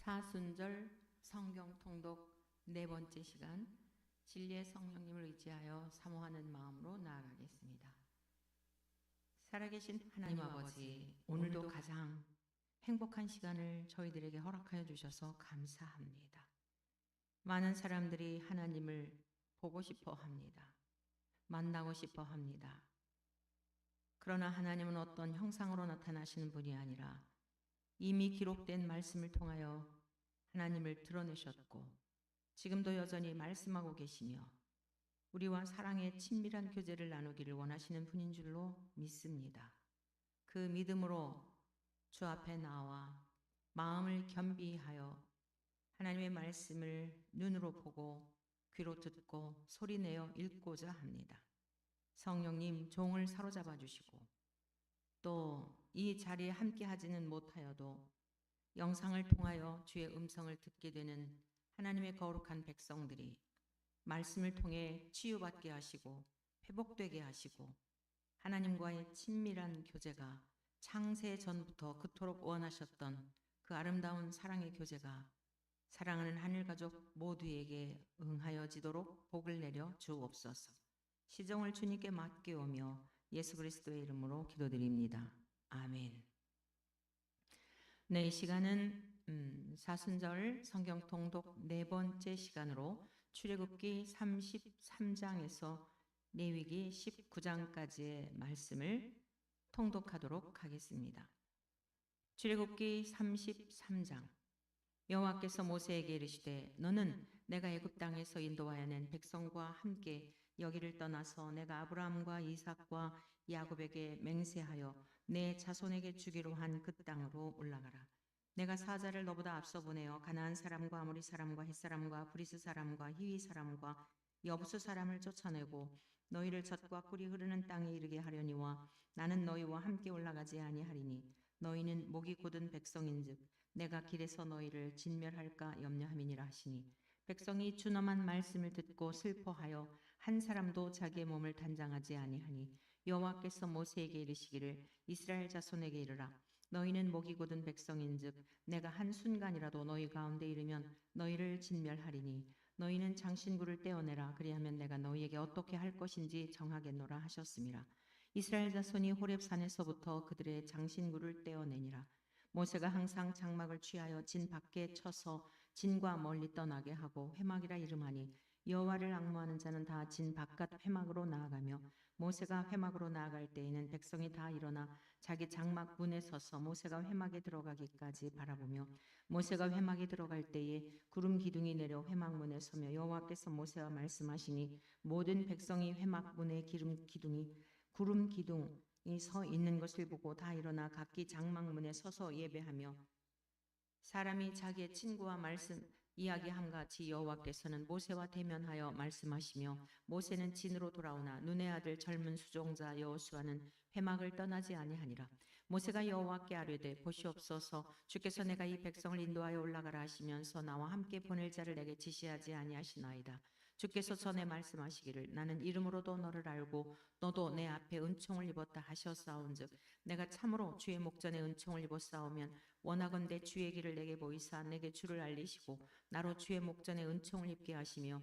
사순절 성경 통독 네 번째 시간, 진리의 성령님을 의지하여 사모하는 마음으로 나아가겠습니다. 살아계신 하나님 아버지, 오늘도 가장 행복한 시간을 저희들에게 허락하여 주셔서 감사합니다. 많은 사람들이 하나님을 보고 싶어 합니다. 만나고 싶어 합니다. 그러나 하나님은 어떤 형상으로 나타나시는 분이 아니라 이미 기록된 말씀을 통하여 하나님을 드러내셨고 지금도 여전히 말씀하고 계시며 우리와 사랑의 친밀한 교제를 나누기를 원하시는 분인 줄로 믿습니다. 그 믿음으로 주 앞에 나와 마음을 겸비하여 하나님의 말씀을 눈으로 보고 귀로 듣고 소리내어 읽고자 합니다. 성령님, 종을 사로잡아 주시고 또 이 자리에 함께 하지는 못하여도 영상을 통하여 주의 음성을 듣게 되는 하나님의 거룩한 백성들이 말씀을 통해 치유받게 하시고 회복되게 하시고 하나님과의 친밀한 교제가 창세 전부터 그토록 원하셨던 그 아름다운 사랑의 교제가 사랑하는 하늘가족 모두에게 응하여지도록 복을 내려 주옵소서. 시종을 주님께 맡기오며 예수 그리스도의 이름으로 기도드립니다. 아멘. 네, 이 시간은 사순절 성경 통독 네 번째 시간으로 출애굽기 33장에서 레위기 19장까지의 말씀을 통독하도록 하겠습니다. 출애굽기 33장. 여호와께서 모세에게 이르시되 너는 내가 애굽 땅에서 인도하여 낸 백성과 함께 여기를 떠나서 내가 아브라함과 이삭과 야곱에게 맹세하여 내 자손에게 주기로 한 그 땅으로 올라가라. 내가 사자를 너보다 앞서 보내어 가나안 사람과 아모리 사람과 헷 사람과 브리스 사람과 히위 사람과 여부수 사람을 쫓아내고 너희를 젖과 꿀이 흐르는 땅에 이르게 하려니와 나는 너희와 함께 올라가지 아니하리니 너희는 목이 곧은 백성인즉 내가 길에서 너희를 진멸할까 염려함이니라 하시니 백성이 준엄한 말씀을 듣고 슬퍼하여 한 사람도 자기의 몸을 단장하지 아니하니 여호와께서 모세에게 이르시기를 이스라엘 자손에게 이르라. 너희는 목이 곧은 백성인즉 내가 한순간이라도 너희 가운데 이르면 너희를 진멸하리니 너희는 장신구를 떼어내라. 그리하면 내가 너희에게 어떻게 할 것인지 정하겠노라 하셨음이라. 이스라엘 자손이 호렙산에서부터 그들의 장신구를 떼어내니라. 모세가 항상 장막을 취하여 진 밖에 쳐서 진과 멀리 떠나게 하고 회막이라 이름하니 여호와를 앙무하는 자는 다 진 바깥 회막으로 나아가며 모세가 회막으로 나아갈 때에는 백성이 다 일어나 자기 장막 문에 서서 모세가 회막에 들어가기까지 바라보며 모세가 회막에 들어갈 때에 구름 기둥이 내려 회막 문에 서며 여호와께서 모세와 말씀하시니 모든 백성이 회막 문에 구름 기둥이 서 있는 것을 보고 다 일어나 각기 장막문에 서서 예배하며 사람이 자기의 친구와 말씀 이야기함 같이 여호와께서는 모세와 대면하여 말씀하시며 모세는 진으로 돌아오나 눈의 아들 젊은 수종자 여호수아는 회막을 떠나지 아니하니라. 모세가 여호와께 아뢰되 보시옵소서 주께서 내가 이 백성을 인도하여 올라가라 하시면서 나와 함께 보낼 자를 내게 지시하지 아니하시나이다. 주께서 전에 말씀하시기를 나는 이름으로도 너를 알고 너도 내 앞에 은총을 입었다 하셨사온즉 내가 참으로 주의 목전에 은총을 입었사오면 원하건대 주의 길을 내게 보이사 내게 주를 알리시고 나로 주의 목전에 은총을 입게 하시며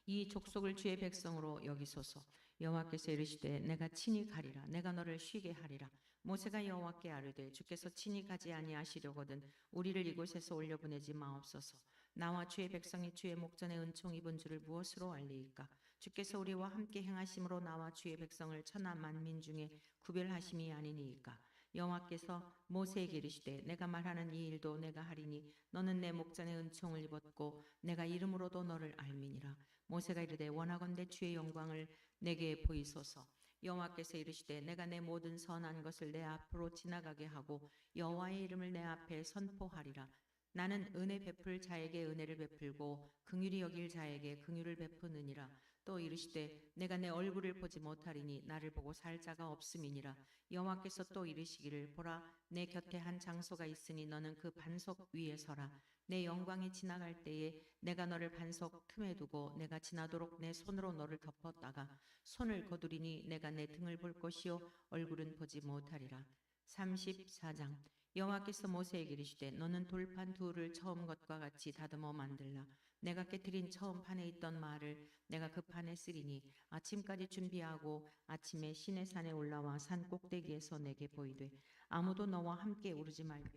이 족속을 주의 백성으로 여기소서. 여호와께서 이르시되 내가 친히 가리라. 내가 너를 쉬게 하리라. 모세가 여호와께 아뢰되 주께서 친히 가지 아니하시려거든 우리를 이곳에서 올려보내지 마옵소서. 나와 주의 백성이 주의 목전에 은총 입은 줄을 무엇으로 알리이까? 주께서 우리와 함께 행하심으로 나와 주의 백성을 천하 만민 중에 구별하심이 아니니이까? 여호와께서 모세에게 이르시되 내가 말하는 이 일도 내가 하리니 너는 내 목전에 은총을 입었고 내가 이름으로도 너를 알미니라. 모세가 이르되 원하건대 주의 영광을 내게 보이소서. 여호와께서 이르시되 내가 내 모든 선한 것을 내 앞으로 지나가게 하고 여호와의 이름을 내 앞에 선포하리라. 나는 은혜 베풀 자에게 은혜를 베풀고 긍휼히 여길 자에게 긍휼을 베푸느니라. 또 이르시되 내가 내 얼굴을 보지 못하리니 나를 보고 살 자가 없음이니라. 여호와께서 또 이르시기를 보라 내 곁에 한 장소가 있으니 너는 그 반석 위에 서라. 내 영광이 지나갈 때에 내가 너를 반석 틈에 두고 내가 지나도록 내 손으로 너를 덮었다가 손을 거두리니 내가 내 등을 볼 것이요 얼굴은 보지 못하리라. 34장. 여호와께서 모세에게 이르시되 너는 돌판 둘을 처음 것과 같이 다듬어 만들라. 내가 깨뜨린 처음 판에 있던 말을 내가 그 판에 쓰리니 아침까지 준비하고 아침에 시내산에 올라와 산 꼭대기에서 내게 보이되 아무도 너와 함께 오르지 말며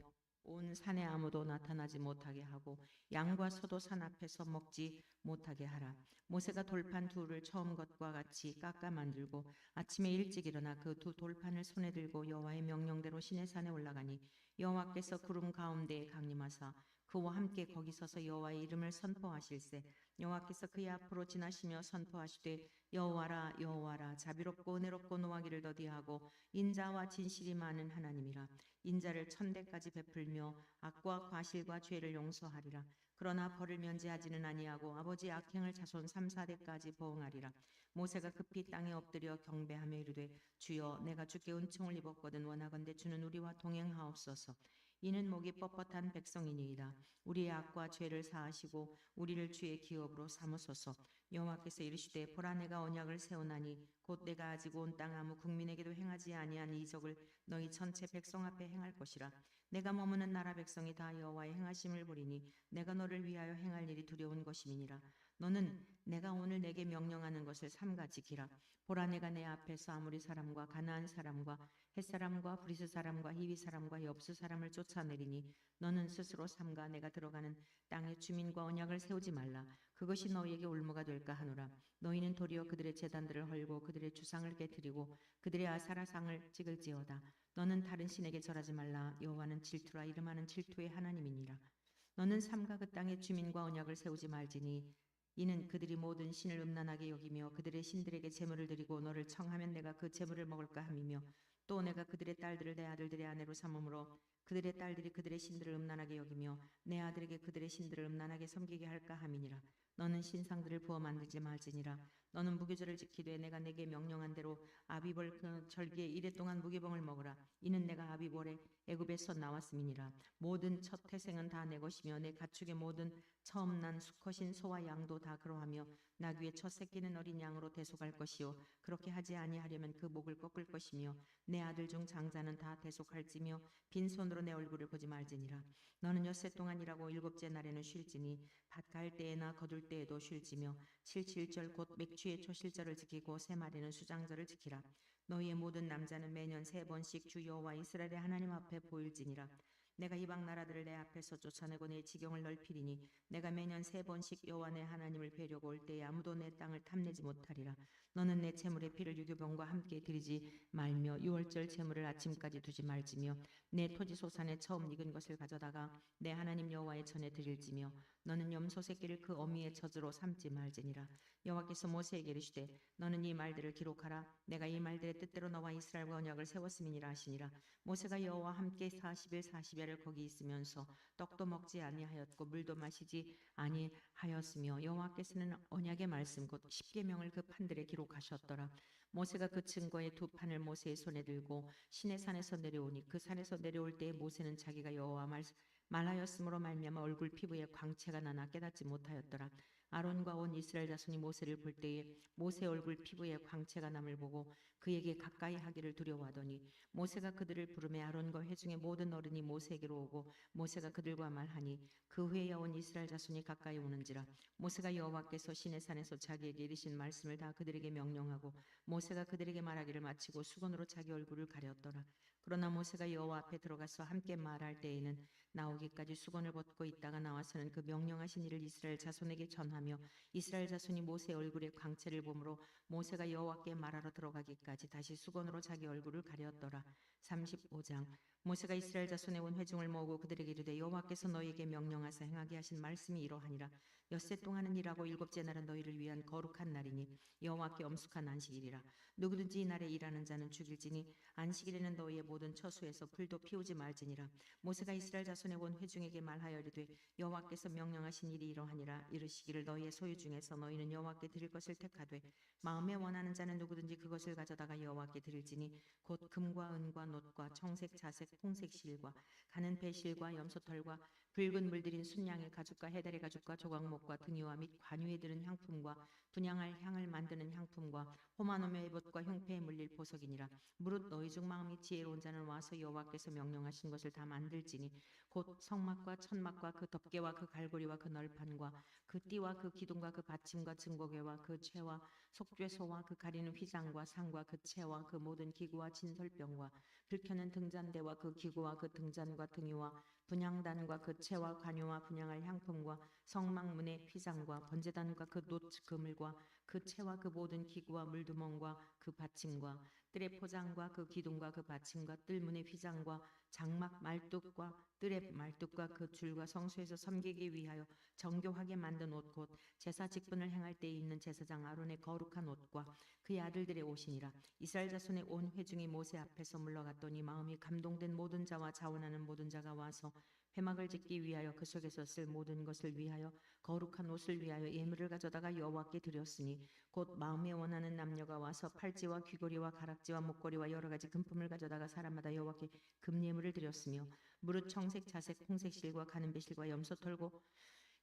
온 산에 아무도 나타나지 못하게 하고 양과 소도 산 앞에서 먹지 못하게 하라. 모세가 돌판 둘을 처음 것과 같이 깎아 만들고 아침에 일찍 일어나 그 두 돌판을 손에 들고 여호와의 명령대로 시내산에 올라가니 여호와께서 구름 가운데에 강림하사 그와 함께 거기 서서 여호와의 이름을 선포하실세. 여호와께서 그의 앞으로 지나시며 선포하시되 여호와라 여호와라 자비롭고 은혜롭고 노하기를 더디하고 인자와 진실이 많은 하나님이라. 인자를 천대까지 베풀며 악과 과실과 죄를 용서하리라. 그러나 벌을 면제하지는 아니하고 아버지 악행을 자손 3, 4대까지 보응하리라. 모세가 급히 땅에 엎드려 경배하며 이르되 주여 내가 주께 은총을 입었거든 원하건대 주는 우리와 동행하옵소서. 이는 목이 뻣뻣한 백성이니이다. 우리의 악과 죄를 사하시고 우리를 주의 기업으로 삼으소서. 여호와께서 이르시되 보라 내가 언약을 세우나니 곧 내가 아직 온 땅 아무 국민에게도 행하지 아니한 이적을 너희 전체 백성 앞에 행할 것이라. 내가 머무는 나라 백성이 다 여호와의 행하심을 보리니 내가 너를 위하여 행할 일이 두려운 것임이니라. 너는 내가 오늘 내게 명령하는 것을 삼가 지키라. 보라 내가 내 앞에서 아모리 사람과 가나안 사람과 헷 사람과 브리스 사람과 히위 사람과 여부스 사람을 쫓아내리니 너는 스스로 삼가 내가 들어가는 땅의 주민과 언약을 세우지 말라. 그것이 너희에게 올무가 될까 하노라. 너희는 도리어 그들의 제단들을 헐고 그들의 주상을 깨뜨리고 그들의 아사라상을 찍을지어다. 너는 다른 신에게 절하지 말라. 여호와는 질투라 이름하는 질투의 하나님이니라. 너는 삼가 그 땅의 주민과 언약을 세우지 말지니 이는 그들이 모든 신을 음란하게 여기며 그들의 신들에게 제물을 드리고 너를 청하면 내가 그 제물을 먹을까 함이며 또 내가 그들의 딸들을 내 아들들의 아내로 삼음으로 그들의 딸들이 그들의 신들을 음란하게 여기며 내 아들에게 그들의 신들을 음란하게 섬기게 할까 함이니라. 너는 신상들을 부어 만들지 말지니라. 너는 무교절을 지키되 내가 내게 명령한 대로 아비벌 그 절기에 이래 동안 무교병을 먹으라. 이는 내가 아비벌에 애굽에서 나왔음이니라. 모든 첫 태생은 다 내 것이며 내 가축의 모든 처음 난 수컷인 소와 양도 다 그러하며 나귀의 첫 새끼는 어린 양으로 대속할 것이요 그렇게 하지 아니하려면 그 목을 꺾을 것이며 내 아들 중 장자는 다 대속할지며 빈손으로 내 얼굴을 보지 말지니라. 너는 엿새 동안 일하고 일곱째 날에는 쉴지니 밭 갈 때에나 거둘 때에도 쉴지며 칠칠절 곧 맥주의 초실절을 지키고 세 마리는 수장절을 지키라. 너희의 모든 남자는 매년 3번씩 주 여호와 이스라엘의 하나님 앞에 보일지니라. 내가 이방 나라들을 내 앞에서 쫓아내고 내 지경을 넓히리니 내가 매년 3번씩 여호와 내 하나님을 뵈려고 올 때에 아무도 내 땅을 탐내지 못하리라. 너는 내 제물의 피를 유교병과 함께 드리지 말며 유월절 제물을 아침까지 두지 말지며 내 토지 소산에 처음 익은 것을 가져다가 내 하나님 여호와의 전에 드릴지며 너는 염소 새끼를 그 어미의 젖으로 삼지 말지니라. 여호와께서 모세에게 이르시되 너는 이 말들을 기록하라. 내가 이 말들의 뜻대로 너와 이스라엘과 언약을 세웠음이니라 하시니라. 모세가 여호와와 함께 40일 40야를 거기 있으면서 떡도 먹지 아니하였고 물도 마시지 아니하였으며 여호와께서는 언약의 말씀 곧 십계명을 그 판들에 기록하셨더라. 모세가 그 증거의 두 판을 모세의 손에 들고 시내산에서 내려오니 그 산에서 내려올 때에 모세는 자기가 여호와 말하였으므로 말미암아 얼굴 피부에 광채가 나나 깨닫지 못하였더라. 아론과 온 이스라엘 자손이 모세를 볼 때에 모세 얼굴 피부에 광채가 남을 보고 그에게 가까이 하기를 두려워하더니 모세가 그들을 부르매 아론과 회중의 모든 어른이 모세에게로 오고 모세가 그들과 말하니 그 후에 온 이스라엘 자손이 가까이 오는지라. 모세가 여호와께서 시내산에서 자기에게 이르신 말씀을 다 그들에게 명령하고 모세가 그들에게 말하기를 마치고 수건으로 자기 얼굴을 가렸더라. 그러나 모세가 여호와 앞에 들어가서 함께 말할 때에는 나오기까지 수건을 벗고 있다가 나와서는 그 명령하신 일을 이스라엘 자손에게 전하며 이스라엘 자손이 모세의 얼굴에 광채를 보므로 모세가 여호와께 말하러 들어가기까지 다시 수건으로 자기 얼굴을 가렸더라. 35장 모세가 이스라엘 자손의 온 회중을 모으고 그들에게 이르되 여호와께서 너희에게 명령하사 행하게 하신 말씀이 이러하니라. 엿새 동안은 일하고 일곱째 날은 너희를 위한 거룩한 날이니 여호와께 엄숙한 안식일이라. 누구든지 이 날에 일하는 자는 죽일지니 안식일에는 너희의 모든 처소에서 풀도 피우지 말지니라. 모세가 이스라엘 자손의 온 회중에게 말하여 이르되 여호와께서 명령하신 일이 이러하니라. 이르시기를 너희의 소유 중에서 너희는 여호와께 드릴 것을 택하되 마음에 원하는 자는 누구든지 그것을 가져다가 여호와께 드릴지니 곧 금과 은과 놋과 청색 자색 홍색 실과 가는 배실과 염소털과 붉은 물들인 순양의 가죽과 해달의 가죽과 조각목과 등이와 및 관유에 드는 향품과 분향할 향을 만드는 향품과 호마노며 에봇과 흉패에 물릴 보석이니라. 무릇 너희 중 마음이 지혜로운 자는 와서 여호와께서 명령하신 것을 다 만들지니 곧 성막과 천막과 그 덮개와 그 갈고리와 그 널판과 그 띠와 그 기둥과 그 받침과 증거궤와 그 채와 속죄소와 그 가리는 휘장과 상과 그 채와 그 모든 기구와 진설병과 불켜는 등잔대와 그 기구와 그 등잔과 등유와 분향단과 그 채와 관유와 분향할 향품과 성막문의 휘장과 번제단과 그 놋 그물과 그 채와 그 모든 기구와 물두멍과 그 받침과 뜰의 포장과 그 기둥과 그 받침과 뜰문의 휘장과 장막 말뚝과 뜰의 말뚝과 그 줄과 성소에서 섬기기 위하여 정교하게 만든 옷 곧 제사 직분을 행할 때에 입는 제사장 아론의 거룩한 옷과 그의 아들들의 옷이니라. 이스라엘 자손의 온 회중이 모세 앞에서 물러갔더니 마음이 감동된 모든 자와 자원하는 모든 자가 와서 회막을 짓기 위하여 그 속에서 쓸 모든 것을 위하여 거룩한 옷을 위하여 예물을 가져다가 여호와께 드렸으니 곧 마음에 원하는 남녀가 와서 팔찌와 귀걸이와 가락지와 목걸이와 여러 가지 금품을 가져다가 사람마다 여호와께 금예물을 드렸으며 무릇 청색 자색 홍색 실과 가는 배실과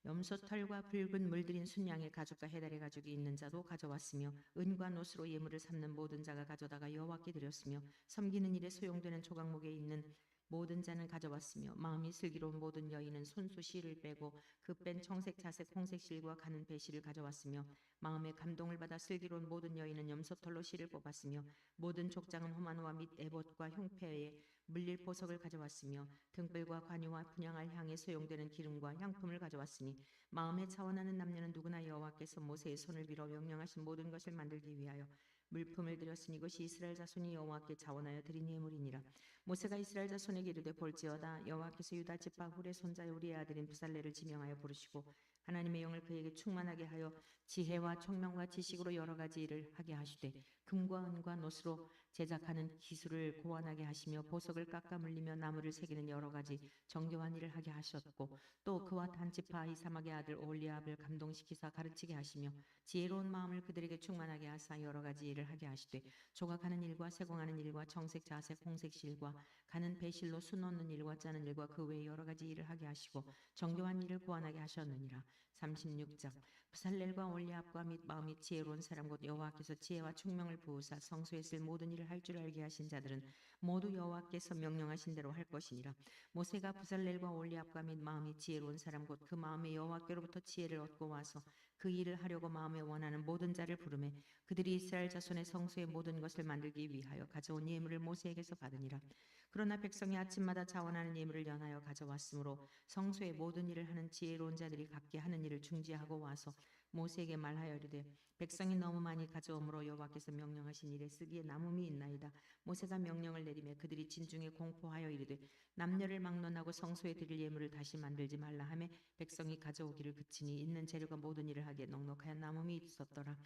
염소털과 붉은 물들인 순양의 가죽과 해달의 가죽이 있는 자도 가져왔으며 은과 노스로 예물을 삼는 모든 자가 가져다가 여호와께 드렸으며 섬기는 일에 소용되는 조각목에 있는 모든 자는 가져왔으며 마음이 슬기로운 모든 여인은 손수 실을 빼고 그 뺀 청색 자색 홍색 실과 가는 배실을 가져왔으며 마음의 감동을 받아 슬기로운 모든 여인은 염소털로 실을 뽑았으며 모든 족장은 호마노와 및 에봇과 흉패에 물릴 보석을 가져왔으며 등불과 관유와 분향할 향에 소용되는 기름과 향품을 가져왔으니 마음에 차원하는 남녀는 누구나 여호와께서 모세의 손을 빌어 명령하신 모든 것을 만들기 위하여 물품을 드렸으니 이것이 이스라엘 자손이 여호와께 자원하여 드린 예물이니라. 모세가 이스라엘 자손에게 이르되 볼지어다 여호와께서 유다 지파 훌의 손자 우리의 아들인 부살레를 지명하여 부르시고 하나님의 영을 그에게 충만하게 하여 지혜와 총명과 지식으로 여러 가지 일을 하게 하시되 금과 은과 노스로 제작하는 기술을 고안하게 하시며 보석을 깎아 물리며 나무를 새기는 여러 가지 정교한 일을 하게 하셨고 또 그와 단지파 이사막의 아들 올리압을 감동시키사 가르치게 하시며 지혜로운 마음을 그들에게 충만하게 하사 여러 가지 일을 하게 하시되 조각하는 일과 세공하는 일과 청색 자색 홍색 실과 가는 배실로 수 넣는 일과 짜는 일과 그 외에 여러 가지 일을 하게 하시고 정교한 일을 고안하게 하셨느니라. 36장 부살렐과 올리압과 및 마음이 지혜로운 사람 곧 여호와께서 지혜와 총명을 부으사 성소에 쓸 모든 일을 할 줄 알게 하신 자들은 모두 여호와께서 명령하신 대로 할 것이니라. 모세가 부살렐과 올리압과 및 마음이 지혜로운 사람 곧 그 마음에 여호와께로부터 지혜를 얻고 와서 그 일을 하려고 마음에 원하는 모든 자를 부르매 그들이 이스라엘 자손의 성소의 모든 것을 만들기 위하여 가져온 예물을 모세에게서 받으니라. 그러나 백성이 아침마다 자원하는 예물을 연하여 가져왔으므로 성소의 모든 일을 하는 지혜로운 자들이 각기 하는 일을 중지하고 와서 모세에게 말하여 이르되 백성이 너무 많이 가져오므로 여호와께서 명령하신 일에 쓰기에 남음이 있나이다. 모세가 명령을 내리매 그들이 진중에 공포하여 이르되 남녀를 막론하고 성소에 드릴 예물을 다시 만들지 말라 하매 백성이 가져오기를 그치니 있는 재료가 모든 일을 하기에 넉넉하여 남음이 있었더라.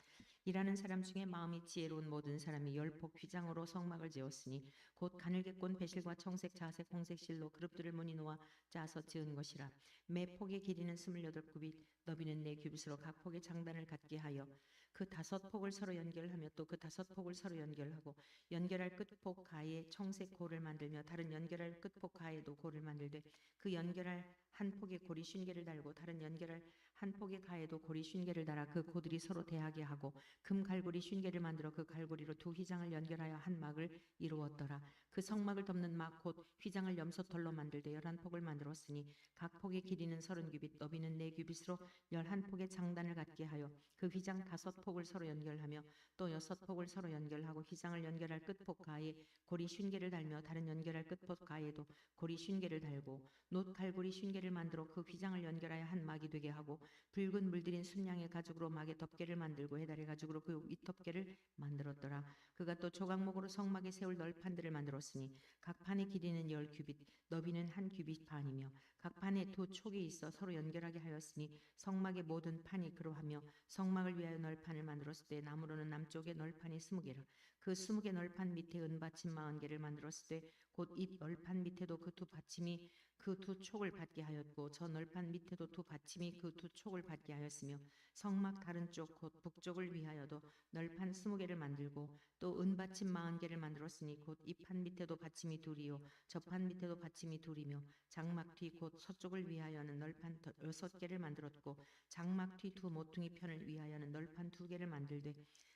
일하는 사람 중에 마음이 지혜로운 모든 사람이 열폭 휘장으로 성막을 지었으니 곧 가늘게 꼰 배실과 청색 자색 홍색 실로 그룹들을 무늬 놓아 짜서 지은 것이라. 매 폭의 길이는 28규빗 너비는 4규빗으로 각 폭의 장단을 갖게 하여 그 5폭을 서로 연결하며 또 그 5폭을 서로 연결하고 연결할 끝폭 가에 청색 고를 만들며 다른 연결할 끝폭 가에도 고를 만들되 그 연결할 한 폭의 고리 50개를 달고 다른 연결할 한 폭의 가에도 고리 50개를 달아 그 고들이 서로 대하게 하고 금 갈고리 50개를 만들어 그 갈고리로 두 휘장을 연결하여 한 막을 이루었더라. 그 성막을 덮는 막 곧 휘장을 염소털로 만들되 11폭을 만들었으니 각 폭의 길이는 30규빗 너비는 4규빗으로 11폭의 장단을 갖게 하여 그 휘장 5폭을 서로 연결하며 또 6폭을 서로 연결하고 휘장을 연결할 끝폭 가에 고리 50개를 달며 다른 연결할 끝폭 가에도 고리 50개를 달고 놋 갈고리 50개를 만들어 그 휘장을 연결하여 한 막이 되게 하고 붉은 물들인 순양의 가죽으로 막의 덮개를 만들고 해달의 가죽으로 그 윗덮개를 만들었더라. 그가 또 조각목으로 성막에 세울 널판들을 만들었으니 각 판의 길이는 10규빗 너비는 1규빗 반이며 각 판에 두 촉이 있어 서로 연결하게 하였으니 성막의 모든 판이 그러하며 성막을 위하여 널판을 만들었을 때 나무로는 남쪽에 널판이 20개라. 그 20개 널판 밑에 은받침 40개를 만들었을 때 곧 이 널판 밑에도 그 두 받침이 그 두 촉을 받게 하였고 저 널판 밑에도 두 받침이 그 두 촉을 받게 하였으며 성막 다른 쪽 곧 북쪽을 위하여도 널판 20개를 만들고 또 은받침 40개를 만들었으니 곧 이 판 밑에도 받침이 둘이요 저 판 밑에도 받침이 둘이며 장막 뒤 곧 서쪽을 위하여는 널판 6개를 만들었고 장막 뒤 두 모퉁이 편을 위하여는 널판 2개를 만들되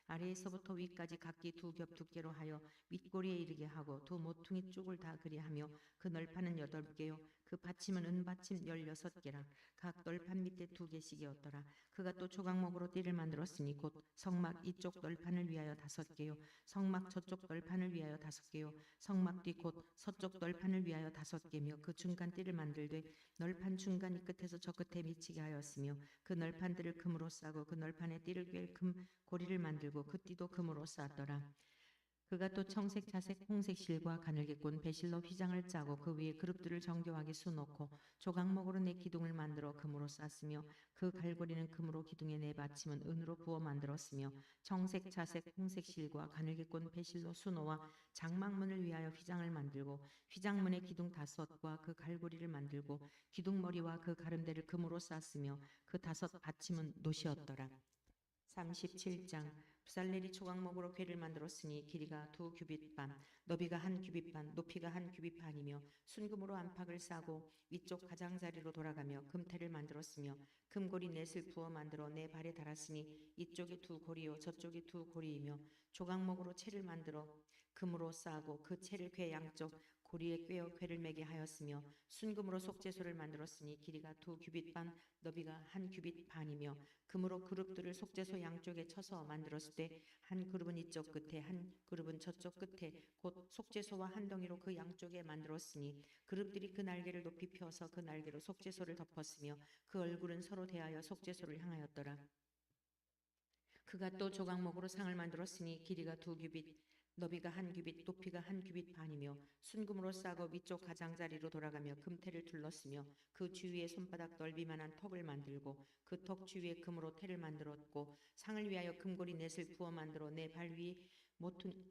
아래에서부터 위까지 각기 두 겹 두께로 하여 윗꼬리에 이르게 하고 두 모퉁이 쪽을 다 그리하며 그 널판은 8개요 그 받침은 은받침 16개라 각 널판 밑에 2개씩이었더라. 그가 또 조각목으로 띠를 만들었으니 곧 성막 이쪽 널판을 위하여 5개요 성막 저쪽 널판을 위하여 5개요 성막 뒤 곧 서쪽 널판을 위하여 5개며 그 중간 띠를 만들되 널판 중간 이 끝에서 저 끝에 미치게 하였으며 그 널판들을 금으로 싸고 그 널판에 띠를 꿰 금 고리를 만들고 그 띠도 금으로 쌌더라. 그가 또 청색, 자색, 홍색 실과 가늘게 꼰 배실로 휘장을 짜고 그 위에 그룹들을 정교하게 수놓고 조각목으로 네 기둥을 만들어 금으로 쌌으며 그 갈고리는 금으로 기둥의 네 받침은 은으로 부어 만들었으며 청색, 자색, 홍색 실과 가늘게 꼰 배실로 수놓아 장막문을 위하여 휘장을 만들고 휘장문의 기둥 5과 그 갈고리를 만들고 기둥머리와 그 가름대를 금으로 쌌으며 그 5 받침은 놋이었더라. 37장 부살레리 조각목으로 궤를 만들었으니 길이가 2규빗 반, 너비가 1규빗 반, 높이가 1규빗 반이며 순금으로 안팎을 싸고 위쪽 가장자리로 돌아가며 금태를 만들었으며 금고리 넷을 부어 만들어 네 발에 달았으니 이쪽이 2고리요 저쪽이 2고리이며 조각목으로 채를 만들어 금으로 싸고 그 채를 궤 양쪽 고리에 꿰어 궤를 매게 하였으며 순금으로 속죄소를 만들었으니 길이가 2규빗 반, 너비가 1규빗 반이며 금으로 그룹들을 속죄소 양쪽에 쳐서 만들었을 때 한 그룹은 이쪽 끝에 한 그룹은 저쪽 끝에 곧 속죄소와 한 덩이로 그 양쪽에 만들었으니 그룹들이 그 날개를 높이 펴서 그 날개로 속죄소를 덮었으며 그 얼굴은 서로 대하여 속죄소를 향하였더라. 그가 또 조각목으로 상을 만들었으니 길이가 2규빗 너비가 1규빗 높이가 1규빗 반이며 순금으로 싸고 위쪽 가장자리로 돌아가며 금태를 둘렀으며 그 주위에 손바닥 넓이만한 턱을 만들고 그 턱 주위에 금으로 태를 만들었고 상을 위하여 금고리 넷을 부어 만들어 네 발 위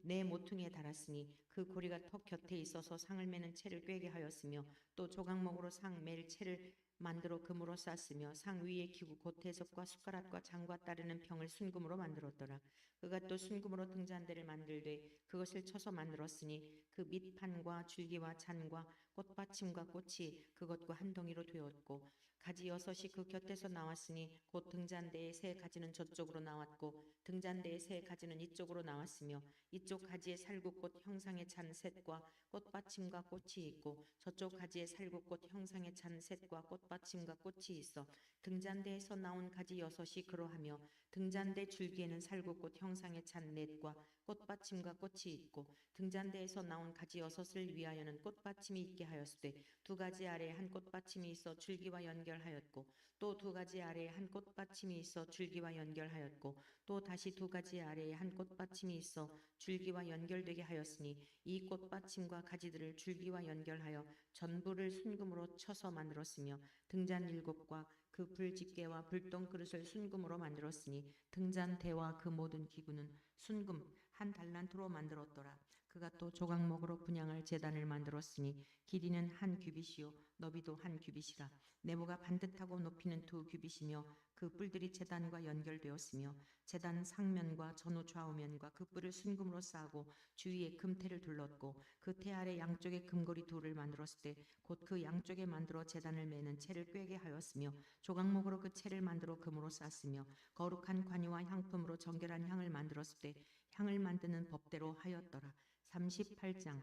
네 모퉁이에 달았으니 그 고리가 턱 곁에 있어서 상을 매는 채를 꿰게 하였으며 또 조각목으로 상 맬 채를 만들어 금으로 쌌으며 상 위에 기구 곧 대접과 숟가락과 장과 따르는 병을 순금으로 만들었더라. 그가 또 순금으로 등잔대를 만들되 그것을 쳐서 만들었으니 그 밑판과 줄기와 잔과 꽃받침과 꽃이 그것과 한 덩이로 되었고 가지 6이 그 곁에서 나왔으니 곧 등잔대의 3가지는 저쪽으로 나왔고 등잔대의 3가지는 이쪽으로 나왔으며 이쪽 가지에 살구꽃 형상에 찬 셋과 꽃받침과 꽃이 있고 저쪽 가지에 살구꽃 형상에 찬 셋과 꽃받침과 꽃이 있어 등잔대에서 나온 가지 6이 그러하며 등잔대 줄기에는 살구꽃 형상에 찬 넷과 꽃받침과 꽃이 있고 등잔대에서 나온 가지 6을 위하여는 꽃받침이 있게 하였으되 2가지 아래에 한 꽃받침이 있어 줄기와 연결하였고 또 2가지 아래에 한 꽃받침이 있어 줄기와 연결하였고 또 다시 2가지 아래에 한 꽃받침이 있어 줄기와 연결되게 하였으니 이 꽃받침과 가지들을 줄기와 연결하여 전부를 순금으로 쳐서 만들었으며 등잔 7과 그 불집게와 불똥 그릇을 순금으로 만들었으니 등잔대와 그 모든 기구는 순금 한 달란트로 만들었더라. 그가 또 조각목으로 분향할 제단을 만들었으니 길이는 1규빗이요 너비도 1규빗이라. 네모가 반듯하고 높이는 2규빗이며 그 뿔들이 제단과 연결되었으며 제단 상면과 전후 좌우면과 그 뿔을 순금으로 싸고 주위에 금태를 둘렀고 그 태 아래 양쪽에 금고리 2를 만들었을 때 곧 그 양쪽에 만들어 제단을 매는 채를 꿰게 하였으며 조각목으로 그 채를 만들어 금으로 쌌으며 거룩한 관유와 향품으로 정결한 향을 만들었을 때 향을 만드는 법대로 하였더라. 38장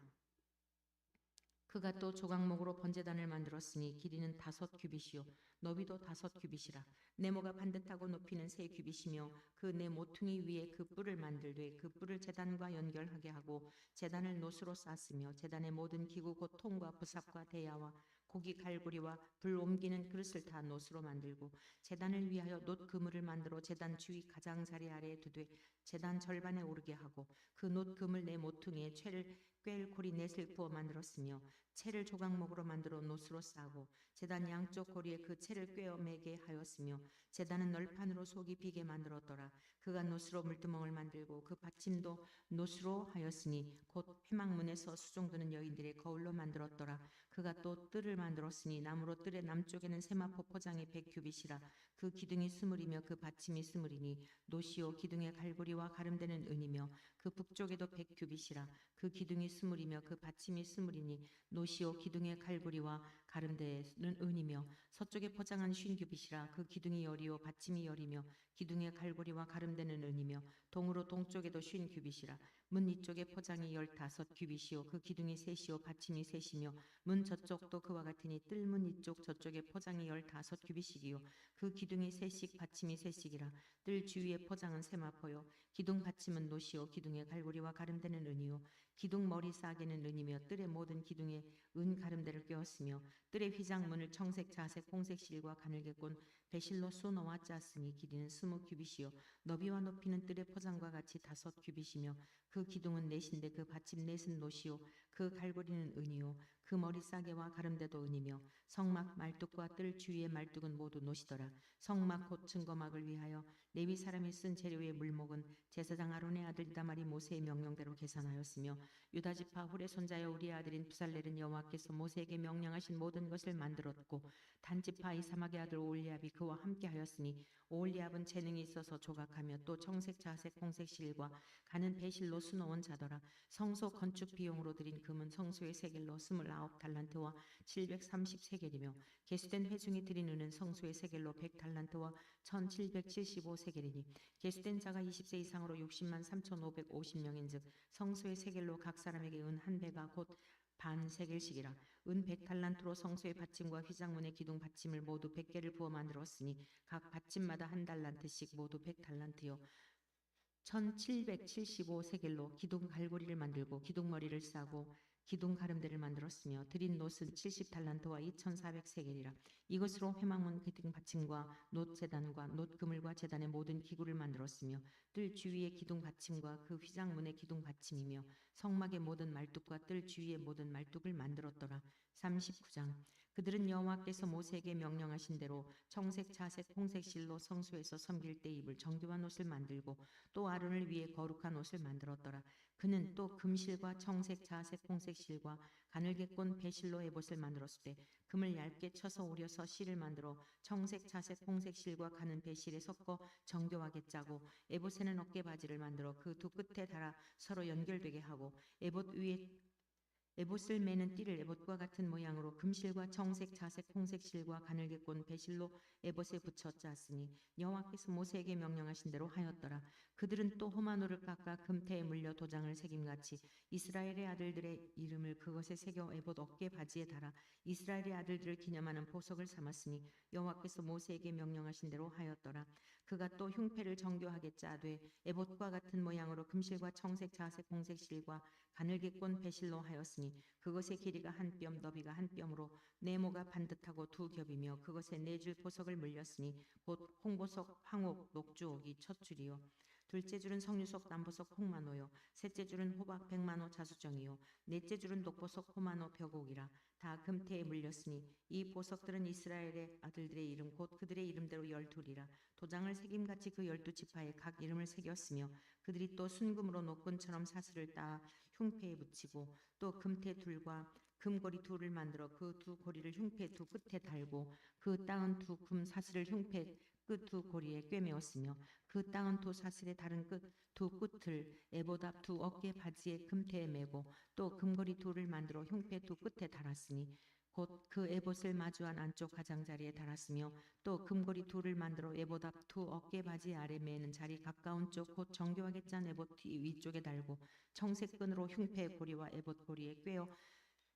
그가 또 조각목으로 번제단을 만들었으니 길이는 5규빗이요 너비도 5규빗이라. 네모가 반듯하고 높이는 3규빗이며 그 네 모퉁이 위에 그 뿔을 만들되 그 뿔을 제단과 연결하게 하고 제단을 놋으로 쌌으며 제단의 모든 기구 곧 통과 부삽과 대야와 고기 갈고리와 불 옮기는 그릇을 다 놋으로 만들고 제단을 위하여 놋 그물을 만들어 제단 주위 가장자리 아래에 두되 제단 절반에 오르게 하고 그 놋 그물 네 모퉁이에 채를 꿰을 고리 넷을 부어 만들었으며 채를 조각목으로 만들어 놋으로 싸고 제단 양쪽 고리에 그 채를 꿰어 매게 하였으며 제단은 널판으로 속이 비게 만들었더라. 그가 놋으로 물두멍을 만들고 그 받침도 놋으로 하였으니 곧 회막문에서 수종드는 여인들의 거울로 만들었더라. 그가 또 뜰을 만들었으니 나무로 뜰의 남쪽에는 세마포 포장이 100규빗이라 그 기둥이 스물이며 그 받침이 스물이니 놋이요 기둥의 갈고리와 가름되는 은이며 그 북쪽에도 100규빗이라 그 기둥이 스물이며 그 받침이 스물이니 놋이요 기둥의 갈고리와 가름되는 은이며 서쪽에 포장한 50규빗이라 그 기둥이 열이요 받침이 열이며 기둥의 갈고리와 가름되는 은이며 동으로 동쪽에도 50규빗이라 문 이쪽에 포장이 15규빗이요 그 기둥이 셋이요 받침이 셋이며 문 저쪽도 그와 같으니 뜰문 이쪽 저쪽에 포장이 15규빗이기요 그 기둥이 셋씩 받침이 셋씩이라 뜰 주위에 포장은 세마포요 기둥 받침은 놋이요 기둥의 갈고리와 가름되는 은이요 기둥 머리 싸개는 은이며 뜰의 모든 기둥에 은 가름대를 꿰었으며 뜰의 휘장문을 청색 자색 홍색 실과 가늘게 꼰 배실로 수놓아 짰으니 길이는 20규빗이요 너비와 높이는 뜰의 포장과 같이 5규빗이며 그 기둥은 넷인데 그 받침 넷은 놋이요 그 갈고리는 은이요 그 머리 싸개와 가름대도 은이며 성막 말뚝과 뜰 주위의 말뚝은 모두 놋이더라. 성막 곧 증거막을 위하여 레위 사람이 쓴 재료의 물목은 제사장 아론의 아들 이다말이 모세의 명령대로 계산하였으며 유다지파 훌의 손자여 우리의 아들인 부살렐은 여호와께서 모세에게 명령하신 모든 것을 만들었고 단지파 이사막의 아들 오홀리압이 그와 함께하였으니 오홀리압은 재능이 있어서 조각하며 또 청색 자색 홍색 실과 가는 배실로 수놓은 자더라. 성소 건축 비용으로 드린 금은 성소의 세겔로 29달란트와 730세겔이며 계수된 회중이 드린 은은 성소의 세겔로 100달란트와 1775세겔이니 계수된 자가 20세 이상으로 60만 3550명인즉 성소의 세겔로 각 사람에게 은 한 배가 곧 반 세겔씩이라. 은 100달란트로 성소의 받침과 휘장문의 기둥 받침을 모두 100개를 부어 만들었으니 각 받침마다 한 달란트씩 모두 100달란트요 1775세겔로 기둥 갈고리를 만들고 기둥머리를 싸고 기둥 가름대를 만들었으며 드린 놋은 70달란트와 2400세겔이라. 이것으로 회막문 기둥 받침과 놋 제단과 놋 그물과 제단의 모든 기구를 만들었으며 뜰 주위의 기둥 받침과 그 휘장문의 기둥 받침이며 성막의 모든 말뚝과 뜰 주위의 모든 말뚝을 만들었더라. 39장. 그들은 여호와께서 모세에게 명령하신 대로 청색 자색 홍색 실로 성소에서 섬길 때 입을 정교한 옷을 만들고 또 아론을 위해 거룩한 옷을 만들었더라. 그는 또 금실과 청색 자색 홍색 실과 가늘게 꼰 배실로 에봇을 만들었을 때 금을 얇게 쳐서 오려서 실을 만들어 청색 자색 홍색 실과 가는 배실에 섞어 정교하게 짜고 에봇에는 어깨 바지를 만들어 그 두 끝에 달아 서로 연결되게 하고 에봇 위에 에봇을 매는 띠를 에봇과 같은 모양으로 금실과 청색 자색 홍색 실과 가늘게 꼰 배실로 에봇에 붙여 짰으니 여호와께서 모세에게 명령하신 대로 하였더라. 그들은 또 호마노를 깎아 금태에 물려 도장을 새김같이 이스라엘의 아들들의 이름을 그것에 새겨 에봇 어깨 바지에 달아 이스라엘의 아들들을 기념하는 보석을 삼았으니 여호와께서 모세에게 명령하신 대로 하였더라. 그가 또 흉패를 정교하게 짜되 에봇과 같은 모양으로 금실과 청색 자색 홍색 실과 가늘게 꼰 배실로 하였으니 그것의 길이가 한 뼘 너비가 한 뼘으로 네모가 반듯하고 두 겹이며 그것에 네 줄 보석을 물렸으니 곧 홍보석 황옥 녹주옥이 첫 줄이요 둘째 줄은 석류석 남보석 홍마노요 셋째 줄은 호박 백마노 자수정이요 넷째 줄은 녹보석 호마노 벽옥이라. 다 금태에 물렸으니 이 보석들은 이스라엘의 아들들의 이름 곧 그들의 이름대로 12이라. 도장을 새김같이 그 12지파에 각 이름을 새겼으며 그들이 또 순금으로 녹근처럼 사슬을 따 흉패에 붙이고 또 금태 둘과 금고리 둘을 만들어 그 두 고리를 흉패 두 끝에 달고 그 땅은 두 금 사슬을 흉패 끝 두 고리에 꿰매었으며 그 땅은 두 사슬의 다른 끝 두 끝을 에봇 앞 두 어깨 바지에 금태에 매고 또 금고리 둘을 만들어 흉패 두 끝에 달았으니 곧 그 에봇을 마주한 안쪽 가장자리에 달았으며 또 금고리 둘을 만들어 에봇 앞 두 어깨 바지 아래 매는 자리 가까운 쪽 곧 정교하게 짠 에봇 뒤 위쪽에 달고 청색 끈으로 흉패 고리와 에봇 고리에 꿰어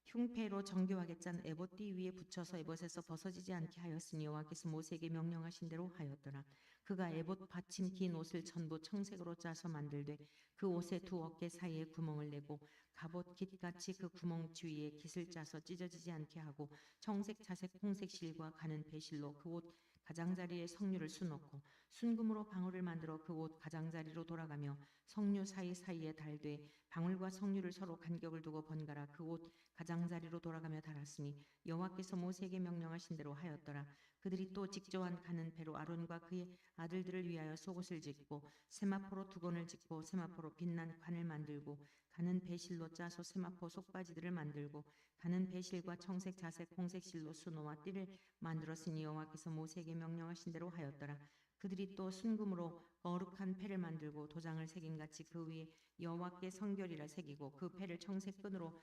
흉패로 정교하게 짠 에봇띠 위에 붙여서 에봇에서 벗어지지 않게 하였으니 여호와께서 모세에게 명령하신 대로 하였더라. 그가 에봇 받침 긴 옷을 전부 청색으로 짜서 만들되 그 옷의 두 어깨 사이에 구멍을 내고 갑옷 깃같이 그 구멍 주위에 깃을 짜서 찢어지지 않게 하고 청색 자색 홍색 실과 가는 배실로 그 옷 가장자리에 석류를 수놓고 순금으로 방울을 만들어 그 옷 가장자리로 돌아가며 석류 사이사이에 달되 방울과 석류를 서로 간격을 두고 번갈아 그 옷 가장자리로 돌아가며 달았으니 여호와께서 모세에게 명령하신 대로 하였더라. 그들이 또 직조한 가는 배로 아론과 그의 아들들을 위하여 속옷을 짓고 세마포로 두건을 짓고 세마포로 빛난 관을 만들고 가는 배실로 짜서 세마포 속바지들을 만들고 가는 배실과 청색 자색 홍색 실로 수노와 띠를 만들었으니 여호와께서 모세에게 명령하신 대로 하였더라. 그들이 또 순금으로 거룩한 패를 만들고 도장을 새김같이 그 위에 여호와께 성결이라 새기고 그 패를 청색 끈으로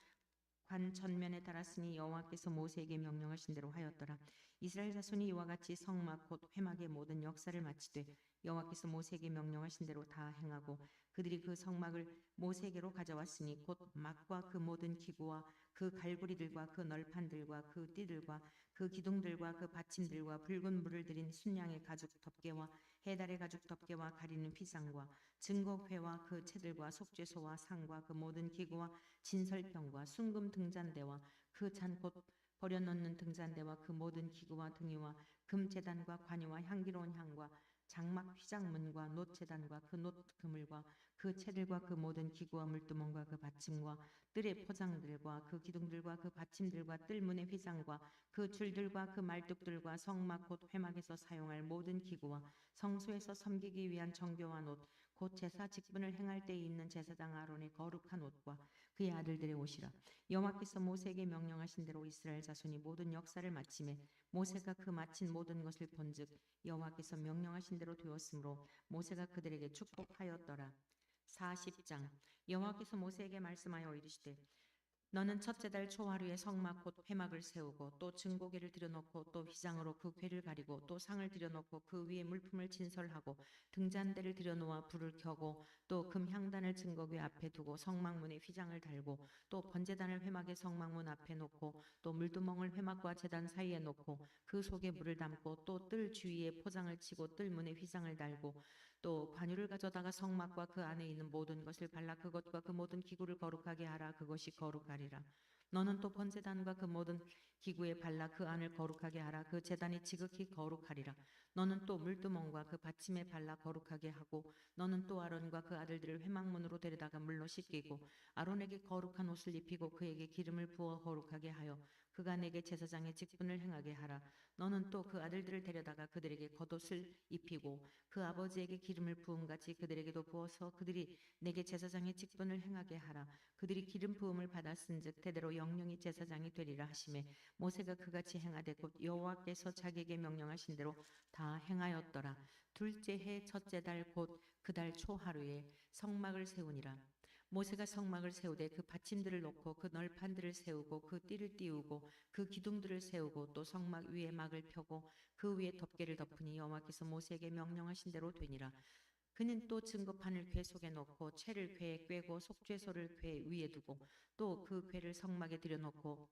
관 전면에 달았으니 여호와께서 모세에게 명령하신 대로 하였더라. 이스라엘 자손이 이와 같이 성막 곧 회막의 모든 역사를 마치되 여호와께서 모세에게 명령하신 대로 다 행하고 그들이 그 성막을 모세에게로 가져왔으니 곧 막과 그 모든 기구와 그 갈고리들과 그 널판들과 그 띠들과 그 기둥들과 그 받침들과 붉은 물을 들인 순양의 가죽 덮개와 해달의 가죽 덮개와 가리는 휘장과 증거회와 그 채들과 속죄소와 상과 그 모든 기구와 진설병과 순금 등잔대와 그 잔곧 버려놓는 등잔대와 그 모든 기구와 등이와 금제단과 관유와 향기로운 향과 장막 휘장문과 놋제단과 그 놋그물과 그 채들과 그 모든 기구와 물두멍과 그 받침과 뜰의 포장들과 그 기둥들과 그 받침들과 뜰문의 휘장과 그 줄들과 그 말뚝들과 성막 곧 회막에서 사용할 모든 기구와 성소에서 섬기기 위한 정교한 옷 곧 제사 직분을 행할 때에 입는 제사장 아론의 거룩한 옷과 그의 아들들의 옷이라. 여호와께서 모세에게 명령하신 대로 이스라엘 자손이 모든 역사를 마치매 모세가 그 마친 모든 것을 본즉 여호와께서 명령하신 대로 되었으므로 모세가 그들에게 축복하였더라. 40장. 여호와께서 모세에게 말씀하여 이르시되 너는 첫째 달 초하루에 성막 곧 회막을 세우고 또 증고개를 들여놓고 또 휘장으로 그 궤를 가리고 또 상을 들여놓고 그 위에 물품을 진설하고 등잔대를 들여놓아 불을 켜고 또 금향단을 증거궤 앞에 두고 성막문에 휘장을 달고 또 번제단을 회막의 성막문 앞에 놓고 또 물두멍을 회막과 제단 사이에 놓고 그 속에 물을 담고 또 뜰 주위에 포장을 치고 뜰문에 휘장을 달고 또 관유를 가져다가 성막과 그 안에 있는 모든 것을 발라 그것과 그 모든 기구를 거룩하게 하라. 그것이 거룩하리라. 너는 또 번제단과 그 모든 기구에 발라 그 안을 거룩하게 하라. 그 제단이 지극히 거룩하리라. 너는 또 물두멍과 그 받침에 발라 거룩하게 하고 너는 또 아론과 그 아들들을 회막문으로 데려다가 물로 씻기고 아론에게 거룩한 옷을 입히고 그에게 기름을 부어 거룩하게 하여 그가 내게 제사장의 직분을 행하게 하라. 너는 또 그 아들들을 데려다가 그들에게 겉옷을 입히고 그 아버지에게 기름을 부음같이 그들에게도 부어서 그들이 내게 제사장의 직분을 행하게 하라. 그들이 기름 부음을 받았은즉 대대로 영영이 제사장이 되리라 하시매 모세가 그같이 행하되 곧 여호와께서 자기에게 명령하신 대로 다 행하였더라. 둘째 해 첫째 달 곧 그 달 초하루에 성막을 세우니라. 모세가 성막을 세우되 그 받침들을 놓고 그 널판들을 세우고 그 띠를 띄우고 그 기둥들을 세우고 또 성막 위에 막을 펴고 그 위에 덮개를 덮으니 여호와께서 모세에게 명령하신 대로 되니라. 그는 또 증거판을 궤 속에 넣고 채를 궤에 꿰고 속죄소를 궤 위에 두고 또 그 궤를 성막에 들여놓고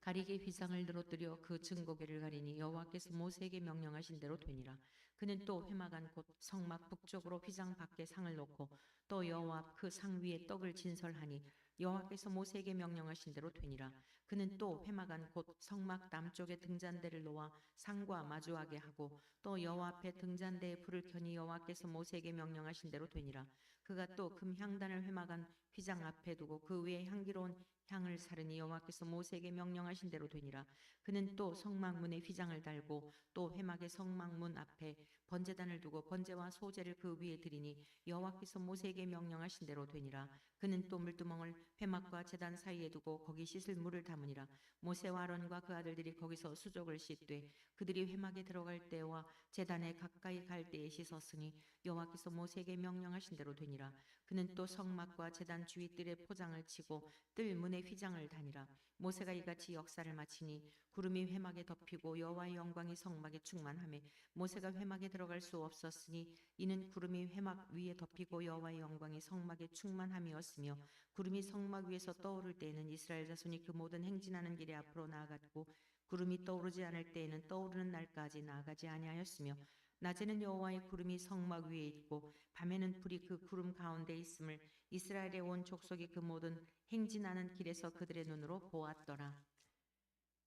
가리개 휘장을 늘어뜨려 그 증거궤를 가리니 여호와께서 모세에게 명령하신 대로 되니라. 그는 또 회막 안 곧 성막 북쪽으로 휘장 밖에 상을 놓고 또 여호와 앞 그 상 위에 떡을 진설하니 여호와께서 모세에게 명령하신 대로 되니라. 그는 또 회막 안 곧 성막 남쪽에 등잔대를 놓아 상과 마주하게 하고 또 여호와 앞에 등잔대에 불을 켜니 여호와께서 모세에게 명령하신 대로 되니라. 그가 또 금향단을 회막 안 휘장 앞에 두고 그 위에 향기로운 향을 사르니 여호와께서 모세에게 명령하신 대로 되니라. 그는 또 성막문에 휘장을 달고 또 회막의 성막문 앞에 번제단을 두고 번제와 소제를 그 위에 드리니 여호와께서 모세에게 명령하신 대로 되니라. 그는 또 물두멍을 회막과 제단 사이에 두고 거기 씻을 물을 담으니라. 모세와 아론과 그 아들들이 거기서 수족을 씻되 그들이 회막에 들어갈 때와 제단에 가까이 갈 때에 씻었으니 여호와께서 모세에게 명령하신 대로 되니라. 그는 또 성막과 제단 주위 뜰에 포장을 치고 뜰 문에 휘장을 다니라. 모세가 이같이 역사를 마치니 구름이 회막에 덮이고 여호와의 영광이 성막에 충만하며 모세가 회막에 들어갈 수 없었으니 이는 구름이 회막 위에 덮이고 여호와의 영광이 성막에 충만함이었으며 구름이 성막 위에서 떠오를 때에는 이스라엘 자손이 그 모든 행진하는 길에 앞으로 나아갔고 구름이 떠오르지 않을 때에는 떠오르는 날까지 나아가지 아니하였으며 낮에는 여호와의 구름이 성막 위에 있고 밤에는 불이 그 구름 가운데 있음을 이스라엘의 온 족속이 그 모든 행진하는 길에서 그들의 눈으로 보았더라.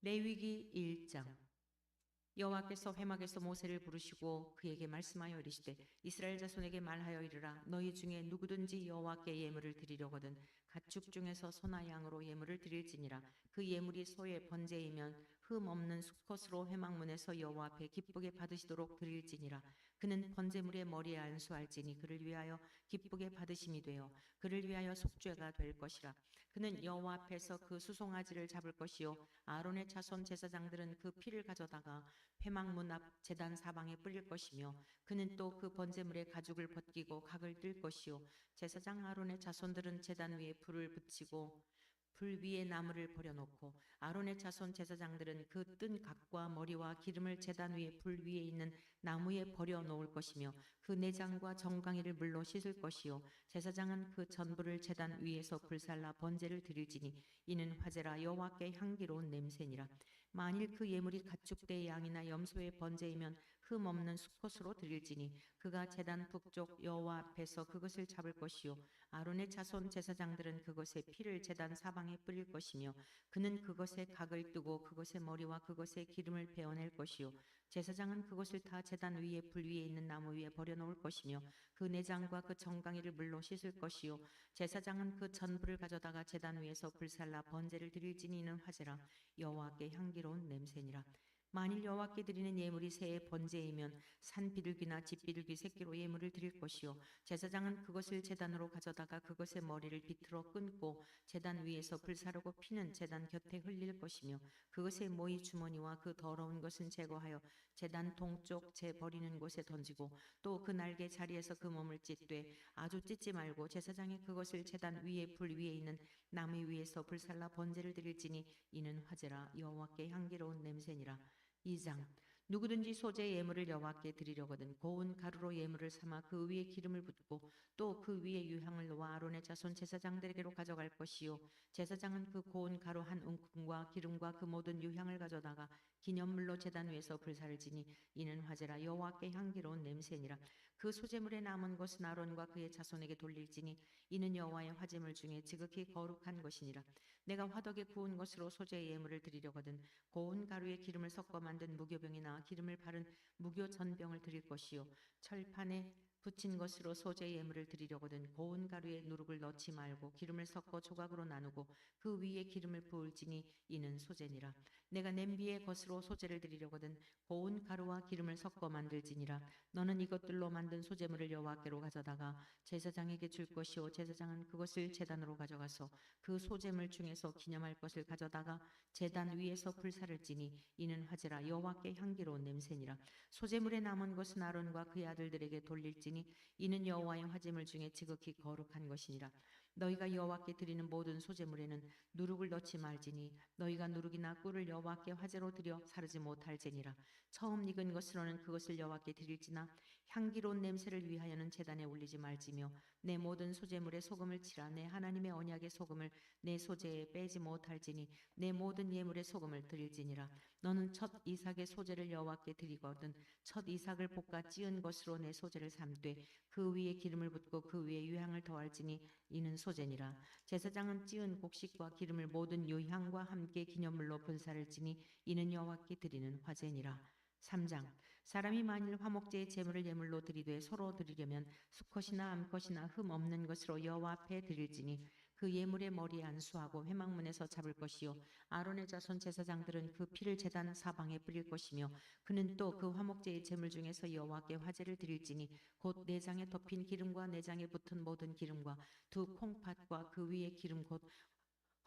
레위기 1장. 여호와께서 회막에서 모세를 부르시고 그에게 말씀하여 이르시되 이스라엘 자손에게 말하여 이르라. 너희 중에 누구든지 여호와께 예물을 드리려거든 가축 중에서 소나 양으로 예물을 드릴지니라. 그 예물이 소의 번제이면 흠 없는 수컷으로 회막문에서 여호와 앞에 기쁘게 받으시도록 드릴지니라. 그는 번제물의 머리에 안수할지니 그를 위하여 기쁘게 받으심이 되어 그를 위하여 속죄가 될 것이라. 그는 여호와 앞에서 그 수송아지를 잡을 것이요 아론의 자손 제사장들은 그 피를 가져다가 회막문 앞 제단 사방에 뿌릴 것이며 그는 또 그 번제물의 가죽을 벗기고 각을 뜰 것이요 제사장 아론의 자손들은 제단 위에 불을 붙이고 불 위에 나무를 버려놓고 아론의 자손 제사장들은 그 뜬 각과 머리와 기름을 제단 위에 불 위에 있는 나무에 버려 놓을 것이며 그 내장과 정강이를 물로 씻을 것이요 제사장은 그 전부를 제단 위에서 불살라 번제를 드릴지니 이는 화제라 여호와께 향기로운 냄새니라. 만일 그 예물이 가축대의 양이나 염소의 번제이면 흠 없는 수컷으로 드릴지니 그가 제단 북쪽 여호와 앞에서 그것을 잡을 것이요 아론의 자손 제사장들은 그것의 피를 제단 사방에 뿌릴 것이며 그는 그것의 각을 뜨고 그것의 머리와 그것의 기름을 베어낼 것이요 제사장은 그것을 다 제단 위에 불 위에 있는 나무 위에 버려놓을 것이며 그 내장과 그 정강이를 물로 씻을 것이요 제사장은 그 전부를 가져다가 제단 위에서 불살라 번제를 드릴지니 이는 화제라 여호와께 향기로운 냄새니라. 만일 여호와께 드리는 예물이 새의 번제이면 산 비둘기나 집 비둘기 새끼로 예물을 드릴 것이요 제사장은 그것을 제단으로 가져다가 그것의 머리를 비틀어 끊고 제단 위에서 불사르고 피는 제단 곁에 흘릴 것이며 그것의 모이 주머니와 그 더러운 것은 제거하여 제단 동쪽 재 버리는 곳에 던지고 또 그 날개 자리에서 그 몸을 찢되 아주 찢지 말고 제사장이 그것을 제단 위에 불 위에 있는 나무 위에서 불살라 번제를 드릴지니 이는 화제라 여호와께 향기로운 냄새니라. 2장. 누구든지 소재 예물을 여호와께 드리려거든 고운 가루로 예물을 삼아 그 위에 기름을 붓고 또 그 위에 유향을 놓아 아론의 자손 제사장들에게로 가져갈 것이요 제사장은 그 고운 가루 한 움큼과 기름과 그 모든 유향을 가져다가 기념물로 제단 위에서 불사를 지니 이는 화제라 여호와께 향기로운 냄새니라. 그 소재물에 남은 것은 아론과 그의 자손에게 돌릴지니 이는 여호와의 화제물 중에 지극히 거룩한 것이니라. 내가 화덕에 구운 것으로 소재의 예물을 드리려거든 고운 가루에 기름을 섞어 만든 무교병이나 기름을 바른 무교 전병을 드릴 것이요 철판에 붙인 것으로 소재 예물을 드리려거든 고운 가루에 누룩을 넣지 말고 기름을 섞어 조각으로 나누고 그 위에 기름을 부을지니 이는 소재니라. 내가 냄비의 것으로 소재를 드리려거든 고운 가루와 기름을 섞어 만들지니라. 너는 이것들로 만든 소재물을 여호와께로 가져다가 제사장에게 줄 것이요 제사장은 그것을 제단으로 가져가서 그 소재물 중에서 기념할 것을 가져다가 제단 위에서 불사를지니 이는 화제라 여호와께 향기로운 냄새니라. 소재물에 남은 것은 아론과 그의 아들들에게 돌릴지니 이는 여호와의 화제물 중에 지극히 거룩한 것이니라. 너희가 여호와께 드리는 모든 소재물에는 누룩을 넣지 말지니 너희가 누룩이나 꿀을 여호와께 화제로 드려 사르지 못할지니라. 처음 익은 것으로는 그것을 여호와께 드릴지나 향기로운 냄새를 위하여는 제단에 올리지 말지며 내 모든 소재물에 소금을 치라. 내 하나님의 언약의 소금을 내 소재에 빼지 못할지니 내 모든 예물에 소금을 드릴지니라. 너는 첫 이삭의 소재를 여호와께 드리거든 첫 이삭을 볶아 찌은 것으로 내 소재를 삼되 그 위에 기름을 붓고 그 위에 유향을 더할지니 이는 소재니라. 제사장은 찌은 곡식과 기름을 모든 유향과 함께 기념물로 분사를 지니 이는 여호와께 드리는 화제니라. 3장. 사람이 만일 화목제의 제물을 예물로 드리되 서로 드리려면 수컷이나 암컷이나 흠 없는 것으로 여호와 앞에 드릴지니 그 예물의 머리에 안수하고 회막문에서 잡을 것이요 아론의 자손 제사장들은 그 피를 제단 사방에 뿌릴 것이며 그는 또 그 화목제의 제물 중에서 여호와께 화제를 드릴지니 곧 내장에 덮인 기름과 내장에 붙은 모든 기름과 두 콩팥과 그 위에 기름 곧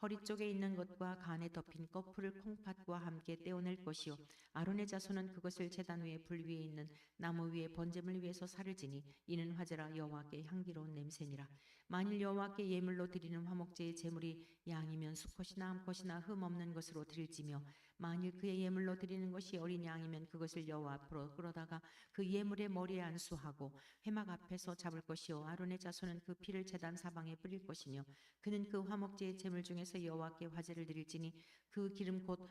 허리 쪽에 있는 것과 간에 덮인 꺼풀을 콩팥과 함께 떼어낼 것이요 아론의 자손은 그것을 제단 위에 불 위에 있는 나무 위에 번제물 위에서 살을 지니 이는 화제라 여호와께 향기로운 냄새니라. 만일 여호와께 예물로 드리는 화목제의 제물이 양이면 수컷이나 암컷이나 흠 없는 것으로 드릴지며 만일 그의 예물로 드리는 것이 어린 양이면 그것을 여호와 앞으로 끌어다가 그 예물의 머리에 안수하고 회막 앞에서 잡을 것이요 아론의 자손은 그 피를 제단 사방에 뿌릴 것이며 그는 그 화목제의 제물 중에서 여호와께 화제를 드릴지니 그 기름 곧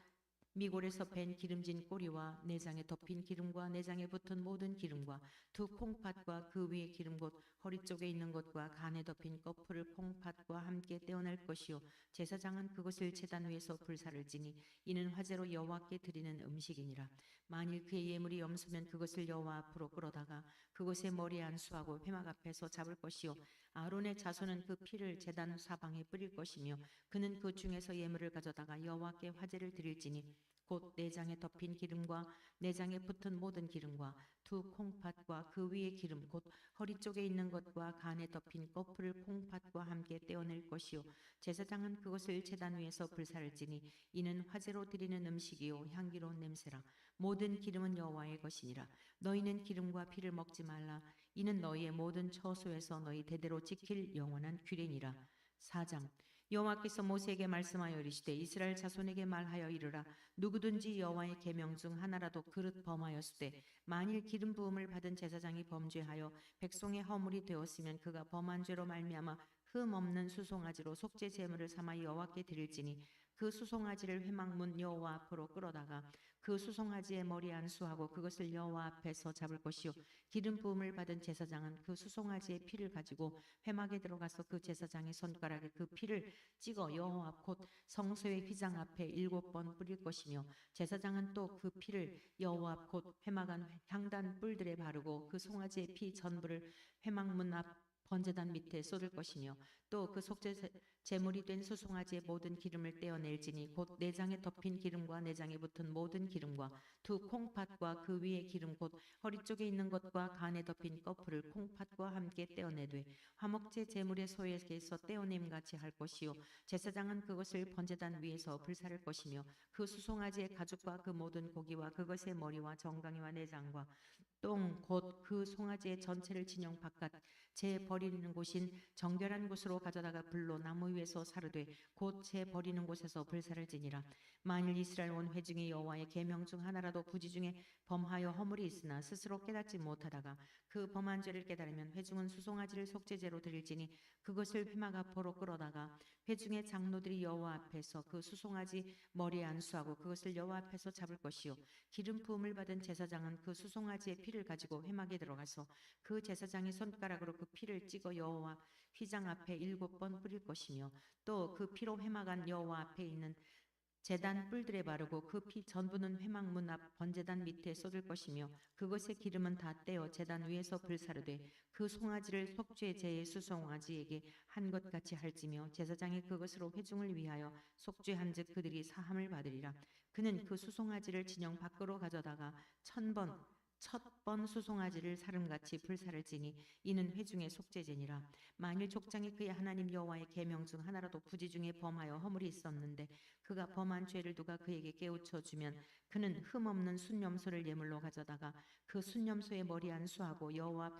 미골에서 밴 기름진 꼬리와 내장에 덮인 기름과 내장에 붙은 모든 기름과 두 콩팥과 그 위에 기름 곧 허리 쪽에 있는 것과 간에 덮인 거풀을 콩팥과 함께 떼어낼 것이요 제사장은 그것을 제단 위에서 불사를 지니 이는 화제로 여호와께 드리는 음식이니라. 만일 그의 예물이 염소면 그것을 여호와 앞으로 끌어다가 그것의 머리에 안수하고 회막 앞에서 잡을 것이요 아론의 자손은 그 피를 제단 사방에 뿌릴 것이며 그는 그 중에서 예물을 가져다가 여호와께 화제를 드릴지니 곧 내장에 덮인 기름과 내장에 붙은 모든 기름과 두 콩팥과 그 위의 기름 곧 허리 쪽에 있는 것과 간에 덮인 거풀을 콩팥과 함께 떼어낼 것이요 제사장은 그것을 제단 위에서 불사를 지니 이는 화제로 드리는 음식이요 향기로운 냄새라. 모든 기름은 여호와의 것이니라. 너희는 기름과 피를 먹지 말라. 이는 너희의 모든 처소에서 너희 대대로 지킬 영원한 규례니라. 4장 여호와께서 모세에게 말씀하여 이르시되 이스라엘 자손에게 말하여 이르라. 누구든지 여호와의 계명 중 하나라도 그릇 범하였으되 만일 기름 부음을 받은 제사장이 범죄하여 백성의 허물이 되었으면 그가 범한 죄로 말미암아 흠 없는 수송아지로 속죄 제물을 삼아 여호와께 드릴지니 그 수송아지를 회막문 여호와 앞으로 끌어다가 그 수송아지의 머리 안수하고 그것을 여호와 앞에서 잡을 것이요 기름 부음을 받은 제사장은 그 수송아지의 피를 가지고 회막에 들어가서 그 제사장의 손가락에 그 피를 찍어 여호와 곧 성소의 휘장 앞에 7번 뿌릴 것이며 제사장은 또 그 피를 여호와 곧 회막 안 향단 뿔들에 바르고 그 송아지의 피 전부를 회막문 앞 번제단 밑에 쏟을 것이며 또 그 속죄 제물이 된 수송아지의 모든 기름을 떼어낼지니 곧 내장에 덮인 기름과 내장에 붙은 모든 기름과 두 콩팥과 그 위의 기름 곧 허리 쪽에 있는 것과 간에 덮인 거풀을 콩팥과 함께 떼어내되 화목제 제물의 소에게서 떼어냄 같이 할 것이요 제사장은 그것을 번제단 위에서 불사를 것이며 그 수송아지의 가죽과 그 모든 고기와 그것의 머리와 정강이와 내장과 똥 곧 그 송아지의 전체를 진영 바깥 재 버리는 곳인 정결한 곳으로 가져다가 불로 나무 위에서 사르되 곧 재 버리는 곳에서 불사를 지니라. 만일 이스라엘 온 회중이 여호와의 계명 중 하나라도 부지 중에 범하여 허물이 있으나 스스로 깨닫지 못하다가 그 범한 죄를 깨달으면 회중은 수송아지를 속죄제로 드릴지니 그것을 회막 앞으로 끌어다가 회중의 장로들이 여호와 앞에서 그 수송아지 머리에 안수하고 그것을 여호와 앞에서 잡을 것이요 기름 부음을 받은 제사장은 그 수송아지의 피를 가지고 회막에 들어가서 그 제사장의 손가락으로 그 피를 찍어 여호와 휘장 앞에 7번 뿌릴 것이며 또 그 피로 회막 안 여호와 앞에 있는 제단 뿔들에 바르고 그 피 전부는 회막 문 앞 번제단 밑에 쏟을 것이며 그것의 기름은 다 떼어 제단 위에서 불사르되 그 송아지를 속죄제의 수송아지에게 한 것 같이 할지며 제사장이 그것으로 회중을 위하여 속죄한즉 그들이 사함을 받으리라. 그는 그 수송아지를 진영 밖으로 가져다가 1000번 첫 번 수송아지를 사름같이 불사를 지니 이는 회중의 속죄제니라. 만일 족장이 그의 하나님 여호와의 계명 중 하나라도 부지 중에 범하여 허물이 있었는데 그가 범한 죄를 누가 그에게 깨우쳐 주면 그는 흠없는 순염소를 예물로 가져다가 그 순염소의 머리 안수하고 여호와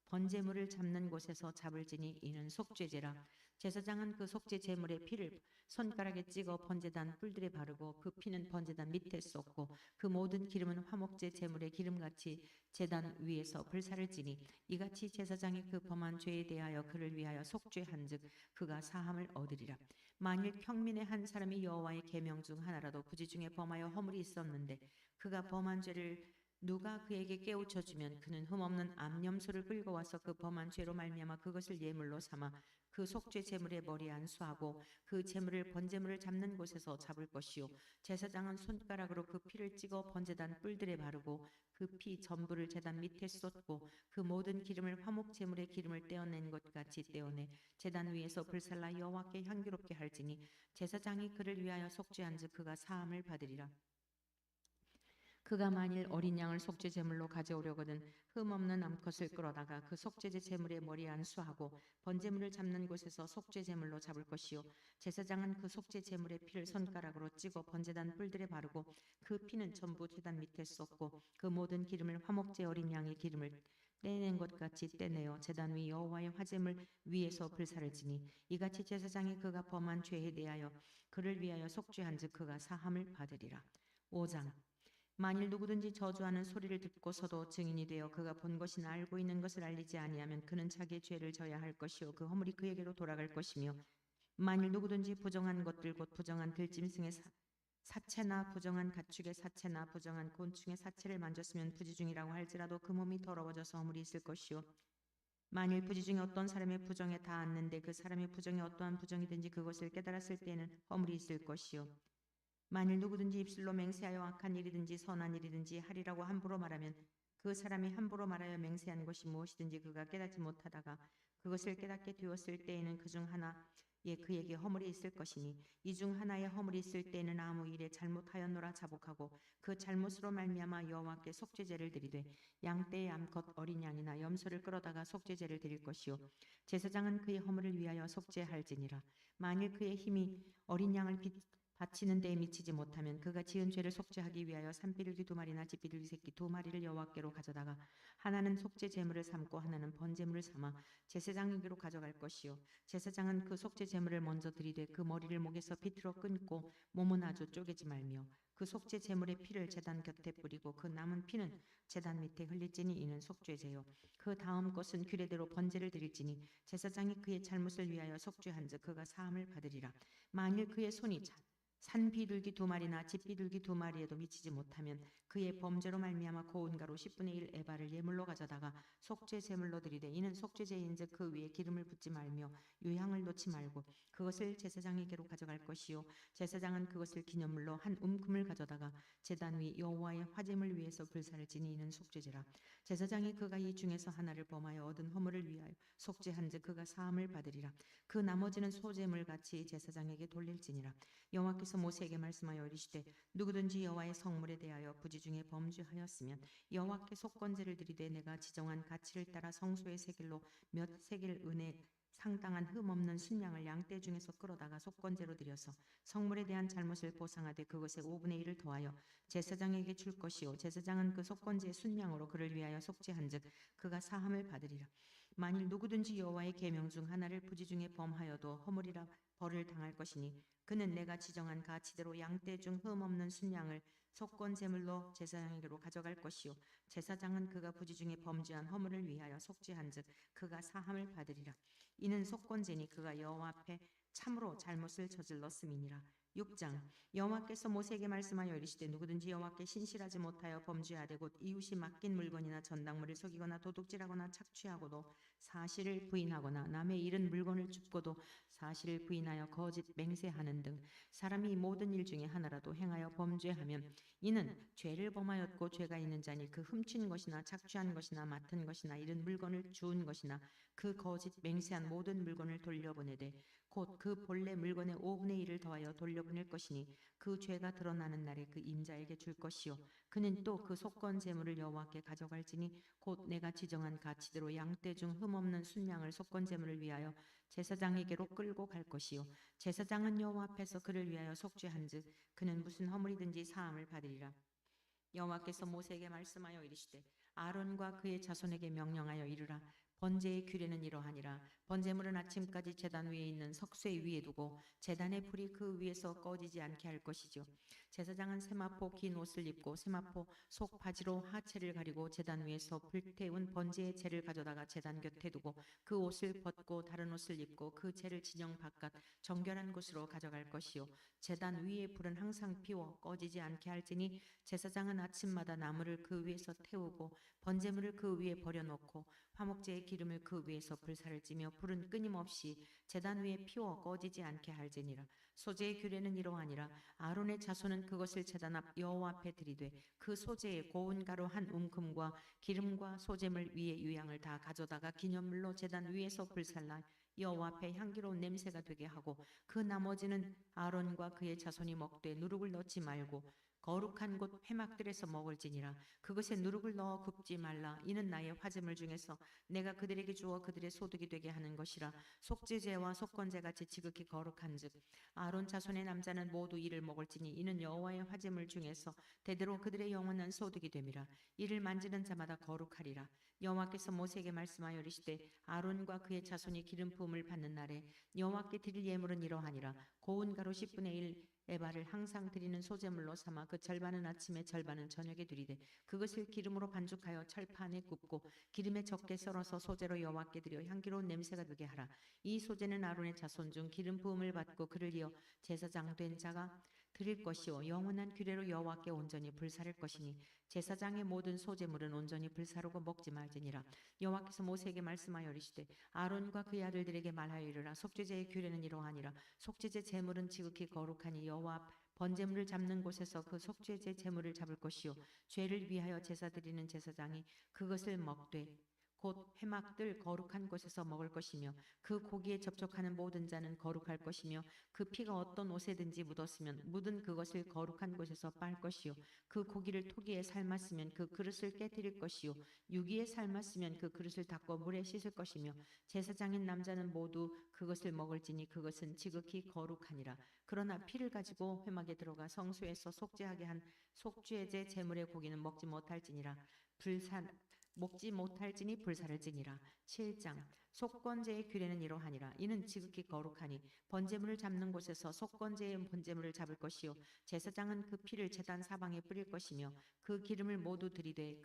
번제물을 잡는 곳에서 잡을지니 이는 속죄제라. 제사장은 그 속죄 제물의 피를 손가락에 찍어 번제단 뿔들에 바르고 그 피는 번제단 밑에 쏟고 그 모든 기름은 화목제 제물의 기름같이 제단 위에서 불사를 지니 이같이 제사장이 그 범한 죄에 대하여 그를 위하여 속죄한즉 그가 사함을 얻으리라. 만일 평민의 한 사람이 여호와의 계명 중 하나라도 부지 중에 범하여 허물이 있었는데 그가 범한 죄를 누가 그에게 깨우쳐 주면 그는 흠없는 암염소를 끌고 와서 그 범한 죄로 말미암아 그것을 예물로 삼아 그 속죄 제물의 머리에 안수하고 그 제물을 번제물을 잡는 곳에서 잡을 것이요 제사장은 손가락으로 그 피를 찍어 번제단 뿔들에 바르고 그 피 전부를 제단 밑에 쏟고 그 모든 기름을 화목 제물의 기름을 떼어낸 것 같이 떼어내 제단 위에서 불살라 여호와께 향기롭게 할지니 제사장이 그를 위하여 속죄한즉 그가 사함을 받으리라. 그가 만일 어린 양을 속죄 제물로 가져오려거든 흠없는 암컷을 끌어다가 그 속죄제 제물의 머리에 안수하고 번제물을 잡는 곳에서 속죄 제물로 잡을 것이요 제사장은 그 속죄 제물의 피를 손가락으로 찍어 번제단 뿔들에 바르고 그 피는 전부 제단 밑에 쏟고 그 모든 기름을 화목제 어린 양의 기름을 떼낸 것 같이 떼내어 제단 위 여호와의 화제물 위에서 불사를 지니 이같이 제사장이 그가 범한 죄에 대하여 그를 위하여 속죄한즉 그가 사함을 받으리라. 5장 만일 누구든지 저주하는 소리를 듣고서도 증인이 되어 그가 본 것이나 알고 있는 것을 알리지 아니하면 그는 자기의 죄를 져야 할 것이요 그 허물이 그에게로 돌아갈 것이며 만일 누구든지 부정한 것들 곧 부정한 들짐승의 사체나 부정한 가축의 사체나 부정한 곤충의 사체를 만졌으면 부지중이라고 할지라도 그 몸이 더러워져서 허물이 있을 것이요 만일 부지 중에 어떤 사람의 부정에 닿았는데 그 사람의 부정이 어떠한 부정이든지 그것을 깨달았을 때에는 허물이 있을 것이요 만일 누구든지 입술로 맹세하여 악한 일이든지 선한 일이든지 하리라고 함부로 말하면 그 사람이 함부로 말하여 맹세한 것이 무엇이든지 그가 깨닫지 못하다가 그것을 깨닫게 되었을 때에는 그중 하나에 그에게 허물이 있을 것이니 이 중 하나에 허물이 있을 때에는 아무 일에 잘못하였노라 자복하고 그 잘못으로 말미암아 여호와께 속죄제를 드리되 양떼의 암컷 어린 양이나 염소를 끌어다가 속죄제를 드릴 것이요 제사장은 그의 허물을 위하여 속죄할지니라 만일 그의 힘이 어린 양을 바치는 데에 미치지 못하면 그가 지은 죄를 속죄하기 위하여 산비둘기 2마리나 집비둘기 새끼 2마리를 여호와께로 가져다가 하나는 속죄 제물을 삼고 하나는 번제물을 삼아 제사장에게로 가져갈 것이요 제사장은 그 속죄 제물을 먼저 드리되 그 머리를 목에서 비틀어 끊고 몸은 아주 쪼개지 말며 그 속죄 제물의 피를 제단 곁에 뿌리고 그 남은 피는 제단 밑에 흘릴지니 이는 속죄제요 그 다음 것은 규례대로 번제를 드릴지니 제사장이 그의 잘못을 위하여 속죄한즉 그가 사함을 받으리라 만일 그의 손이 산비둘기 2마리나 집비둘기 2마리에도 미치지 못하면 그의 범죄로 말미암아 고운 가루 10분의 1 에바를 예물로 가져다가 속죄 제물로 드리되 이는 속죄제인즉 그 위에 기름을 붓지 말며 유향을 놓지 말고 그것을 제사장에게로 가져갈 것이요 제사장은 그것을 기념물로 한 움큼을 가져다가 제단 위 여호와의 화제물 위에서 불사를 지니 이는 속죄제라 제사장이 그가 이 중에서 하나를 범하여 얻은 허물을 위하여 속죄한즉 그가 사함을 받으리라 그 나머지는 소제물 같이 제사장에게 돌릴지니라 여호와께서 모세에게 말씀하여 이르시되 누구든지 여호와의 성물에 대하여 부지 중에 범죄하였으면 여호와께 속건제를 드리되 내가 지정한 가치를 따라 성소의 세겔로 몇 세겔 은에 상당한 흠 없는 순양을 양떼 중에서 끌어다가 속건제로 드려서 성물에 대한 잘못을 보상하되 그것의 5분의 1을 더하여 제사장에게 줄 것이요 제사장은 그 속건제의 순양으로 그를 위하여 속죄한즉 그가 사함을 받으리라 만일 누구든지 여호와의 계명 중 하나를 부지 중에 범하여도 허물이라 벌을 당할 것이니 그는 내가 지정한 가치대로 양떼 중 흠 없는 순양을 속건 제물로 제사장에게로 가져갈 것이요 제사장은 그가 부지 중에 범죄한 허물을 위하여 속죄한즉 그가 사함을 받으리라 이는 속건제니 그가 여호와 앞에 참으로 잘못을 저질렀음이니라 6장 여호와께서 모세에게 말씀하여 이르시되 누구든지 여호와께 신실하지 못하여 범죄하되 곧 이웃이 맡긴 물건이나 전당물을 속이거나 도둑질하거나 착취하고도 사실을 부인하거나 남의 잃은 물건을 줍고도 사실을 부인하여 거짓 맹세하는 등 사람이 모든 일 중에 하나라도 행하여 범죄하면 이는 죄를 범하였고 죄가 있는 자니 그 훔친 것이나 착취한 것이나 맡은 것이나 잃은 물건을 주운 것이나 그 거짓 맹세한 모든 물건을 돌려보내되 곧 그 본래 물건의 5분의 1을 더하여 돌려보낼 것이니 그 죄가 드러나는 날에 그 임자에게 줄 것이요 그는 또 그 속건 제물을 여호와께 가져갈지니 곧 내가 지정한 가치대로 양떼 중 흠없는 순양을 속건 제물을 위하여 제사장에게로 끌고 갈 것이요 제사장은 여호와 앞에서 그를 위하여 속죄한즉 그는 무슨 허물이든지 사함을 받으리라 여호와께서 모세에게 말씀하여 이르시되 아론과 그의 자손에게 명령하여 이르라 번제의 규례는 이러하니라 번제물은 아침까지 제단 위에 있는 석쇠 위에 두고 제단의 불이 그 위에서 꺼지지 않게 할 것이죠 제사장은 세마포 긴 옷을 입고 세마포 속 바지로 하체를 가리고 제단 위에서 불태운 번제의 재를 가져다가 제단 곁에 두고 그 옷을 벗고 다른 옷을 입고 그 재를 진영 바깥 정결한 곳으로 가져갈 것이요 제단 위의 불은 항상 피워 꺼지지 않게 할지니 제사장은 아침마다 나무를 그 위에서 태우고 번제물을 그 위에 버려놓고 화목제의 기름을 그 위에서 불사를 찌며 불은 끊임없이 제단 위에 피워 꺼지지 않게 할지니라 소제의 규례는 이러하니라 아론의 자손은 그것을 제단 앞 여호와 앞에 드리되 그 소제의 고운 가루 한 움큼과 기름과 소제물 위에 유향을 다 가져다가 기념물로 제단 위에서 불살라 여호와 앞에 향기로운 냄새가 되게 하고 그 나머지는 아론과 그의 자손이 먹되 누룩을 넣지 말고 거룩한 곳 회막들에서 먹을지니라 그것에 누룩을 넣어 굽지 말라 이는 나의 화제물 중에서 내가 그들에게 주어 그들의 소득이 되게 하는 것이라 속죄제와 속건제같이 지극히 거룩한즉 아론 자손의 남자는 모두 이를 먹을지니 이는 여호와의 화제물 중에서 대대로 그들의 영원한 소득이 됨이라 이를 만지는 자마다 거룩하리라 여호와께서 모세에게 말씀하여 이르시되 아론과 그의 자손이 기름 부음을 받는 날에 여호와께 드릴 예물은 이러하니라 고운 가루 10분의 1 에바를 항상 드리는 소제물로 삼아 그 절반은 아침에 절반은 저녁에 드리되 그것을 기름으로 반죽하여 철판에 굽고 기름에 적게 썰어서 소제로 여호와께 드려 향기로운 냄새가 나게 하라. 이 소제는 아론의 자손 중 기름 부음을 받고 그를 이어 제사장 된 자가 드릴 것이요 영원한 규례로 여호와께 온전히 불사를 것이니 제사장의 모든 소제물은 온전히 불사르고 먹지 말지니라. 여호와께서 모세에게 말씀하여 이르시되 아론과 그의 아들들에게 말하여 이르라. 속죄제의 규례는 이러하니라. 속죄제 제물은 지극히 거룩하니 여호와 앞 번제물을 잡는 곳에서 그 속죄제 제물을 잡을 것이요 죄를 위하여 제사 드리는 제사장이 그것을 먹되 곧 회막들 거룩한 곳에서 먹을 것이며 그 고기에 접촉하는 모든 자는 거룩할 것이며 그 피가 어떤 옷에든지 묻었으면 묻은 그것을 거룩한 곳에서 빨 것이요 그 고기를 토기에 삶았으면 그 그릇을 깨뜨릴 것이요 유기에 삶았으면 그 그릇을 닦고 물에 씻을 것이며 제사장인 남자는 모두 그것을 먹을지니 그것은 지극히 거룩하니라. 그러나 피를 가지고 회막에 들어가 성소에서 속죄하게 한 속죄제 제물의 고기는 먹지 못할지니라. 먹지 못할지니 불사를 지니라. 7장 속건제의 규례는 이러하니라. 이는 지극히 거룩하니 번제물을 잡는 곳에서 속건제의 번제물을 잡을 것이요 제사장은 그 피를 제단 사방에 뿌릴 것이며 그 기름을 모두 들이되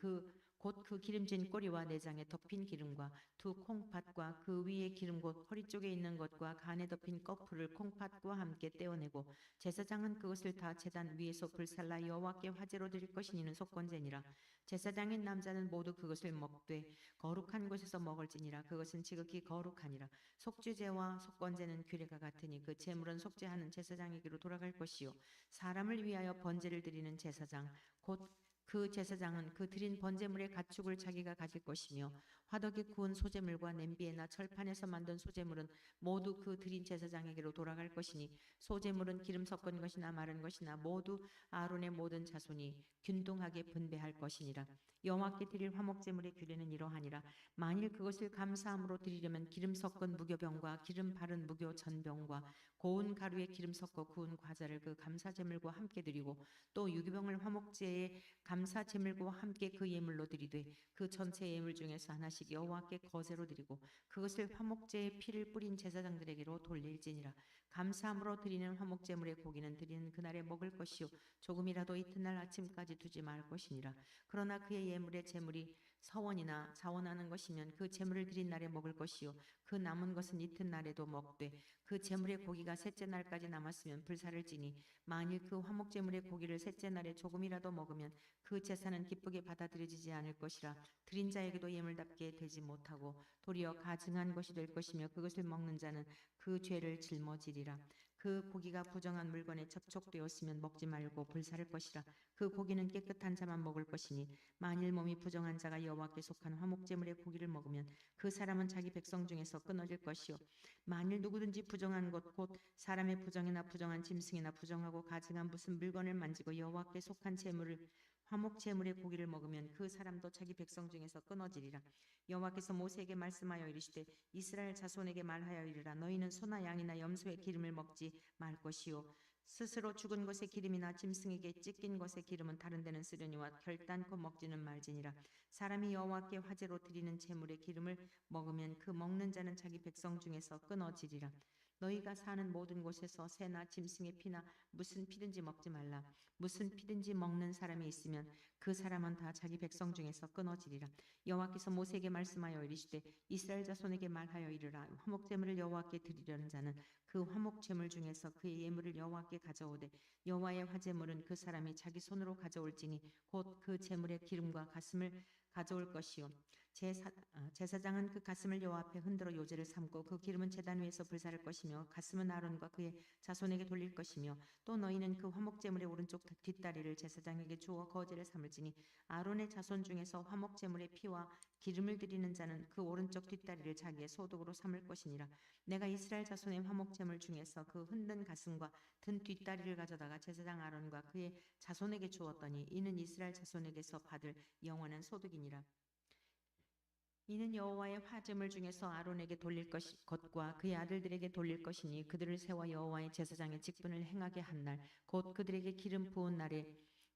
곧 그 기름진 꼬리와 내장에 덮인 기름과 두 콩팥과 그 위에 기름 곧 허리 쪽에 있는 것과 간에 덮인 꺼풀을 콩팥과 함께 떼어내고 제사장은 그것을 다 제단 위에서 불살라 여호와께 화제로 드릴 것이니는 속건제니라. 제사장인 남자는 모두 그것을 먹되 거룩한 곳에서 먹을지니라. 그것은 지극히 거룩하니라. 속죄제와 속건제는 규례가 같으니 그 제물은 속죄하는 제사장에게로 돌아갈 것이요 사람을 위하여 번제를 드리는 제사장 곧 그 제사장은 그 드린 번제물의 가축을 자기가 가질 것이며 화덕에 구운 소제물과 냄비에나 철판에서 만든 소제물은 모두 그 드린 제사장에게로 돌아갈 것이니 소제물은 기름 섞은 것이나 마른 것이나 모두 아론의 모든 자손이 균등하게 분배할 것이니라. 여호와께 드릴 화목제물의 규례는 이러하니라. 만일 그것을 감사함으로 드리려면 기름 섞은 무교병과 기름 바른 무교 전병과 고운 가루에 기름 섞어 구운 과자를 그 감사제물과 함께 드리고 또 유교병을 화목제의 감사제물과 함께 그 예물로 드리되 그 전체 예물 중에서 하나씩 여호와께 거제로 드리고 그것을 화목제의 피를 뿌린 제사장들에게로 돌릴지니라. 감사함으로 드리는 화목제물의 고기는 드리는 그날에 먹을 것이요 조금이라도 이튿날 아침까지 두지 말 것이니라. 그러나 그의 예물의 제물이 서원이나 자원하는 것이면 그 제물을 드린 날에 먹을 것이요 그 남은 것은 이튿날에도 먹되 그 제물의 고기가 셋째 날까지 남았으면 불사를 지니 만일 그 화목제물의 고기를 셋째 날에 조금이라도 먹으면 그 제사는 기쁘게 받아들여지지 않을 것이라. 드린 자에게도 예물답게 되지 못하고 도리어 가증한 것이 될 것이며 그것을 먹는 자는 그 죄를 짊어지리라. 그 고기가 부정한 물건에 접촉되었으면 먹지 말고 불사를 것이라. 그 고기는 깨끗한 자만 먹을 것이니 만일 몸이 부정한 자가 여호와께 속한 화목제물의 고기를 먹으면 그 사람은 자기 백성 중에서 끊어질 것이요 만일 누구든지 부정한 것 곧 사람의 부정이나 부정한 짐승이나 부정하고 가증한 무슨 물건을 만지고 여호와께 속한 제물을 화목제물의 고기를 먹으면 그 사람도 자기 백성 중에서 끊어지리라. 여호와께서 모세에게 말씀하여 이르시되 이스라엘 자손에게 말하여 이르라. 너희는 소나 양이나 염소의 기름을 먹지 말 것이요 스스로 죽은 것의 기름이나 짐승에게 찢긴 것의 기름은 다른 데는 쓰려니와 결단코 먹지는 말지니라. 사람이 여호와께 화제로 드리는 제물의 기름을 먹으면 그 먹는 자는 자기 백성 중에서 끊어지리라. 너희가 사는 모든 곳에서 새나 짐승의 피나 무슨 피든지 먹지 말라. 무슨 피든지 먹는 사람이 있으면 그 사람은 다 자기 백성 중에서 끊어지리라. 여호와께서 모세에게 말씀하여 이르시되 이스라엘 자손에게 말하여 이르라. 화목제물을 여호와께 드리려는 자는 그 화목제물 중에서 그의 예물을 여호와께 가져오되 여호와의 화제물은 그 사람이 자기 손으로 가져올지니 곧 그 제물의 기름과 가슴을 가져올 것이요 제사장은 그 가슴을 여호와 앞에 흔들어 요제를 삼고 그 기름은 제단 위에서 불사를 것이며 가슴은 아론과 그의 자손에게 돌릴 것이며 또 너희는 그 화목제물의 오른쪽 뒷다리를 제사장에게 주어 거제를 삼을지니 아론의 자손 중에서 화목제물의 피와 기름을 드리는 자는 그 오른쪽 뒷다리를 자기의 소득으로 삼을 것이니라. 내가 이스라엘 자손의 화목제물 중에서 그 흔든 가슴과 든 뒷다리를 가져다가 제사장 아론과 그의 자손에게 주었더니 이는 이스라엘 자손에게서 받을 영원한 소득이니라. 이는 여호와의 화제물 중에서 아론에게 돌릴 것과 그의 아들들에게 돌릴 것이니 그들을 세워 여호와의 제사장의 직분을 행하게 한 날 곧 그들에게 기름 부은 날에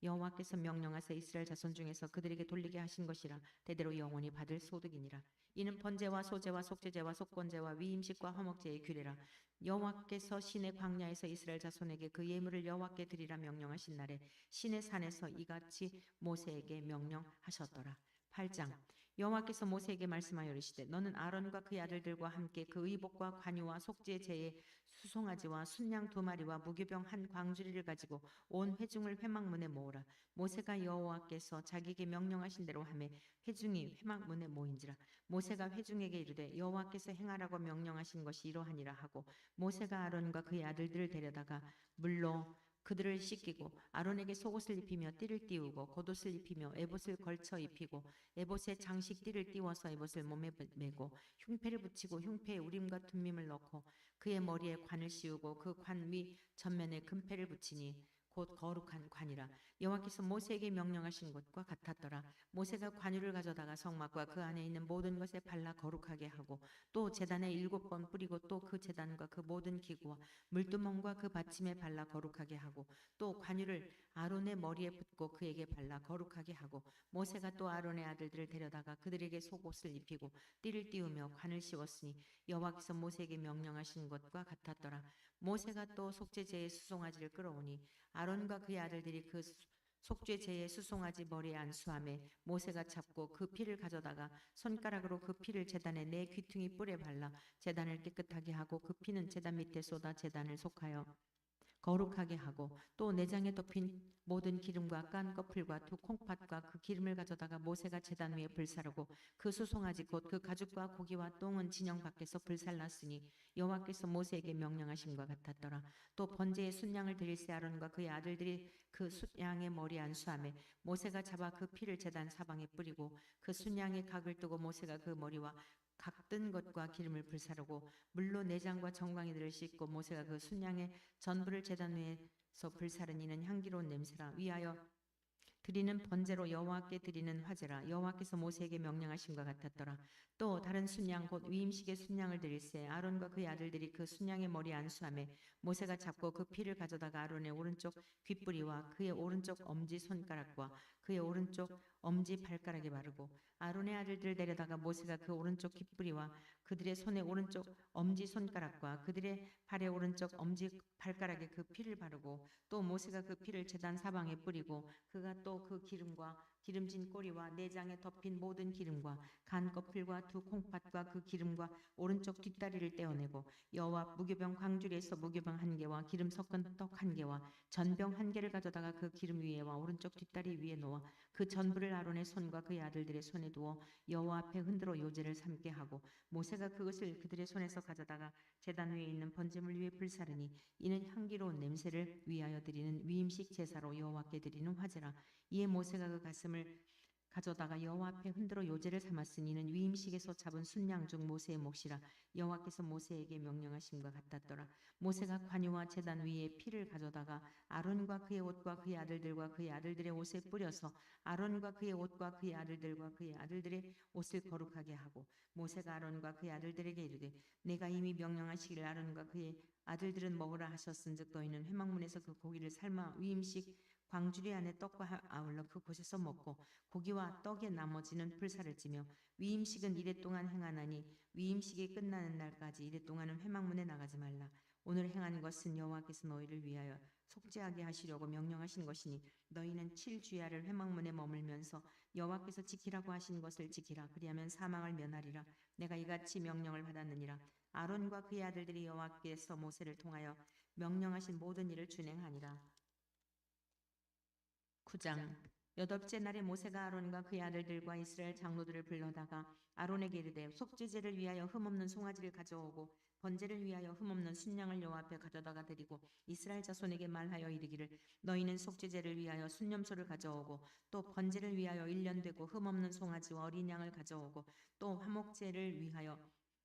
여호와께서 명령하사 이스라엘 자손 중에서 그들에게 돌리게 하신 것이라. 대대로 영원히 받을 소득이니라. 이는 번제와 소제와 속죄제와 속건제와 위임식과 화목제의 규례라. 여호와께서 시내 광야에서 이스라엘 자손에게 그 예물을 여호와께 드리라 명령하신 날에 시내 산에서 이같이 모세에게 명령하셨더라. 8장 여호와께서 모세에게 말씀하여 이르시되 너는 아론과 그의 아들들과 함께 그 의복과 관유와 속죄 제의 수송아지와 순양 2마리와 무교병 한 광주리를 가지고 온 회중을 회막문에 모으라. 모세가 여호와께서 자기에게 명령하신 대로 하매 회중이 회막문에 모인지라. 모세가 회중에게 이르되 여호와께서 행하라고 명령하신 것이 이러하니라 하고 모세가 아론과 그의 아들들을 데려다가 물로 그들을 씻기고 아론에게 속옷을 입히며 띠를 띠우고 겉옷을 입히며 에봇을 걸쳐 입히고 에봇에 장식 띠를 띠워서 에봇을 몸에 메고 흉패를 붙이고 흉패에 우림과 둠밈을 넣고 그의 머리에 관을 씌우고 그 관 위 전면에 금패를 붙이니 곧 거룩한 관이라. 여호와께서 모세에게 명령하신 것과 같았더라. 모세가 관유를 가져다가 성막과 그 안에 있는 모든 것에 발라 거룩하게 하고 또 제단에 7번 뿌리고 또 그 제단과 그 모든 기구와 물두멍과 그 받침에 발라 거룩하게 하고 또 관유를 아론의 머리에 붓고 그에게 발라 거룩하게 하고 모세가 또 아론의 아들들을 데려다가 그들에게 속옷을 입히고 띠를 띠우며 관을 씌웠으니 여호와께서 모세에게 명령하신 것과 같았더라. 모세가 또 속죄제의 수송아지를 끌어오니 아론과 그의 아들들이 그 속죄제의 수송아지 머리에 안수하매 모세가 잡고 그 피를 가져다가 손가락으로 그 피를 제단의 4귀퉁이 뿔에 발라 제단을 깨끗하게 하고 그 피는 제단 밑에 쏟아 제단을 속하여 거룩하게 하고 또 내장에 덮인 모든 기름과 깐 껍질과 2콩팥과 그 기름을 가져다가 모세가 제단 위에 불사르고 그 수송아지 곧 그 가죽과 고기와 똥은 진영 밖에서 불살랐으니 여호와께서 모세에게 명령하심과 같았더라. 또 번제의 순양을 드릴새 아론과 그의 아들들이 그 순양의 머리에 안수하매 모세가 잡아 그 피를 제단 사방에 뿌리고 그 순양의 각을 뜨고 모세가 그 머리와 각든 것과 기름을 불사르고 물로 내장과 정강이들을 씻고 모세가 그 순양의 전부를 제단 위에서 불사르니는 향기로운 냄새라. 위하여 드리는 번제로 여호와께 드리는 화제라. 여호와께서 모세에게 명령하심과 같았더라. 또 다른 순양 곧 위임식의 순양을 드릴새 아론과 그의 아들들이 그 순양의 머리에 안수하매 모세가 잡고 그 피를 가져다가 아론의 오른쪽 귓뿌리와 그의 오른쪽 엄지 손가락과 그의 오른쪽 엄지 발가락에 바르고 아론의 아들들을 데려다가 모세가 그 오른쪽 귓뿌리와 그들의 손의 오른쪽 엄지 손가락과 그들의 발의 오른쪽 엄지 발가락에 그 피를 바르고 또 모세가 그 피를 제단 사방에 뿌리고 그가 또 그 기름과 기름진 꼬리와 내장에 덮인 모든 기름과 간 껍질과 2콩팥과 그 기름과 오른쪽 뒷다리를 떼어내고 여호와 무교병 광주리에서 무교병 1개와 기름 섞은 떡 1개와 전병 1개를 가져다가 그 기름 위에와 오른쪽 뒷다리 위에 놓아 그 전부를 아론의 손과 그의 아들들의 손에 두어 여호와 앞에 흔들어 요제를 삼게 하고 모세가 그것을 그들의 손에서 가져다가 제단 위에 있는 번제물 위에 불사르니 이는 향기로운 냄새를 위하여 드리는 위임식 제사로 여호와께 드리는 화제라. 이에 모세가 그 가슴을 가져다가 여호와 앞에 흔들어 요제를 삼았으니 이는 위임식에서 잡은 순양 중 모세의 몫이라. 여호와께서 모세에게 명령하심과 같았더라. 모세가 관유와 제단 위에 피를 가져다가 아론과 그의 옷과 그의 아들들과 그의 아들들의 옷에 뿌려서 아론과 그의 옷과 그의 아들들과 그의 아들들의 옷을 거룩하게 하고 모세가 아론과 그의 아들들에게 이르되 내가 이미 명령하시기를 아론과 그의 아들들은 먹으라 하셨은즉 너희는 회막문에서 그 고기를 삶아 위임식 광주리 안에 떡과 아울러 그곳에서 먹고 고기와 떡의 나머지는 불사를 찌며 위임식은 이래 동안 행하나니 위임식이 끝나는 날까지 이래 동안은 회막문에 나가지 말라. 오늘 행한 것은 여호와께서 너희를 위하여 속죄하게 하시려고 명령하신 것이니 너희는 7주야를 회막문에 머물면서 여호와께서 지키라고 하신 것을 지키라. 그리하면 사망을 면하리라. 내가 이같이 명령을 받았느니라. 아론과 그의 아들들이 여호와께서 모세를 통하여 명령하신 모든 일을 준행하니라. 9장 8째 날에 모세가 아론과 그의 아들들과 이스라엘 장로들을 불러다가 아론에게 이르되 속죄제를 위하여 흠없는 송아지를 가져오고 번제를 위하여 흠없는 순양을 여호와 앞에 가져다가 드리고 이스라엘 자손에게 말하여 이르기를 너희는 속죄제를 위하여 순념소를 가져오고 또 번제를 위하여 1년 되고 흠없는 송아지와 어린 양을 가져오고 또 화목제를 위하여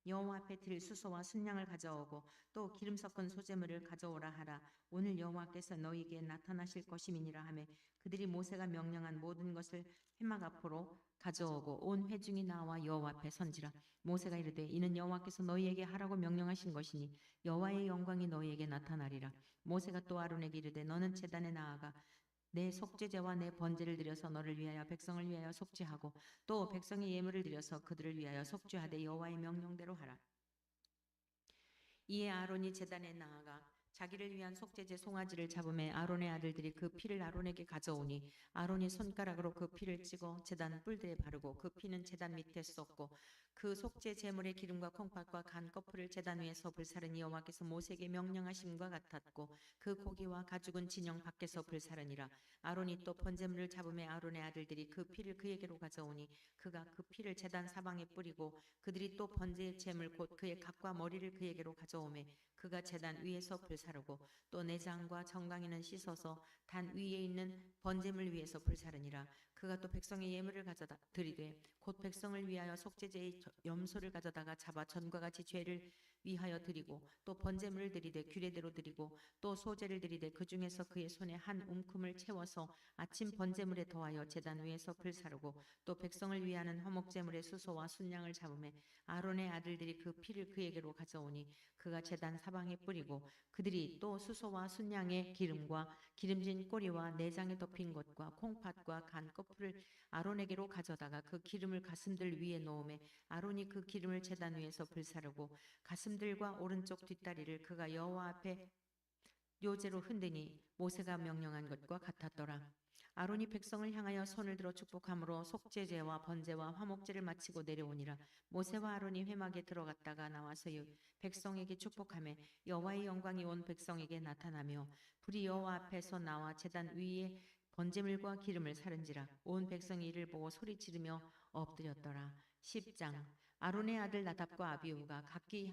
여호와 앞에 드릴 수소와 순양을 가져오고 또 기름 섞은 소제물을 가져오라 하라. 오늘 여호와께서 너희에게 나타나실 것임이니라 하매 그들이 모세가 명령한 모든 것을 회막 앞으로 가져오고 온 회중이 나와 여호와 앞에 선지라. 모세가 이르되 이는 여호와께서 너희에게 하라고 명령하신 것이니 여호와의 영광이 너희에게 나타나리라. 모세가 또 아론에게 이르되 너는 제단에 나아가 내 속죄제와 내 번제를 드려서 너를 위하여 백성을 위하여 속죄하고 또 백성의 예물을 드려서 그들을 위하여 속죄하되 여호와의 명령대로 하라. 이에 아론이 제단에 나아가 자기를 위한 속죄제 송아지를 잡음에 아론의 아들들이 그 피를 아론에게 가져오니 아론이 손가락으로 그 피를 찍어 제단 뿔들에 바르고 그 피는 제단 밑에 쏟고 그 속죄 제물의 기름과 콩팥과 간 거풀을 제단 위에서 불사르니 여호와께서 모세에게 명령하심과 같았고 그 고기와 가죽은 진영 밖에서 불사르니라. 아론이 또 번제물을 잡음에 아론의 아들들이 그 피를 그에게로 가져오니 그가 그 피를 제단 사방에 뿌리고 그들이 또 번제 제물 곧 그의 각과 머리를 그에게로 가져오매 그가 제단 위에서 불사르고 또 내장과 정강이는 씻어서 단 위에 있는 번제물 위에서 불사르니라. 그가 또 백성의 예물을 가져다 드리되 곧 백성을 위하여 속죄제의 염소를 가져다가 잡아 전과 같이 죄를 위하여 드리고 또 번제물을 드리되 규례대로 드리고 또 소제를 드리되 그 중에서 그의 손에 한 움큼을 채워서 아침 번제물에 더하여 제단 위에서 불사르고 또 백성을 위하는 화목제물의 수소와 순양을 잡음에 아론의 아들들이 그 피를 그에게로 가져오니 그가 제단 사방에 뿌리고 그들이 또 수소와 순양의 기름과 기름진 꼬리와 내장에 덮인 것과 콩팥과 간 거풀을 아론에게로 가져다가 그 기름을 가슴들 위에 놓음에 아론이 그 기름을 제단 위에서 불사르고 가슴들과 오른쪽 뒷다리를 그가 여호와 앞에 요제로 흔드니 모세가 명령한 것과 같았더라. 아론이 백성을 향하여 손을 들어 축복함으로 속죄제와 번제와 화목제를 마치고 내려오니라. 모세와 아론이 회막에 들어갔다가 나와서 백성에게 축복하며 여호와의 영광이 온 백성에게 나타나며 불이 여호와 앞에서 나와 제단 위에 번제물과 기름을 사른지라. 온 백성이 이를 보고 소리지르며 엎드렸더라. 10장. 아론의 아들 나답과 아비후가 각기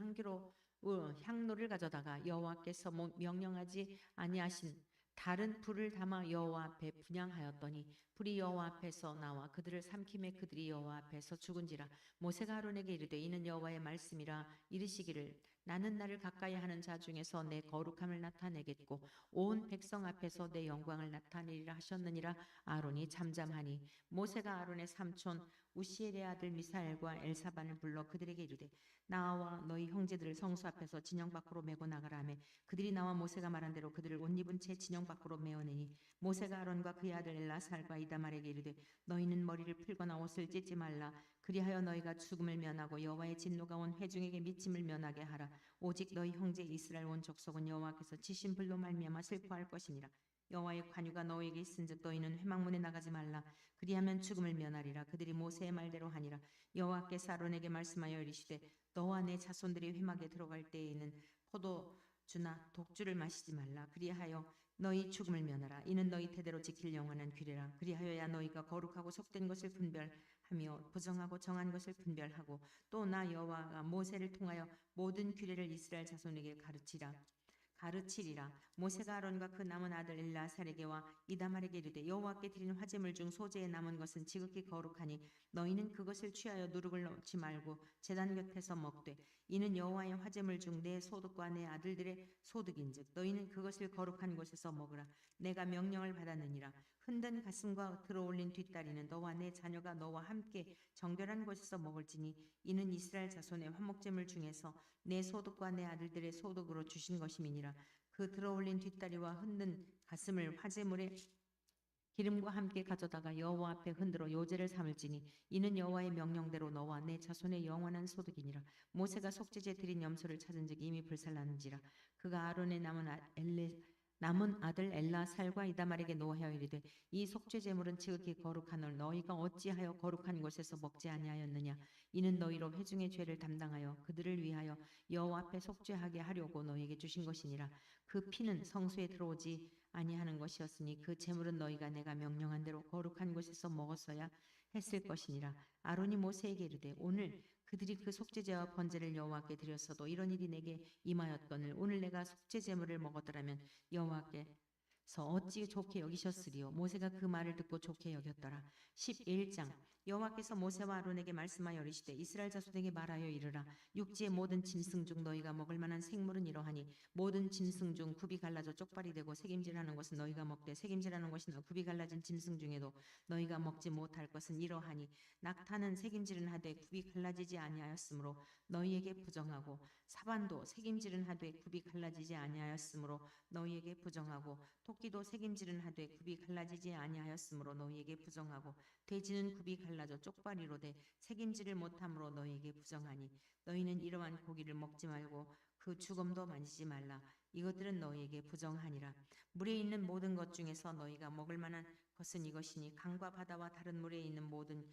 향로를 가져다가 여호와께서 명령하지 아니하신 다른 불을 담아 여호와 앞에 분향하였더니 불이 여호와 앞에서 나와 그들을 삼킴에 그들이 여호와 앞에서 죽은지라. 모세가 아론에게 이르되 이는 여호와의 말씀이라. 이르시기를 나는 나를 가까이 하는 자 중에서 내 거룩함을 나타내겠고 온 백성 앞에서 내 영광을 나타내리라 하셨느니라. 아론이 잠잠하니 모세가 아론의 삼촌 우시엘의 아들 미사엘과 엘사반을 불러 그들에게 이르되 나와 너희 형제들을 성수 앞에서 진영 밖으로 메고 나가라 하매 그들이 나와 모세가 말한 대로 그들을 옷 입은 채 진영 밖으로 메어내니 모세가 아론과 그의 아들 엘라살과 이다말에게 이르되 너희는 머리를 풀거나 옷을 찢지 말라. 그리하여 너희가 죽음을 면하고 여호와의 진노가 온 회중에게 미침을 면하게 하라. 오직 너희 형제 이스라엘 온 족속은 여호와께서 치신 불로 말미암아 슬퍼할 것이니라. 여호와의 관유가 너희에게 있은즉 너희는 회막문에 나가지 말라. 그리하면 죽음을 면하리라. 그들이 모세의 말대로 하니라. 여호와께서 아론에게 말씀하여 이르시되 너와 내 자손들이 회막에 들어갈 때에는 포도주나 독주를 마시지 말라. 그리하여 너희 죽음을 면하라. 이는 너희 대대로 지킬 영원한 규례라. 그리하여야 너희가 거룩하고 속된 것을 분별하며 부정하고 정한 것을 분별하고 또 나 여호와가 모세를 통하여 모든 규례를 이스라엘 자손에게 가르치리라. 모세가 아론과 그 남은 아들 엘라살에게와 이다말에게 이르되 여호와께 드린 화제물 중 소재에 남은 것은 지극히 거룩하니 너희는 그것을 취하여 누룩을 넣지 말고 제단 곁에서 먹되 이는 여호와의 화제물 중 내 소득과 내 아들들의 소득인즉 너희는 그것을 거룩한 곳에서 먹으라. 내가 명령을 받았느니라. 흔든 가슴과 들어올린 뒷다리는 너와 내 자녀가 너와 함께 정결한 곳에서 먹을지니 이는 이스라엘 자손의 화목제물 중에서 내 소득과 내 아들들의 소득으로 주신 것임이니라. 그 들어올린 뒷다리와 흔든 가슴을 화제물에 기름과 함께 가져다가 여호와 앞에 흔들어 요제를 삼을지니 이는 여호와의 명령대로 너와 내 자손의 영원한 소득이니라. 모세가 속죄제 드린 염소를 찾은즉 이미 불살랐는지라. 그가 아론의 남은 아들 엘라살과 이다말에게 노하여 이르되 이 속죄 제물은 지극히 거룩하노라. 너희가 어찌하여 거룩한 곳에서 먹지 아니하였느냐. 이는 너희로 회중의 죄를 담당하여 그들을 위하여 여호와 앞에 속죄하게 하려고 너희에게 주신 것이니라. 그 피는 성소에 들어오지 아니하는 것이었으니 그 제물은 너희가 내가 명령한 대로 거룩한 곳에서 먹었어야 했을 것이니라. 아론이 모세에게 이르되 오늘 그들이 그 속죄제와 번제를 여호와께 드렸어도 이런 일이 내게 임하였거늘 오늘 내가 속죄 제물을 먹었더라면 여호와께서 어찌 좋게 여기셨으리요. 모세가 그 말을 듣고 좋게 여겼더라. 11장. 여호와께서 모세와 아론에게 말씀하여 이르시되 이스라엘 자손에게 말하여 이르라. 육지의 모든 짐승 중 너희가 먹을 만한 생물은 이러하니 모든 짐승 중 굽이 갈라져 쪽발이 되고 새김질하는 것은 너희가 먹되 새김질하는 것이나 굽이 갈라진 짐승 중에도 너희가 먹지 못할 것은 이러하니 낙타는 새김질은 하되 굽이 갈라지지 아니하였으므로 너희에게 부정하고 사반도 새김질은 하되 굽이 갈라지지 아니하였으므로 너희에게 부정하고 토끼도 새김질은 하되 굽이 갈라지지 아니하였으므로 너희에게 부정하고 돼지는 굽이 갈라져 쪽발이로 돼 새김질을 못함으로 너희에게 부정하니 너희는 이러한 고기를 먹지 말고 그 죽음도 만지지 말라. 이것들은 너희에게 부정하니라. 물에 있는 모든 것 중에서 너희가 먹을 만한 것은 이것이니 강과 바다와 다른 물에 있는 모든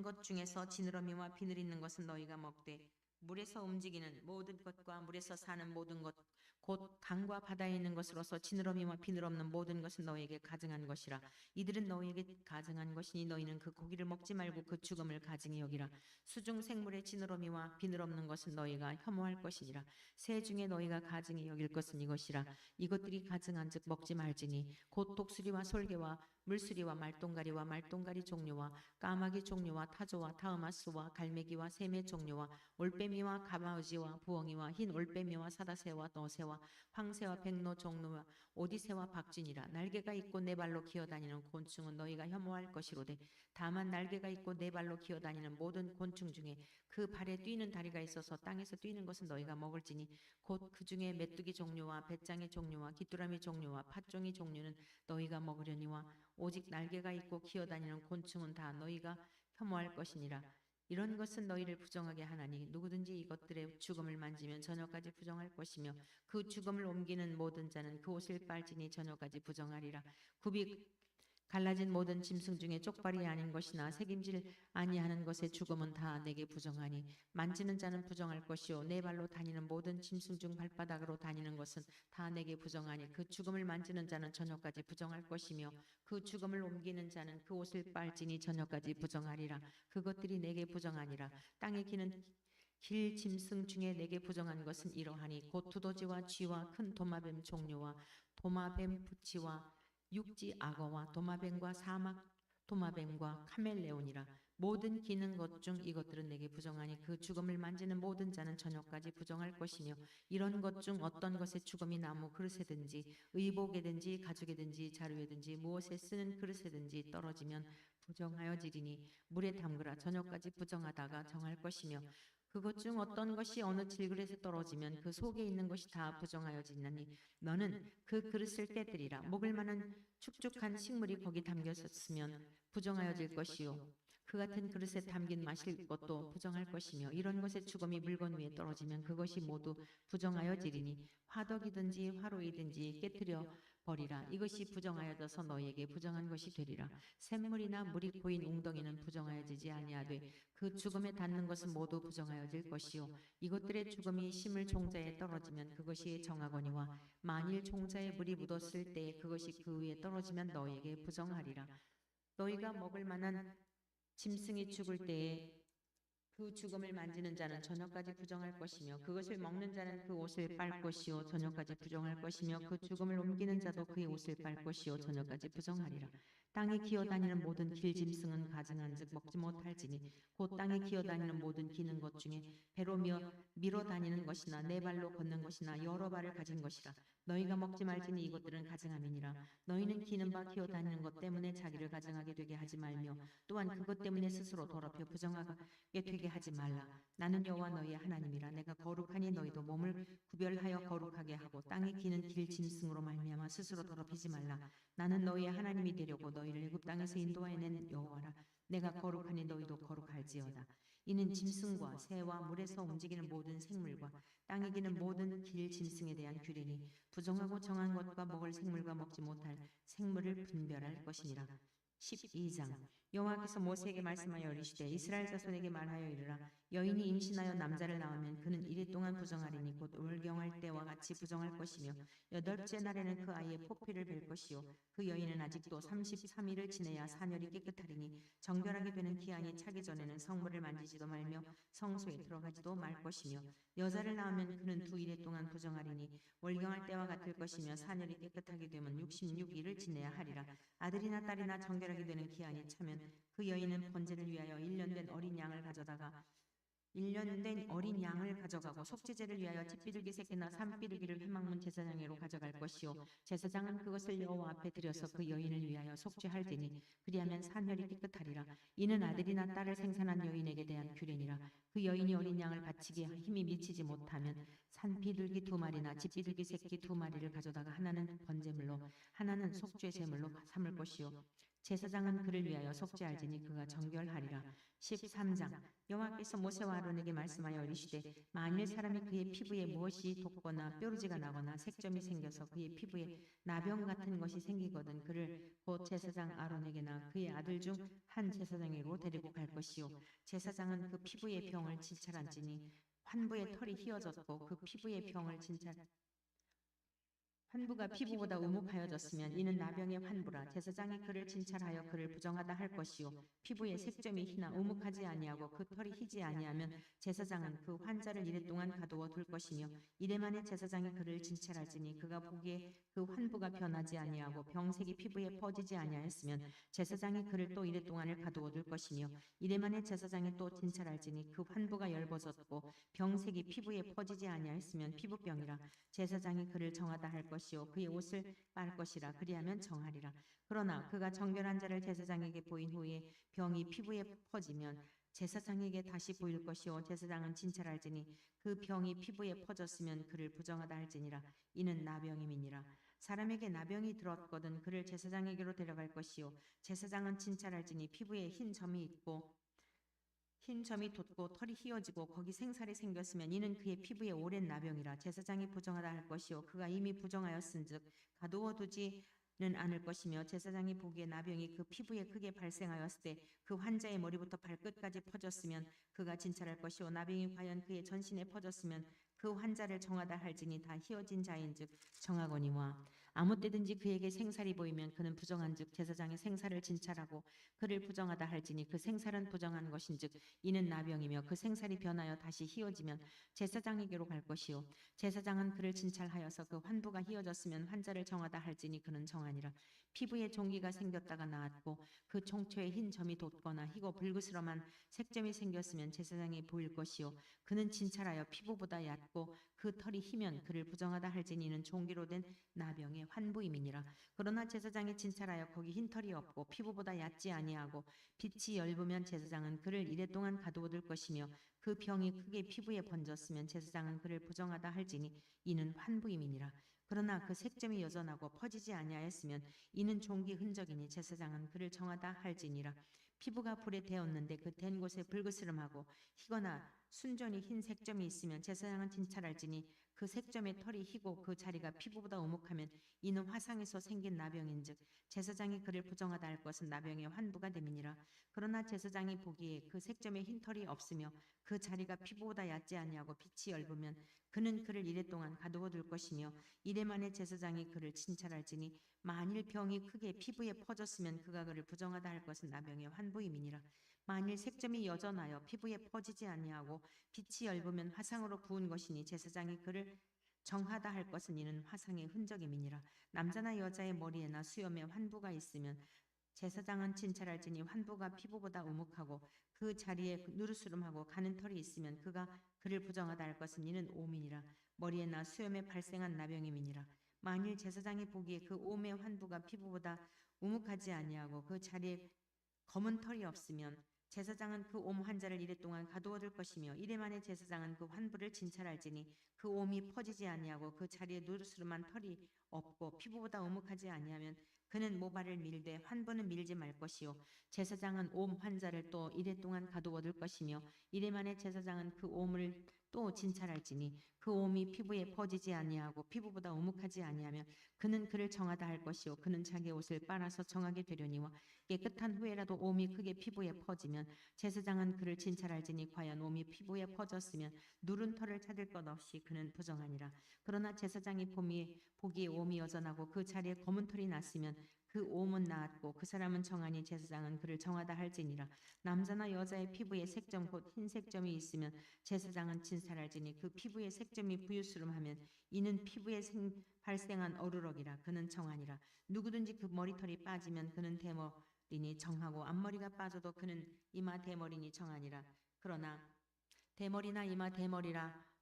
것 중에서 지느러미와 비늘 있는 것은 너희가 먹되 물에서 움직이는 모든 것과 물에서 사는 모든 것 곧 강과 바다에 있는 것으로서 지느러미와 비늘 없는 모든 것은 너희에게 가증한 것이라. 이들은 너희에게 가증한 것이니 너희는 그 고기를 먹지 말고 그 죽음을 가증히 여기라. 수중 생물의 지느러미와 비늘 없는 것은 너희가 혐오할 것이니라. 새 중에 너희가 가증히 여길 것은 이것이라. 이것들이 가증한즉 먹지 말지니 곧 독수리와 솔개와 물수리와 말똥가리 종류와 까마귀 종류와 타조와 타으마스와 갈매기와 샘의 종류와 올빼미와 가마우지와 부엉이와 흰 올빼미와 사다새와 너새와 황새와 백로 종류와 오디새와 박쥐니라. 날개가 있고 네 발로 기어다니는 곤충은 너희가 혐오할 것이로되 다만 날개가 있고 네 발로 기어다니는 모든 곤충 중에 그 발에 뛰는 다리가 있어서 땅에서 뛰는 것은 너희가 먹을지니 곧 그 중에 메뚜기 종류와 배짱이 종류와 귀뚜라미 종류와 팥종이 종류는 너희가 먹으려니와 오직 날개가 있고 기어다니는 곤충은 다 너희가 혐오할 것이니라. 이런 것은 너희를 부정하게 하나니 누구든지 이것들의 죽음을 만지면 저녁까지 부정할 것이며 그 죽음을 옮기는 모든 자는 그 옷을 빨지니 저녁까지 부정하리라. 굽이 갈라진 모든 짐승 중에 쪽발이 아닌 것이나 새김질 아니하는 것의 죽음은 다 내게 부정하니 만지는 자는 부정할 것이요 네 발로 다니는 모든 짐승 중 발바닥으로 다니는 것은 다 내게 부정하니 그 죽음을 만지는 자는 저녁까지 부정할 것이며 그 죽음을 옮기는 자는 그 옷을 빨지니 저녁까지 부정하리라. 그것들이 내게 부정하니라. 땅에 기는 길 짐승 중에 내게 부정한 것은 이러하니 곧 두더지와 쥐와 큰 도마뱀 종류와 도마뱀 부치와 육지 악어와 도마뱀과 사막 도마뱀과 카멜레온이라. 모든 기는 것 중 이것들은 내게 부정하니 그 죽음을 만지는 모든 자는 저녁까지 부정할 것이며 이런 것 중 어떤 것의 죽음이 나무 그릇에든지 의복에든지 가죽에든지 자루에든지 무엇에 쓰는 그릇에든지 떨어지면 부정하여지리니 물에 담그라. 저녁까지 부정하다가 정할 것이며 그것 중 어떤 것이 어느 질그릇에 떨어지면 그 속에 있는 것이 다 부정하여지나니 너는 그 그릇을 깨뜨리라. 먹을 만한 축축한 식물이 거기 담겼으면 부정하여질 것이요 그 같은 그릇에 담긴 마실 것도 부정할 것이며 이런 것의 죽음이 물건 위에 떨어지면 그것이 모두 부정하여지리니 화덕이든지 화로이든지 깨뜨려 버리라. 이것이 부정하여져서 너희에게 부정한 것이 되리라. 샘물이나 물이 고인 웅덩이는 부정하여지지 아니하되 그 죽음에 닿는 것은 모두 부정하여질 것이요 이것들의 죽음이 심을 종자에 떨어지면 그것이 정하거니와 만일 종자에 물이 묻었을 때에 그것이 그 위에 떨어지면 너희에게 부정하리라. 너희가 먹을 만한 짐승이 죽을 때에 그 죽음을 만지는 자는 저녁까지 부정할 것이며 그것을 먹는 자는 그 옷을 빨 것이요 저녁까지 부정할 것이며 그 죽음을 옮기는 자도 그의 옷을 빨 것이요 저녁까지 부정하리라. 땅에 기어다니는 모든 길짐승은 가증한즉 먹지 못할지니 곧 땅에 기어다니는 모든 기는 것 중에 배로 밀어 다니는 것이나 네 발로 걷는 것이나 여러 발을 가진 것이라. 너희가 먹지 말지니 이것들은 가증함이니라. 너희는 기는 바 기어다니는 것 때문에 자기를 가증하게 되게 하지 말며 또한 그것 때문에 스스로 더럽혀 부정하게 되게 하지 말라. 나는 여호와 너희의 하나님이라. 내가 거룩하니 너희도 몸을 구별하여 거룩하게 하고 땅에 기는 길 짐승으로 말미암아 스스로 더럽히지 말라. 나는 너희의 하나님이 되려고 너희를 애굽 땅에서 인도하여낸 여호와라. 내가 거룩하니 너희도 거룩할지어다. 이는 짐승과 새와 물에서 움직이는 모든 생물과 땅에 기는 모든 길 짐승에 대한 규례니 부정하고 정한 것과 먹을 생물과 먹지 못할 생물을 분별할 것이니라. 12장 여호와께서 모세에게 말씀하여 이르시되 이스라엘 자손에게 말하여 이르라. 여인이 임신하여 남자를 낳으면 그는 이래 동안 부정하리니 곧 월경할 때와 같이 부정할 것이며 여덟째 날에는 그 아이의 포피를 벨 것이요 그 여인은 아직도 33일을 지내야 사멸이 깨끗하리니 정결하게 되는 기한이 차기 전에는 성물을 만지지도 말며 성소에 들어가지도 말 것이며 여자를 낳으면 그는 2일 동안 부정하리니 월경할 때와 같을 것이며 사멸이 깨끗하게 되면 66일을 지내야 하리라. 아들이나 딸이나 정결하게 되는 기한이 차면 그 여인은 번제를 위하여 1년 된 어린 양을 가져가고 속죄제를 위하여 칡비둘기 새끼나 산비둘기를 회막문 제사장에로 가져갈 것이요 제사장은 그것을 여호와 앞에 들여서 그 여인을 위하여 속죄할지니 그리하면 사멸이 깨끗하리라. 이는 아들이나 딸을 생산한 여인에게 대한 규례니라. 그 여인이 어린 양을 바치기에 힘이 미치지 못하면 산비둘기 2마리나 집비둘기 새끼 2마리를 가져다가 하나는 번제물로 하나는 속죄제물로 삼을 것이요 제사장은 그를 위하여 속죄할지니 그가 정결하리라. 13장 여호와께서 모세와 아론에게 말씀하여 이르시되 만일 사람이 그의 피부에 무엇이 돋거나 뾰루지가 나거나 색점이 생겨서 그의 피부에 나병 같은 것이 생기거든 그를 곧 제사장 아론에게나 그의 아들 중 한 제사장에게로 데리고 갈 것이요 제사장은 그 피부의 병을 진찰한지니 환부의 털이 휘어졌고 그 피부의 병을 진찰 환부가 피부보다 우묵하여졌으면 이는 나병의 환부라. 제사장이 그를 진찰하여 그를 부정하다 할 것이요 피부에 색점이 희나 우묵하지 아니하고 그 털이 희지 아니하면 제사장은 그 환자를 이랫동안 가두어 둘 것이며 이래 만에 제사장이 그를 진찰할지니 그가 보기에 그 환부가 변하지 아니하고 병색이 피부에 퍼지지 아니하였으면 제사장이 그를 또 이랫동안을 가두어 둘 것이며 이래 만에 제사장이 또 진찰할지니 그 환부가 열벗었고 병색이 피부에 퍼지지 아니하였으면 피부병이라. 제사장이 그를 정하다 할 것이요 그의 옷을 빨 것이라. 그리하면 정하리라. 그러나 그가 정결한 자를 제사장에게 보인 후에 병이 피부에 퍼지면 제사장에게 다시 보일 것이요 제사장은 진찰할지니 그 병이 피부에 퍼졌으면 그를 부정하다 할지니라. 이는 나병임이니라. 사람에게 나병이 들었거든 그를 제사장에게로 데려갈 것이요 제사장은 진찰할지니 피부에 흰 점이 있고 흰 점이 돋고 털이 휘어지고 거기 생살이 생겼으면 이는 그의 피부에 오랜 나병이라. 제사장이 부정하다 할 것이요 그가 이미 부정하였은즉 가두어 두지는 않을 것이며 제사장이 보기에 나병이 그 피부에 크게 발생하였을 때 그 환자의 머리부터 발끝까지 퍼졌으면 그가 진찰할 것이요 나병이 과연 그의 전신에 퍼졌으면 그 환자를 정하다 할지니 다 휘어진 자인즉 정하거니와. 아무 때든지 그에게 생살이 보이면 그는 부정한즉 제사장이 생살을 진찰하고 그를 부정하다 할지니 그 생살은 부정한 것인즉 이는 나병이며 그 생살이 변하여 다시 휘어지면 제사장에게로 갈 것이요 제사장은 그를 진찰하여서 그 환부가 휘어졌으면 환자를 정하다 할지니 그는 정하니라. 피부에 종기가 생겼다가 나았고 그 총초에 흰 점이 돋거나 희고 붉으스름한 색점이 생겼으면 제사장이 보일 것이요 그는 진찰하여 피부보다 얕고 그 털이 희면 그를 부정하다 할지니 이는 종기로 된 나병의 환부임이니라. 그러나 제사장이 진찰하여 거기 흰 털이 없고 피부보다 얕지 아니하고 빛이 엷으면 제사장은 그를 이랫동안 가두어둘 것이며 그 병이 크게 피부에 번졌으면 제사장은 그를 부정하다 할지니 이는 환부임이니라. 그러나 그 색점이 여전하고 퍼지지 아니하였으면 이는 종기 흔적이니 제사장은 그를 정하다 할지니라. 피부가 불에 데었는데 그 댄 곳에 붉으스름하고 희거나 순전히 흰 색점이 있으면 제사장은 진찰할지니 그 색점의 털이 희고 그 자리가 피부보다 오목하면 이는 화상에서 생긴 나병인즉 제사장이 그를 부정하다 할 것은 나병의 환부가 됨이니라. 그러나 제사장이 보기에 그 색점에 흰 털이 없으며 그 자리가 피부보다 얕지 아니하고 빛이 엷으면 그는 그를 이랫동안 가두어 둘 것이며 이래 만에 제사장이 그를 진찰할지니 만일 병이 크게 피부에 퍼졌으면 그가 그를 부정하다 할 것은 나병의 환부임이니라. 만일 색점이 여전하여 피부에 퍼지지 아니하고 빛이 엷으면 화상으로 부은 것이니 제사장이 그를 정하다 할 것은 이는 화상의 흔적임이니라. 남자나 여자의 머리에나 수염에 환부가 있으면 제사장은 진찰할지니 환부가 피부보다 우묵하고 그 자리에 누르스름하고 가는 털이 있으면 그가 그를 부정하다 할 것은 이는 오민이라. 머리에나 수염에 발생한 나병임이니라. 만일 제사장이 보기에 그 오의 환부가 피부보다 우묵하지 아니하고 그 자리에 검은 털이 없으면 제사장은 그 옴 환자를 이랫동안 가두어 둘 것이며 이래 만에 제사장은 그 환부를 진찰할지니 그 옴이 퍼지지 아니하고 그 자리에 누르스름한 털이 없고 피부보다 우묵하지 아니하면 그는 모발을 밀되 환부는 밀지 말 것이요 제사장은 옴 환자를 또 이랫동안 가두어 둘 것이며 이래 만에 제사장은 그 옴을 또 진찰할지니 그 옴이 피부에 퍼지지 아니하고 피부보다 우묵하지 아니하면 그는 그를 정하다 할 것이요 그는 자기 옷을 빨아서 정하게 되려니와 깨끗한 후에라도 옴이 크게 피부에 퍼지면 제사장은 그를 진찰할지니 과연 옴이 피부에 퍼졌으면 누른 털을 찾을 것 없이 그는 부정하니라. 그러나 제사장이 보기에 옴이 여전하고 그 자리에 검은 털이 났으면 그 옴은 나았고 그 사람은 정하니 제사장은 그를 정하다 할지니라. 남자나 여자의 피부에 색점 곧 흰 색점이 있으면 제사장은 진찰할지니 그 피부에 색점이 부유스름하면 이는 피부에 발생한 어루럭이라. 그는 정하니라. 누구든지 그 머리털이 빠지면 그는 대머리니 정하고 앞머리가 빠져도 그는 이마 대머리니 정하니라. 그러나 대머리나 이마 대머리라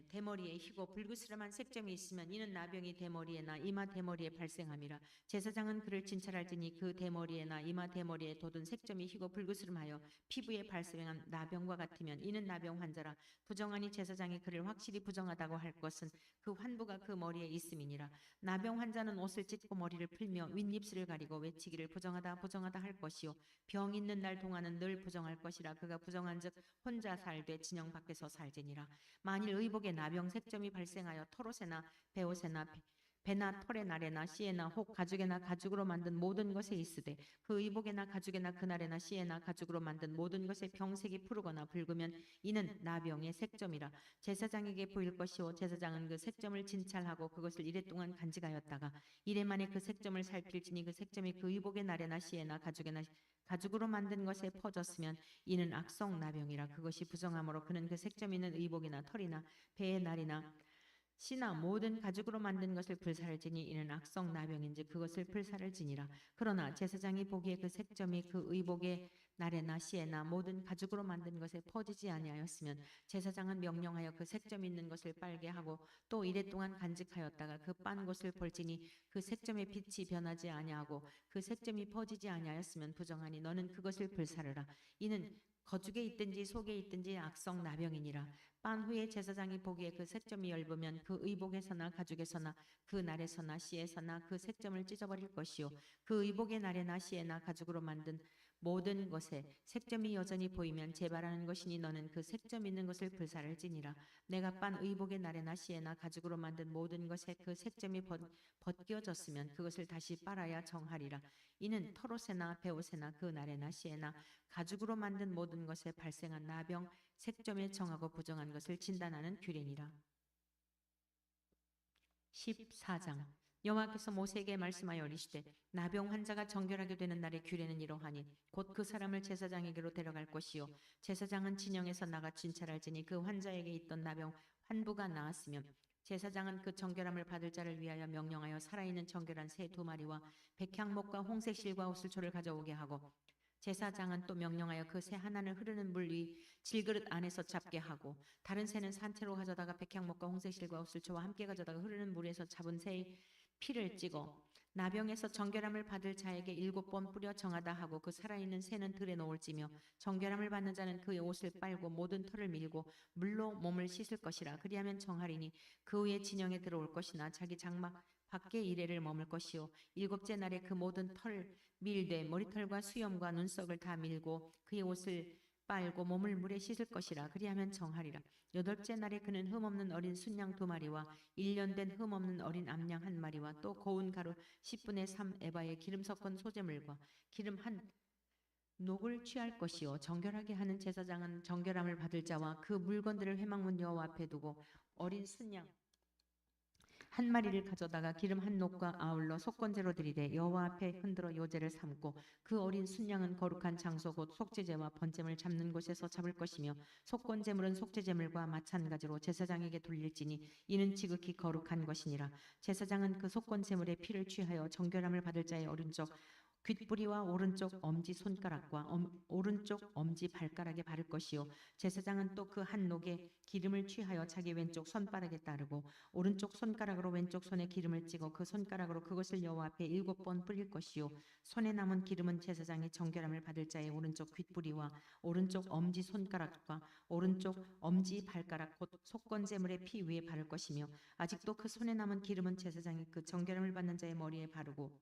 대머리에 희고 불그스름한 색점이 있으면 이는 나병이 대머리에나 이마 대머리에 발생함이라. 제사장은 그를 진찰할지니 그 대머리에나 이마 대머리에 돋은 색점이 희고 불그스름하여 피부에 발생한 나병과 같으면 이는 나병 환자라. 부정하니 제사장이 그를 확실히 부정하다고 할 것은 그 환부가 그 머리에 있음이니라. 나병 환자는 옷을 찢고 머리를 풀며 윗입술을 가리고 외치기를 부정하다 부정하다 할 것이요 병 있는 날 동안은 늘 부정할 것이라. 그가 부정한즉 혼자 살되 진영 밖에서 살지니라. 만일 의복에 나병 색점이 발생하여 털옷에나 베옷에나 배나 털의 날에나 씨에나 혹 가죽에나 가죽으로 만든 모든 것에 있으되 그 의복에나 가죽에나 그날에나 씨에나 가죽으로 만든 모든 것에 병색이 푸르거나 붉으면 이는 나병의 색점이라. 제사장에게 보일 것이요 제사장은 그 색점을 진찰하고 그것을 이래 동안 간직하였다가 이래 만에 그 색점을 살필지니 그 색점이 그 의복의 날에나 씨에나 가죽에나 가죽으로 만든 것에 퍼졌으면 이는 악성 나병이라. 그것이 부정함으로 그는 그 색점 있는 의복이나 털이나 배의 날이나 씨나 모든 가죽으로 만든 것을 불살지니 이는 악성 나병인지 그것을 불살지니라. 그러나 제사장이 보기에 그 색점이 그 의복의 날에나 씨에나 모든 가죽으로 만든 것에 퍼지지 아니하였으면 제사장은 명령하여 그 색점 있는 것을 빨게 하고 또 이래 동안 간직하였다가 그 빤 곳을 볼지니 그 색점의 빛이 변하지 아니하고 그 색점이 퍼지지 아니하였으면 부정하니 너는 그것을 불사르라. 이는 거죽에 있든지 속에 있든지 악성 나병이니라. 빤 후에 제사장이 보기에 그 색점이 엷으면 그 의복에서나 가죽에서나 그 날에서나 씨에서나 그 색점을 찢어버릴 것이요 그 의복의 날에나 씨에나 가죽으로 만든 모든 것에 색점이 여전히 보이면 재발하는 것이니 너는 그 색점 있는 것을 불살을지니라. 내가 빤 의복의 날에나 씨에나 가죽으로 만든 모든 것에 그 색점이 벗겨졌으면 그것을 다시 빨아야 정하리라. 이는 털옷에나 베옷에나 그 날에나 씨에나 가죽으로 만든 모든 것에 발생한 나병 색점에 정하고 부정한 것을 진단하는 규례니라. 14장. 여호와께서 모세에게 말씀하여 이르시되 나병 환자가 정결하게 되는 날의 규례는 이러하니 곧 그 사람을 제사장에게로 데려갈 것이요 제사장은 진영에서 나가 진찰할지니 그 환자에게 있던 나병 환부가 나았으면 제사장은 그 정결함을 받을 자를 위하여 명령하여 살아있는 정결한 새 2마리와 백향목과 홍색 실과 옷을초를 가져오게 하고 제사장은 또 명령하여 그 새 하나는 흐르는 물 위 질그릇 안에서 잡게 하고 다른 새는 산채로 가져다가 백향목과 홍색실과 옷을초와 함께 가져다가 흐르는 물에서 잡은 새의 피를 찍어 나병에서 정결함을 받을 자에게 7번 뿌려 정하다 하고 그 살아있는 새는 들에 놓을지며 정결함을 받는 자는 그의 옷을 빨고 모든 털을 밀고 물로 몸을 씻을 것이라. 그리하면 정하리니 그 후에 진영에 들어올 것이나 자기 장막 밖에 이래를 머물 것이요 7째 날에 그 모든 털 밀되 머리털과 수염과 눈썹을 다 밀고 그의 옷을 빨고 몸을 물에 씻을 것이라. 그리하면 정하리라. 8째 날에 그는 흠없는 어린 순양 2마리와 1년 된 흠없는 어린 암양 1마리와 또 고운 가루 10분의 3 에바의 기름 섞은 소재물과 기름 한 녹을 취할 것이요 정결하게 하는 제사장은 정결함을 받을 자와 그 물건들을 회막문 여호와 앞에 두고 어린 순양 1마리를 가져다가 기름 한 녹과 아울러 속건제로 드리되 여호와 앞에 흔들어 요제를 삼고 그 어린 순양은 거룩한 장소 곧 속죄제와 번제물 잡는 곳에서 잡을 것이며 속건제물은 속죄제물과 마찬가지로 제사장에게 돌릴지니 이는 지극히 거룩한 것이니라. 제사장은 그 속건제물의 피를 취하여 정결함을 받을 자의 오른쪽 귓뿌리와 오른쪽 엄지 손가락과 오른쪽 엄지 발가락에 바를 것이요 제사장은 또 그 한 녹에 기름을 취하여 자기 왼쪽 손바닥에 따르고 오른쪽 손가락으로 왼쪽 손에 기름을 찍어 그 손가락으로 그것을 여호와 앞에 7번 뿌릴 것이요 손에 남은 기름은 제사장이 정결함을 받을 자의 오른쪽 귓뿌리와 오른쪽 엄지 손가락과 오른쪽 엄지 발가락 곧 속건제물의 피 위에 바를 것이며 아직도 그 손에 남은 기름은 제사장이 그 정결함을 받는 자의 머리에 바르고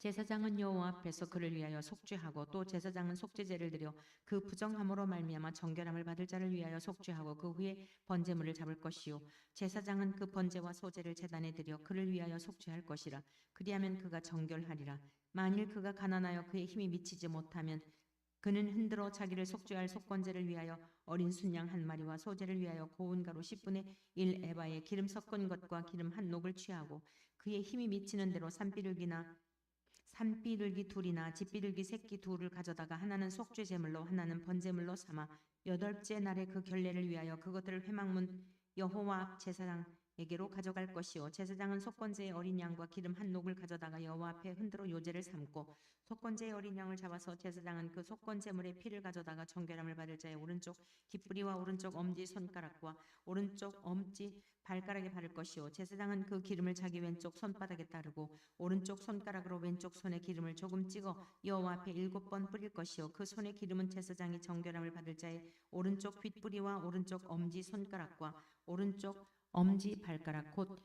제사장은 여호와 앞에서 그를 위하여 속죄하고 또 제사장은 속죄제를 드려 그 부정함으로 말미암아 정결함을 받을 자를 위하여 속죄하고 그 후에 번제물을 잡을 것이요 제사장은 그 번제와 소제를 제단에 드려 그를 위하여 속죄할 것이라. 그리하면 그가 정결하리라. 만일 그가 가난하여 그의 힘이 미치지 못하면 그는 흔들어 자기를 속죄할 속건제를 위하여 어린 순양 1마리와 소제를 위하여 고운 가루 10분의 1 에바에 기름 섞은 것과 기름 한 녹을 취하고 그의 힘이 미치는 대로 산비둘기 2이나 집비둘기 새끼 2를 가져다가 하나는 속죄제물로 하나는 번제물로 삼아 8째 날에 그 결례를 위하여 그것들을 회막문 여호와 앞 제사장에게 에게로 가져갈 것이요 제사장은 속건제의 어린 양과 기름 한 녹을 가져다가 여호와 앞에 흔들어 요제를 삼고 속건제의 어린 양을 잡아서 제사장은 그 속건제물의 피를 가져다가 정결함을 받을 자의 오른쪽 깃뿌리와 오른쪽 엄지 손가락과 오른쪽 엄지 발가락에 바를 것이요 제사장은 그 기름을 자기 왼쪽 손바닥에 따르고 오른쪽 손가락으로 왼쪽 손에 기름을 조금 찍어 여호와 앞에 7번 뿌릴 것이요 그 손의 기름은 제사장이 정결함을 받을 자의 오른쪽 깃뿌리와 오른쪽 엄지 손가락과 오른쪽 엄지 발가락 곧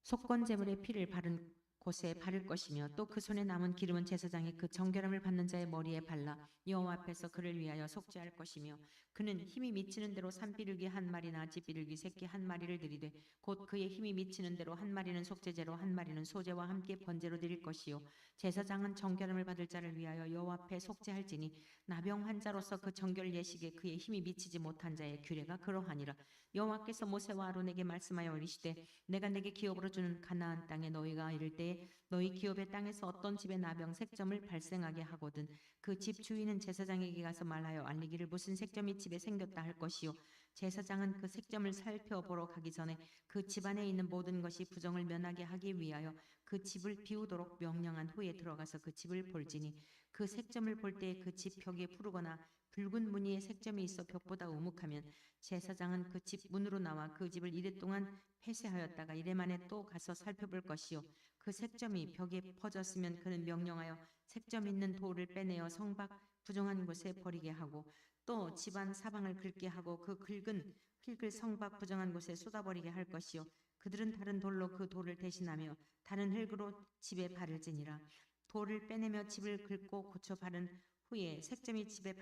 속건제물의 피를 바른 곳에 바를 것이며 또 그 손에 남은 기름은 제사장이 그 정결함을 받는 자의 머리에 발라 여호와 앞에서 그를 위하여 속죄할 것이며 그는 힘이 미치는 대로 산비둘기 한 마리나 집비둘기 새끼 한 마리를 드리되 곧 그의 힘이 미치는 대로 한 마리는 속죄제로 한 마리는 소제와 함께 번제로 드릴 것이요 제사장은 정결함을 받을 자를 위하여 여호와 앞에 속죄할지니 나병 환자로서 그 정결 예식에 그의 힘이 미치지 못한 자의 규례가 그러하니라. 여호와께서 모세와 아론에게 말씀하여 이르시되 내가 내게 기업으로 주는 가나안 땅에 너희가 이를 때에 너희 기업의 땅에서 어떤 집에 나병 색점을 발생하게 하거든 그 집 주인은 제사장에게 가서 말하여 알리기를 무슨 색점이 집에 생겼다 할 것이요 제사장은 그 색점을 살펴보러 가기 전에 그 집안에 있는 모든 것이 부정을 면하게 하기 위하여 그 집을 비우도록 명령한 후에 들어가서 그 집을 볼지니 그 색점을 볼 때에 그 집 벽에 푸르거나 붉은 무늬의 색점이 있어 벽보다 우묵하면 제사장은 그 집 문으로 나와 그 집을 이래 동안 폐쇄하였다가 이래 만에 또 가서 살펴볼 것이요 그 색점이 벽에 퍼졌으면 그는 명령하여 색점 있는 돌을 빼내어 성박 부정한 곳에 버리게 하고 또 집안 사방을 긁게 하고 그 긁은 흙을 성박 부정한 곳에 쏟아버리게 할 것이요 그들은 다른 돌로 그 돌을 대신하며 다른 흙으로 집에 바를지니라. 돌을 빼내며 집을 긁고 고쳐 바른 후에 색점이 집에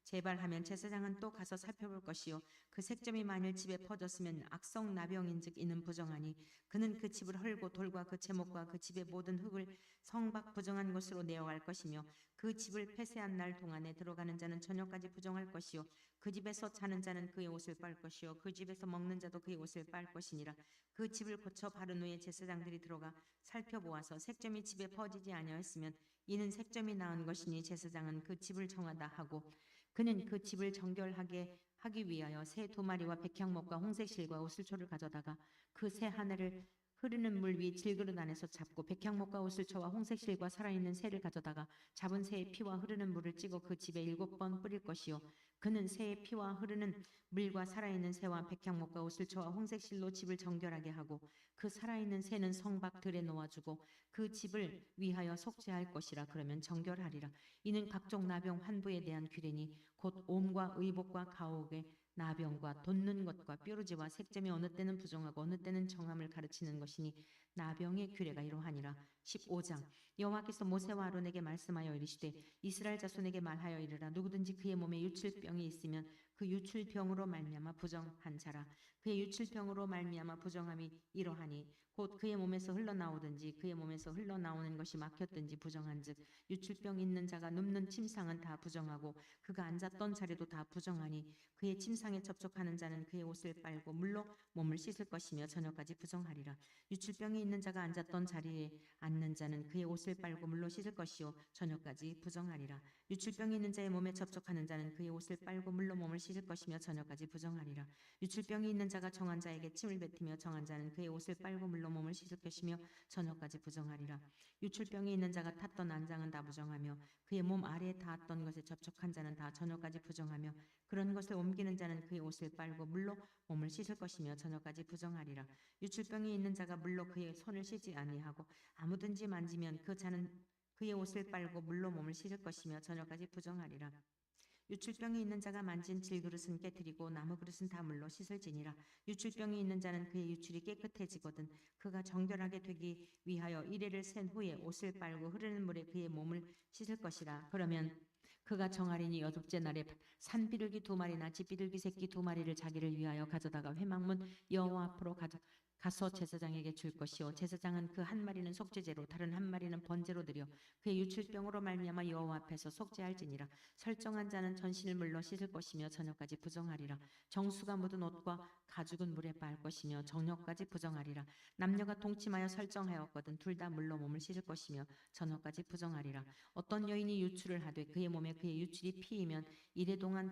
재발하면 제사장은 또 가서 살펴볼 것이요 그 색점이 만일 집에 퍼졌으면 악성 나병인즉 이는 부정하니 그는 그 집을 헐고 돌과 그 제목과 그 집의 모든 흙을 성박 부정한 곳으로 내어갈 것이며 그 집을 폐쇄한 날 동안에 들어가는 자는 저녁까지 부정할 것이요 그 집에서 자는 자는 그의 옷을 빨 것이요 그 집에서 먹는 자도 그의 옷을 빨 것이니라. 그 집을 고쳐 바른 후에 제사장들이 들어가 살펴보아서 색점이 집에 퍼지지 아니하였으면 이는 색점이 나은 것이니 제사장은 그 집을 정하다 하고 그는 그 집을 정결하게 하기 위하여 새 2마리와 백향목과 홍색실과 오슬초를 가져다가 그 새 하나를 흐르는 물 위 질그릇 안에서 잡고 백향목과 오슬초와 홍색실과 살아있는 새를 가져다가 잡은 새의 피와 흐르는 물을 찍어 그 집에 7번 뿌릴 것이요 그는 새의 피와 흐르는 물과 살아있는 새와 백향목과 오슬초와 홍색실로 집을 정결하게 하고 그 살아있는 새는 성박들에 놓아주고 그 집을 위하여 속죄할 것이라. 그러면 정결하리라. 이는 각종 나병 환부에 대한 규례니 곧 옴과 의복과 가옥의 나병과 돋는 것과 뾰루지와 색점이 어느 때는 부정하고 어느 때는 정함을 가르치는 것이니 나병의 규례가 이러하니라. 15장 여호와께서 모세와 아론에게 말씀하여 이르시되 이스라엘 자손에게 말하여 이르라. 누구든지 그의 몸에 유출병이 있으면 그 유출병으로 말미암아 부정한 자라. 그의 유출병으로 말미암아 부정함이 이러하니 곧 그의 몸에서 흘러나오든지 그의 몸에서 흘러나오는 것이 막혔든지 부정한즉 유출병 있는 자가 눕는 침상은 다 부정하고 그가 앉았던 자리도 다 부정하니 그의 침상에 접촉하는 자는 그의 옷을 빨고 물로 몸을 씻을 것이며 저녁까지 부정하리라. 유출병이 있는 자가 앉았던 자리에 앉는 자는 그의 옷을 빨고 물로 씻을 것이요 저녁까지 부정하리라. 유출병이 있는 자의 몸에 접촉하는 자는 그의 옷을 빨고 물로 몸을 씻을 것이며 저녁까지 부정하리라. 유출병이 있는 자가 정한 자에게 침을 뱉으며 정한 자는 그의 옷을 빨고 물로 몸을 씻을 것이며 저녁까지 부정하리라. 유출병이 있는 자가 탔던 안장은 다 부정하며 그의 몸 아래에 닿았던 것에 접촉한 자는 다 저녁까지 부정하며 그런 것을 옮기는 자는 그의 옷을 빨고 물로 몸을 씻을 것이며 저녁까지 부정하리라. 유출병이 있는 자가 물로 그의 손을 씻지 아니하고 아무든지 만지면 그 자는 그의 옷을 빨고 물로 몸을 씻을 것이며 저녁까지 부정하리라. 유출병이 있는 자가 만진 질그릇은 깨뜨리고 나무 그릇은 다 물로 씻을지니라. 유출병이 있는 자는 그의 유출이 깨끗해지거든 그가 정결하게 되기 위하여 이레를 센 후에 옷을 빨고 흐르는 물에 그의 몸을 씻을 것이라. 그러면 그가 정하리니 여덟째 날에 산비둘기 2마리나 집비둘기 새끼 2마리를 자기를 위하여 가져다가 회막문 여호와 앞으로 가서 제사장에게 줄 것이요 제사장은 그 한 마리는 속죄제로 다른 한 마리는 번제로 드려 그의 유출병으로 말미암아 여호와 앞에서 속죄할지니라. 설정한 자는 전신을 물로 씻을 것이며 저녁까지 부정하리라. 정수가 묻은 옷과 가죽은 물에 빠을 것이며 저녁까지 부정하리라. 남녀가 동침하여 설정하였거든 둘 다 물로 몸을 씻을 것이며 저녁까지 부정하리라. 어떤 여인이 유출을 하되 그의 몸에 그의 유출이 피이면 이래 동안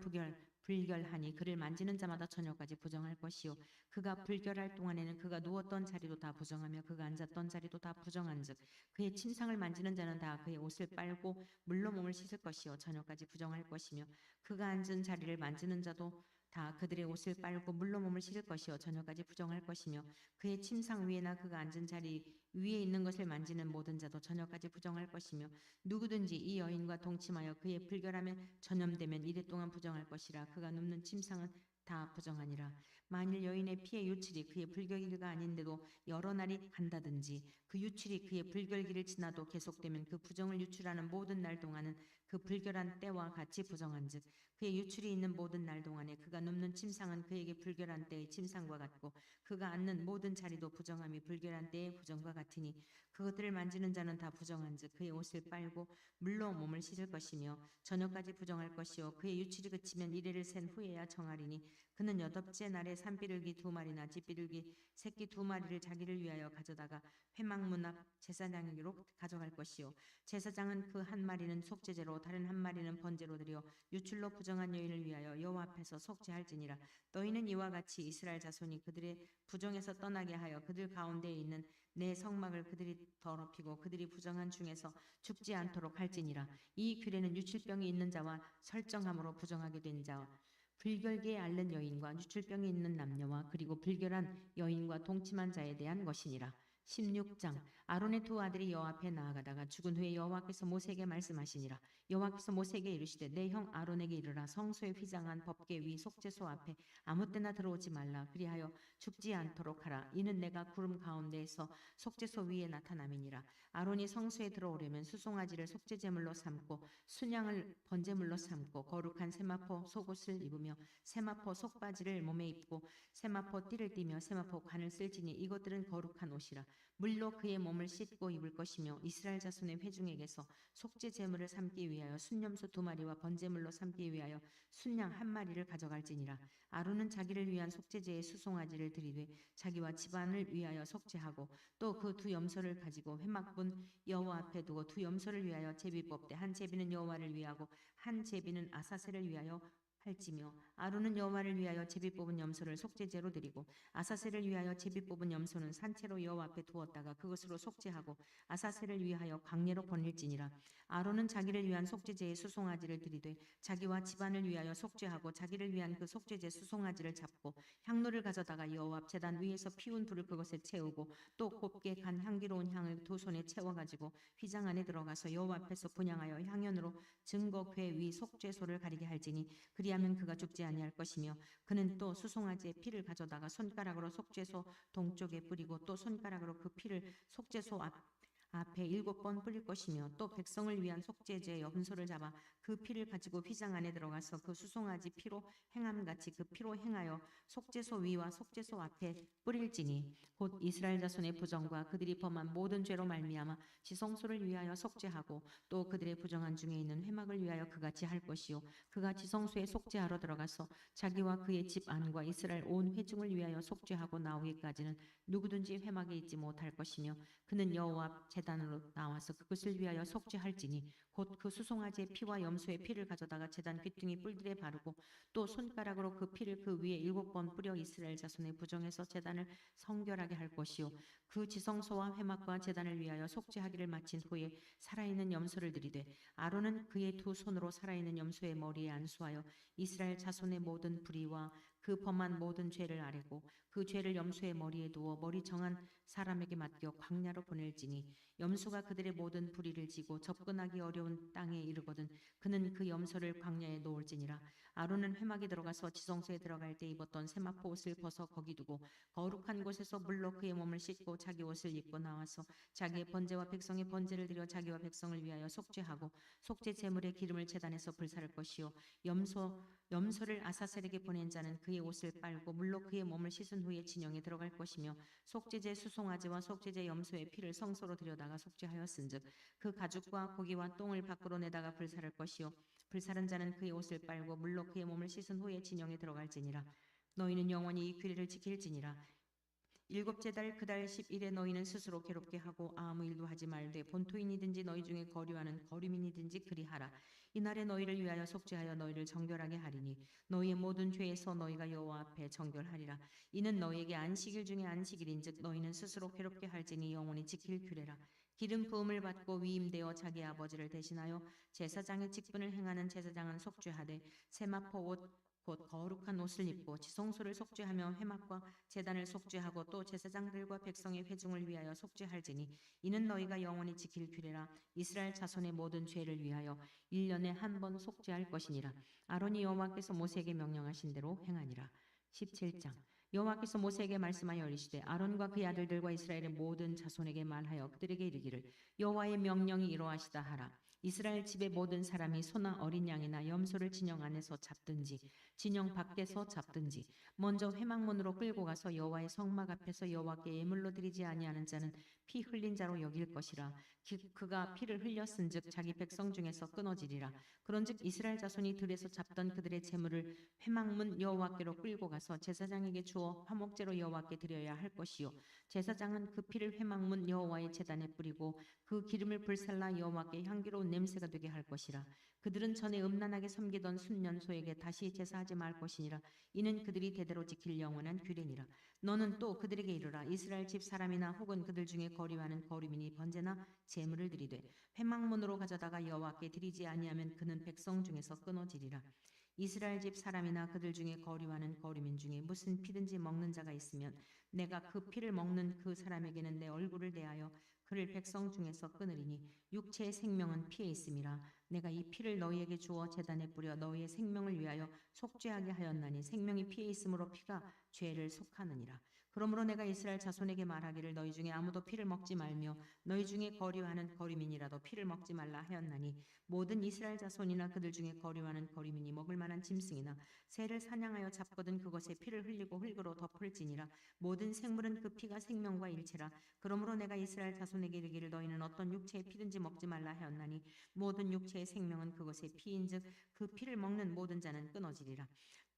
불결하니 그를 만지는 자마다 저녁까지 부정할 것이요 그가 불결할 동안에는 그가 누웠던 자리도 다 부정하며 그가 앉았던 자리도 다 부정한즉 그의 침상을 만지는 자는 다 그의 옷을 빨고 물로 몸을 씻을 것이요 저녁까지 부정할 것이며 그가 앉은 자리를 만지는 자도 다 그들의 옷을 빨고 물로 몸을 씻을 것이요 저녁까지 부정할 것이며 그의 침상 위에나 그가 앉은 자리 위에 있는 것을 만지는 모든 자도 저녁까지 부정할 것이며 누구든지 이 여인과 동침하여 그의 불결함에 전염되면 이래 동안 부정할 것이라 그가 눕는 침상은 다 부정하니라. 만일 여인의 피의 유출이 그의 불결기가 아닌데도 여러 날이 간다든지 그 유출이 그의 불결기를 지나도 계속되면 그 부정을 유출하는 모든 날 동안은 그 불결한 때와 같이 부정한즉 그의 유출이 있는 모든 날 동안에 그가 눕는 침상은 그에게 불결한 때의 침상과 같고 그가 앉는 모든 자리도 부정함이 불결한 때의 부정과 같으니 그것들을 만지는 자는 다 부정한즉 그의 옷을 빨고 물로 몸을 씻을 것이며 저녁까지 부정할 것이요 그의 유출이 그치면 이래를 센 후에야 정하리니 그는 여덟째 날에 산비둘기 2마리나 집비둘기 새끼 2마리를 자기를 위하여 가져다가 회막문 앞 제사장에게로 가져갈 것이요 제사장은 그 한 마리는 속죄제로 다른 한 마리는 번제로 드려 유출로 부정한 여인을 위하여 여호와 앞에서 속죄할지니라. 너희는 이와 같이 이스라엘 자손이 그들의 부정에서 떠나게 하여 그들 가운데에 있는 내 성막을 그들이 더럽히고 그들이 부정한 중에서 죽지 않도록 할지니라. 이 규례는 유출병이 있는 자와 설정함으로 부정하게 된 자와 불결기에 앓는 여인과 유출병이 있는 남녀와 그리고 불결한 여인과 동침한 자에 대한 것이니라. 16장 아론의 두 아들이 여호와 앞에 나아가다가 죽은 후에 여호와께서 모세에게 말씀하시니라. 여호와께서 모세에게 이르시되 내 형 아론에게 이르라. 성소에 휘장한 법궤 위 속죄소 앞에 아무 때나 들어오지 말라. 그리하여 죽지 않도록 하라. 이는 내가 구름 가운데에서 속죄소 위에 나타남이니라. 아론이 성소에 들어오려면 수송아지를 속죄제물로 삼고 순양을 번제물로 삼고 거룩한 세마포 속옷을 입으며 세마포 속바지를 몸에 입고 세마포 띠를 띠며 세마포 관을 쓸지니 이것들은 거룩한 옷이라. 물로 그의 몸을 씻고 입을 것이며 이스라엘 자손의 회중에게서 속죄 제물을 삼기 위하여 순염소 2마리와 번제물로 삼기 위하여 순양 1마리를 가져갈지니라. 아론은 자기를 위한 속죄제의 수송아지를 드리되 자기와 집안을 위하여 속죄하고 또 그 두 염소를 가지고 회막문 여호와 앞에 두고 두 염소를 위하여 제비 뽑되 한 제비는 여호와를 위하고 한 제비는 아사셀을 위하여 할지며 아론은 여호와를 위하여 제비 뽑은 염소를 속죄제로 드리고 아사셀을 위하여 제비 뽑은 염소는 산채로 여호와 앞에 두었다가 그것으로 속죄하고 아사셀을 위하여 광야로 보낼지니라. 아론은 자기를 위한 속죄제의 수송아지를 드리되 자기와 집안을 위하여 속죄하고 자기를 위한 그 속죄제 수송아지를 잡고 향로를 가져다가 여호와 앞 제단 위에서 피운 불을 그것에 채우고 또 곱게 간 향기로운 향을 두 손에 채워가지고 휘장 안에 들어가서 여호와 앞에서 분향하여 향연으로 증거궤 위 속죄소를 가리게 할지니 그리하면 그가 죽지 아니할 것이며 그는 또 수송아지의 피를 가져다가 손가락으로 속죄소 동쪽에 뿌리고 또 손가락으로 그 피를 속죄소 앞에 7번 뿌릴 것이며 또 백성을 위한 속죄제 염소를 잡아 그 피를 가지고 휘장 안에 들어가서 그 수송아지 피로 행함같이 그 피로 행하여 속죄소 위와 속죄소 앞에 뿌릴지니 곧 이스라엘 자손의 부정과 그들이 범한 모든 죄로 말미암아 지성소를 위하여 속죄하고 또 그들의 부정한 중에 있는 회막을 위하여 그같이 할 것이요 그가 지성소에 속죄하러 들어가서 자기와 그의 집 안과 이스라엘 온 회중을 위하여 속죄하고 나오기까지는 누구든지 회막에 있지 못할 것이며 그는 여호와 앞 제단으로 나와서 그것을 위하여 속죄할지니 곧 그 수송아지의 피와 염소의 피를 가져다가 제단 귀퉁이 뿔들에 바르고 또 손가락으로 그 피를 그 위에 7번 뿌려 이스라엘 자손의 부정에서 제단을 성결하게 할 것이요 그 지성소와 회막과 제단을 위하여 속죄하기를 마친 후에 살아있는 염소를 드리되 아론은 그의 두 손으로 살아있는 염소의 머리에 안수하여 이스라엘 자손의 모든 불의와 그 범한 모든 죄를 아뢰고 그 죄를 염소의 머리에 두어 머리 정한 사람에게 맡겨 광야로 보낼지니 염소가 그들의 모든 불의를 지고 접근하기 어려운 땅에 이르거든 그는 그 염소를 광야에 놓을지니라. 아론은 회막에 들어가서 지성소에 들어갈 때 입었던 세마포 옷을 벗어 거기 두고 거룩한 곳에서 물로 그의 몸을 씻고 자기 옷을 입고 나와서 자기의 번제와 백성의 번제를 드려 자기와 백성을 위하여 속죄하고 속죄 제물의 기름을 제단에서 불사를 것이요 염소를 아사셀에게 보낸 자는 그의 옷을 빨고 물로 그의 몸을 씻은 후에 진영에 들어갈 것이며 속죄제 수송아지와 속죄제 염소의 피를 성소로 들여다가 속죄하였은즉 그 가죽과 고기와 똥을 밖으로 내다가 불사를 것이요 불사른 자는 그의 옷을 빨고 물로 그의 몸을 씻은 후에 진영에 들어갈지니라. 너희는 영원히 이 규례를 지킬지니라. 일곱째 달 그 달 10일에 너희는 스스로 괴롭게 하고 아무 일도 하지 말되 본토인이든지 너희 중에 거류하는 거류민이든지 그리하라. 이날에 너희를 위하여 속죄하여 너희를 정결하게 하리니 너희의 모든 죄에서 너희가 여호와 앞에 정결하리라. 이는 너희에게 안식일 중에 안식일인즉 너희는 스스로 괴롭게 할지니 영원히 지킬 규례라. 기름 부음을 받고 위임되어 자기 아버지를 대신하여 제사장의 직분을 행하는 제사장은 속죄하되 세마포 옷 곧 거룩한 옷을 입고 지성소를 속죄하며 회막과 제단을 속죄하고 또 제사장들과 백성의 회중을 위하여 속죄할지니 이는 너희가 영원히 지킬 규례라. 이스라엘 자손의 모든 죄를 위하여 1년에 한 번 속죄할 것이니라. 아론이 여호와께서 모세에게 명령하신 대로 행하니라. 17장 여호와께서 모세에게 말씀하여 이르시되 아론과 그의 아들들과 이스라엘의 모든 자손에게 말하여 그들에게 이르기를 여호와의 명령이 이러하시다 하라. 이스라엘 집의 모든 사람이 소나 어린 양이나 염소를 진영 안에서 잡든지 진영 밖에서 잡든지 먼저 회막문으로 끌고 가서 여호와의 성막 앞에서 여호와께 예물로 드리지 아니하는 자는 피 흘린 자로 여길 것이라. 그가 피를 흘렸은즉 자기 백성 중에서 끊어지리라. 그런즉 이스라엘 자손이 들에서 잡던 그들의 재물을 회막문 여호와께로 끌고 가서 제사장에게 주어 화목제로 여호와께 드려야 할 것이요 제사장은 그 피를 회막문 여호와의 제단에 뿌리고 그 기름을 불살라 여호와께 향기로운 냄새가 되게 할 것이라. 그들은 전에 음란하게 섬기던 순년소에게 다시 제사하지 말 것이니라. 이는 그들이 대대로 지킬 영원한 규례니라. 너는 또 그들에게 이르라. 이스라엘 집 사람이나 혹은 그들 중에 거류하는 거류민이 번제나 제물을 드리되 회막문으로 가져다가 여호와께 드리지 아니하면 그는 백성 중에서 끊어지리라. 이스라엘 집 사람이나 그들 중에 거류하는 거류민 중에 무슨 피든지 먹는 자가 있으면 내가 그 피를 먹는 그 사람에게는 내 얼굴을 대하여 그를 백성 중에서 끊으리니 육체의 생명은 피에 있음이라. 내가 이 피를 너희에게 주어 제단에 뿌려 너희의 생명을 위하여 속죄하게 하였나니 생명이 피에 있으므로 피가 죄를 속하느니라. 그러므로 내가 이스라엘 자손에게 말하기를 너희 중에 아무도 피를 먹지 말며 너희 중에 거류하는 거류민이라도 피를 먹지 말라 하였나니 모든 이스라엘 자손이나 그들 중에 거류하는 거류민이 먹을 만한 짐승이나 새를 사냥하여 잡거든 그것에 피를 흘리고 흙으로 덮을지니라. 모든 생물은 그 피가 생명과 일체라. 그러므로 내가 이스라엘 자손에게 이르기를 너희는 어떤 육체의 피든지 먹지 말라 하였나니 모든 육체의 생명은 그것의 피인즉 그 피를 먹는 모든 자는 끊어지리라.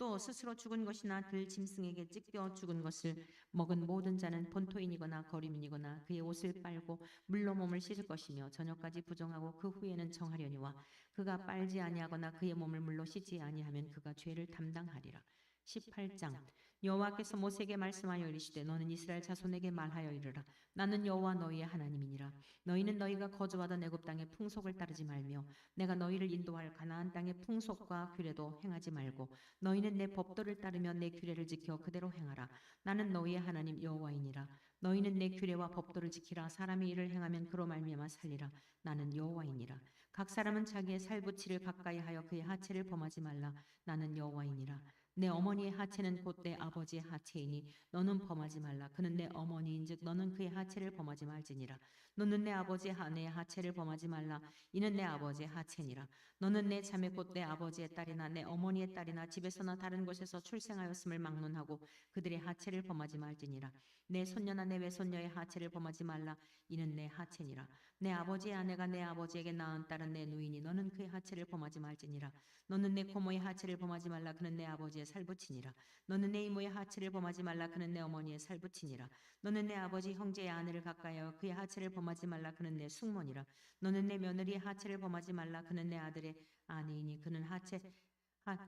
또 스스로 죽은 것이나 들 짐승에게 찢겨 죽은 것을 먹은 모든 자는 본토인이거나 거류민이거나 그의 옷을 빨고 물로 몸을 씻을 것이며 저녁까지 부정하고 그 후에는 정하려니와 그가 빨지 아니하거나 그의 몸을 물로 씻지 아니하면 그가 죄를 담당하리라. 18장 여호와께서 모세에게 말씀하여 이르시되 너는 이스라엘 자손에게 말하여 이르라. 나는 여호와 너희의 하나님이니라. 너희는 너희가 거주하던 애굽 땅의 풍속을 따르지 말며 내가 너희를 인도할 가나안 땅의 풍속과 규례도 행하지 말고 너희는 내 법도를 따르며 내 규례를 지켜 그대로 행하라. 나는 너희의 하나님 여호와이니라. 너희는 내 규례와 법도를 지키라. 사람이 이를 행하면 그로 말미암아 살리라. 나는 여호와이니라. 각 사람은 자기의 살부치를 가까이 하여 그의 하체를 범하지 말라. 나는 여호와이니라. 내 어머니의 하체는 곧 내 아버지의 하체이니 너는 범하지 말라. 그는 내 어머니인즉 너는 그의 하체를 범하지 말지니라. 너는 내 아버지의 아내의 하체를 범하지 말라. 이는 내 아버지의 하체니라. 너는 내 자매 곧 내 아버지의 딸이나 내 어머니의 딸이나 집에서나 다른 곳에서 출생하였음을 막론하고 그들의 하체를 범하지 말지니라. 내 손녀나 내 외손녀의 하체를 범하지 말라. 이는 내 하체니라. 내 아버지의 아내가 내 아버지에게 낳은 딸은 내 누이니 너는 그의 하체를 범하지 말지니라. 너는 내 고모의 하체를 범하지 말라. 그는 내 아버지의 살부치니라. 너는 내 이모의 하체를 범하지 말라. 그는 내 어머니의 살부치니라. 너는 내 아버지 형제의 아내를 가까이하여 그의 하체를 범하지 말라. 그는 내 숙모니라. 너는 내 며느리의 하체를 범하지 말라. 그는 내 아들의 아내이니 그는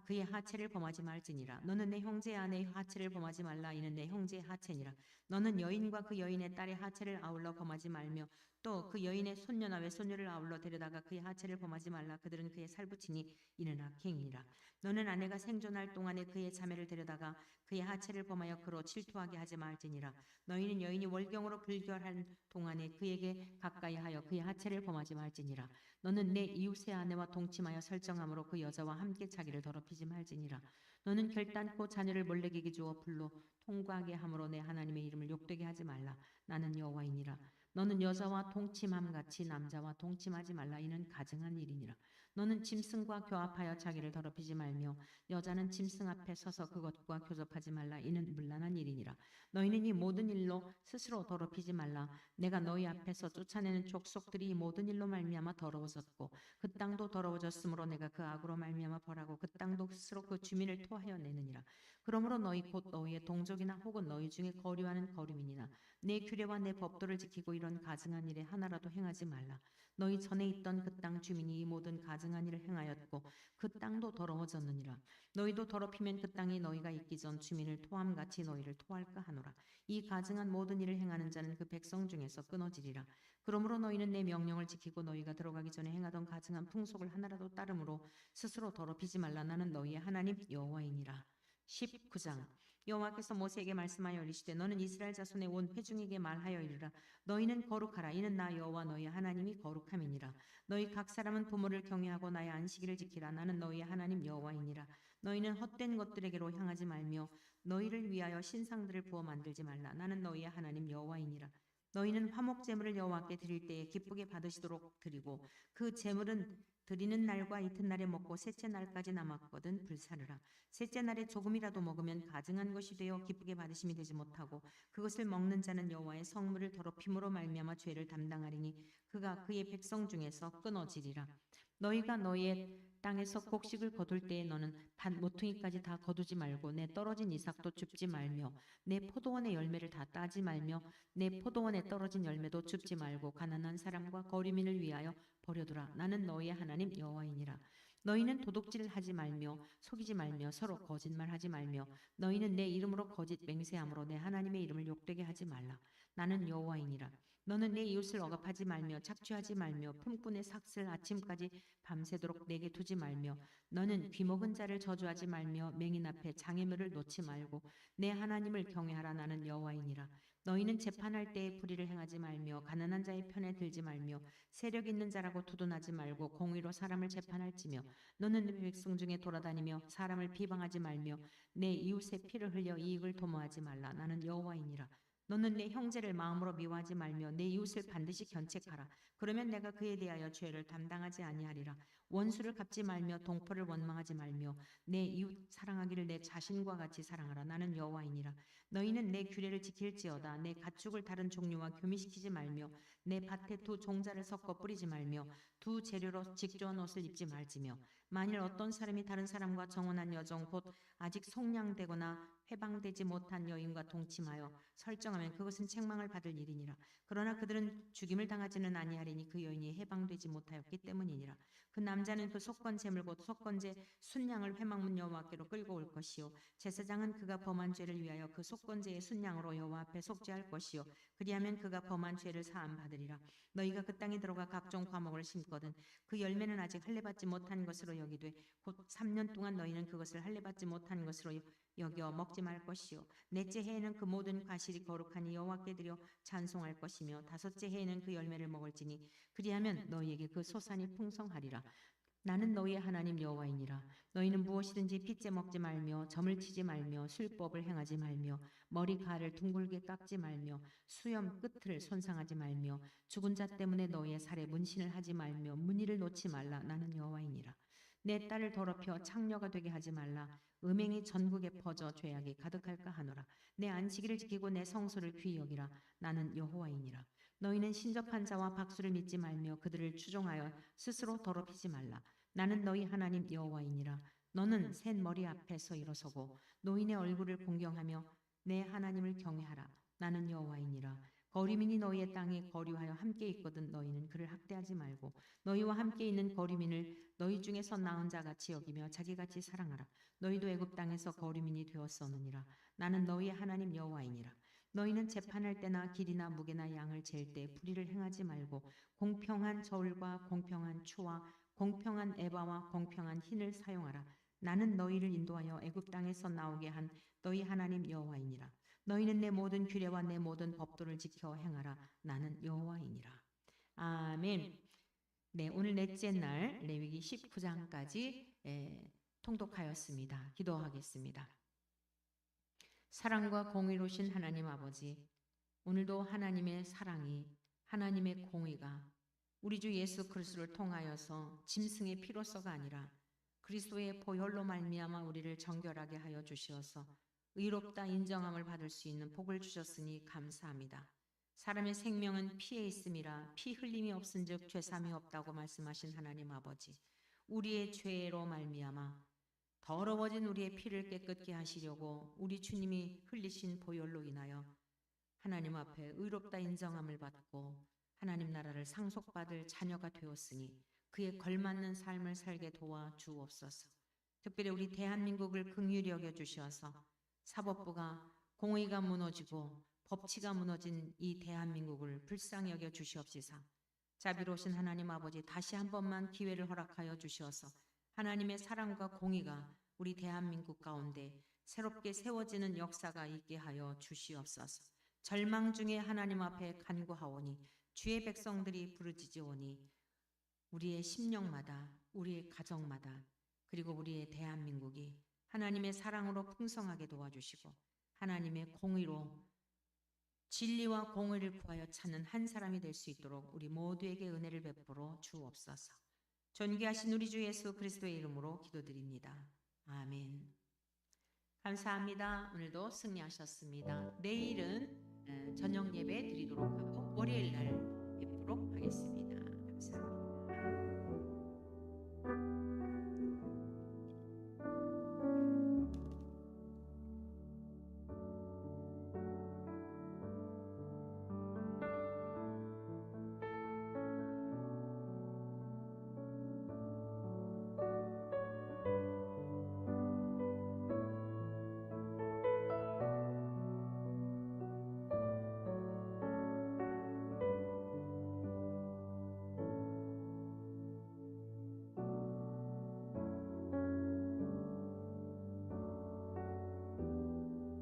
그의 하체를 범하지 말지니라. 너는 내 형제의 아내의 하체를 범하지 말라. 이는 내 형제의 하체니라. 너는 여인과 그 여인의 딸의 하체를 아울러 범하지 말며 또 그 여인의 손녀나 외손녀를 아울러 데려다가 그의 하체를 범하지 말라. 그들은 그의 살부치니 이는 악행이니라. 너는 아내가 생존할 동안에 그의 자매를 데려다가 그의 하체를 범하여 그로 질투하게 하지 말지니라. 너희는 여인이 월경으로 불결한 동안에 그에게 가까이하여 그의 하체를 범하지 말지니라. 너는 내 이웃의 아내와 동침하여 설정함으로 그 여자와 함께 자기를 더럽히지 말지니라. 너는 결단코 자녀를 몰래에게 주어 불로 통과하게 함으로 내 하나님의 이름을 욕되게 하지 말라. 나는 여호와이니라. 너는 여자와 동침함 같이 남자와 동침하지 말라. 이는 가증한 일이니라. 너는 짐승과 교합하여 자기를 더럽히지 말며 여자는 짐승 앞에 서서 그것과 교접하지 말라. 이는 문란한 일이니라. 너희는 이 모든 일로 스스로 더럽히지 말라. 내가 너희 앞에서 쫓아내는 족속들이 이 모든 일로 말미암아 더러워졌고 그 땅도 더러워졌으므로 내가 그 악으로 말미암아 벌하고 그 땅도 스스로 그 주민을 토하여 내느니라. 그러므로 너희 곧 너희의 동족이나 혹은 너희 중에 거류하는 거류민이나 내 규례와 내 법도를 지키고 이런 가증한 일에 하나라도 행하지 말라. 너희 전에 있던 그 땅 주민이 이 모든 가증한 일을 행하였고 그 땅도 더러워졌느니라. 너희도 더럽히면 그 땅이 너희가 있기 전 주민을 토함같이 너희를 토할까 하노라. 이 가증한 모든 일을 행하는 자는 그 백성 중에서 끊어지리라. 그러므로 너희는 내 명령을 지키고 너희가 들어가기 전에 행하던 가증한 풍속을 하나라도 따름으로 스스로 더럽히지 말라. 나는 너희의 하나님 여호와이니라. 19장. 여호와께서 모세에게 말씀하여 이르시되 너는 이스라엘 자손의 온 회중에게 말하여 이르라. 너희는 거룩하라. 이는 나 여호와 너희 하나님이 거룩함이니라. 너희 각 사람은 부모를 경외하고 나의 안식일을 지키라. 나는 너희의 하나님 여호와이니라. 너희는 헛된 것들에게로 향하지 말며 너희를 위하여 신상들을 부어 만들지 말라. 나는 너희의 하나님 여호와이니라. 너희는 화목 제물을 여호와께 드릴 때에 기쁘게 받으시도록 드리고 그 제물은 드리는 날과 이튿날에 먹고 셋째 날까지 남았거든 불사르라. 셋째 날에 조금이라도 먹으면 가증한 것이 되어 기쁘게 받으심이 되지 못하고 그것을 먹는 자는 여호와의 성물을 더럽힘으로 말미암아 죄를 담당하리니 그가 그의 백성 중에서 끊어지리라. 너희가 너희의 땅에서 곡식을 거둘 때에 너는 밭 모퉁이까지 다 거두지 말고 내 떨어진 이삭도 줍지 말며 내 포도원의 열매를 다 따지 말며 내 포도원에 떨어진 열매도 줍지 말고 가난한 사람과 거류민을 위하여 버려두라. 나는 너희의 하나님 여호와이니라. 너희는 도둑질을 하지 말며 속이지 말며 서로 거짓말하지 말며 너희는 내 이름으로 거짓 맹세함으로 내 하나님의 이름을 욕되게 하지 말라. 나는 여호와이니라. 너는 내 이웃을 억압하지 말며 착취하지 말며 품꾼의 삭슬 아침까지 밤새도록 내게 두지 말며 너는 귀먹은 자를 저주하지 말며 맹인 앞에 장애물을 놓지 말고 내 하나님을 경외하라. 나는 여호와이니라. 너희는 재판할 때에 불의를 행하지 말며 가난한 자의 편에 들지 말며 세력 있는 자라고 두둔하지 말고 공의로 사람을 재판할지며 너는 내 백성 중에 돌아다니며 사람을 비방하지 말며 내 이웃의 피를 흘려 이익을 도모하지 말라. 나는 여호와이니라. 너는 내 형제를 마음으로 미워하지 말며 내 이웃을 반드시 견책하라. 그러면 내가 그에 대하여 죄를 담당하지 아니하리라. 원수를 갚지 말며 동포를 원망하지 말며 내 이웃 사랑하기를 내 자신과 같이 사랑하라. 나는 여호와이니라. 너희는 내 규례를 지킬지어다. 내 가축을 다른 종류와 교미시키지 말며 내 밭에 두 종자를 섞어 뿌리지 말며 두 재료로 직조한 옷을 입지 말지며 만일 어떤 사람이 다른 사람과 정혼한 여종 곧 아직 속량되거나 해방되지 못한 여인과 동침하여 설정하면 그것은 책망을 받을 일이니라. 그러나 그들은 죽임을 당하지는 아니하리니 그 여인이 해방되지 못하였기 때문이니라. 그 남자는 그 속건 제물 곧 속건제 순양을 회막문 여호와께로 끌고 올 것이요 제사장은 그가 범한 죄를 위하여 그 속건제의 순양으로 여호와 앞에 속죄할 것이요 그리하면 그가 범한 죄를 사함 받으리라. 너희가 그 땅에 들어가 각종 과목을 심거든 그 열매는 아직 할례받지 못한 것으로 여기되 곧 3년 동안 너희는 그것을 할례받지 못한 것으로 여겨 먹지 말 것이요 넷째 해에는 그 모든 과실이 거룩하니 여호와께 드려 찬송할 것이며 다섯째 해에는 그 열매를 먹을지니 그리하면 너희에게 그 소산이 풍성하리라. 나는 너희의 하나님 여호와이니라. 너희는 무엇이든지 핏째 먹지 말며 점을 치지 말며 술법을 행하지 말며 머리카락을 둥글게 깎지 말며 수염 끝을 손상하지 말며 죽은 자 때문에 너희의 살에 문신을 하지 말며 무늬를 놓지 말라. 나는 여호와이니라. 내 딸을 더럽혀 창녀가 되게 하지 말라. 음행이 전국에 퍼져 죄악이 가득할까 하노라. 내 안식일을 지키고 내 성소를 귀히 여기라. 나는 여호와이니라. 너희는 신접한 자와 박수를 믿지 말며 그들을 추종하여 스스로 더럽히지 말라. 나는 너희 하나님 여호와이니라. 너는 셋 머리 앞에서 일어서고 노인의 얼굴을 공경하며 내 하나님을 경외하라. 나는 여호와이니라. 거류민이 너희의 땅에 거류하여 함께 있거든 너희는 그를 학대하지 말고 너희와 함께 있는 거류민을 너희 중에서 나은 자같이 여기며 자기같이 사랑하라. 너희도 애굽 땅에서 거류민이 되었었느니라. 나는 너희의 하나님 여호와이니라. 너희는 재판할 때나 길이나 무게나 양을 잴 때 불의를 행하지 말고 공평한 저울과 공평한 추와 공평한 에바와 공평한 흰을 사용하라. 나는 너희를 인도하여 애굽 땅에서 나오게 한 너희 하나님 여호와이니라. 너희는 내 모든 규례와 내 모든 법도를 지켜 행하라. 나는 여호와이니라. 아멘. 네, 오늘 넷째 날 레위기 19장까지 통독하였습니다. 기도하겠습니다. 사랑과 공의로우신 하나님 아버지, 오늘도 하나님의 사랑이 하나님의 공의가 우리 주 예수 그리스도를 통하여서 짐승의 피로서가 아니라 그리스도의 보혈로 말미암아 우리를 정결하게 하여 주시어서 의롭다 인정함을 받을 수 있는 복을 주셨으니 감사합니다. 사람의 생명은 피에 있음이라 피 흘림이 없은즉 죄삼이 없다고 말씀하신 하나님 아버지, 우리의 죄로 말미암아 더러워진 우리의 피를 깨끗게 하시려고 우리 주님이 흘리신 보혈로 인하여 하나님 앞에 의롭다 인정함을 받고 하나님 나라를 상속받을 자녀가 되었으니 그에 걸맞는 삶을 살게 도와 주옵소서. 특별히 우리 대한민국을 긍휼히 여겨 주셔서 사법부가 공의가 무너지고 법치가 무너진 이 대한민국을 불쌍히 여겨 주시옵시사. 자비로우신 하나님 아버지, 다시 한 번만 기회를 허락하여 주시어서 하나님의 사랑과 공의가 우리 대한민국 가운데 새롭게 세워지는 역사가 있게 하여 주시옵소서. 절망 중에 하나님 앞에 간구하오니 주의 백성들이 부르짖으오니 우리의 심령마다, 우리의 가정마다, 그리고 우리의 대한민국이 하나님의 사랑으로 풍성하게 도와주시고 하나님의 공의로 진리와 공의를 구하여 찾는 한 사람이 될 수 있도록 우리 모두에게 은혜를 베풀어 주옵소서. 존귀하신 우리 주 예수 그리스도의 이름으로 기도드립니다. 아멘. 감사합니다. 오늘도 승리하셨습니다. 내일은 저녁 예배 드리도록 하고 월요일 날 뵙도록 하겠습니다.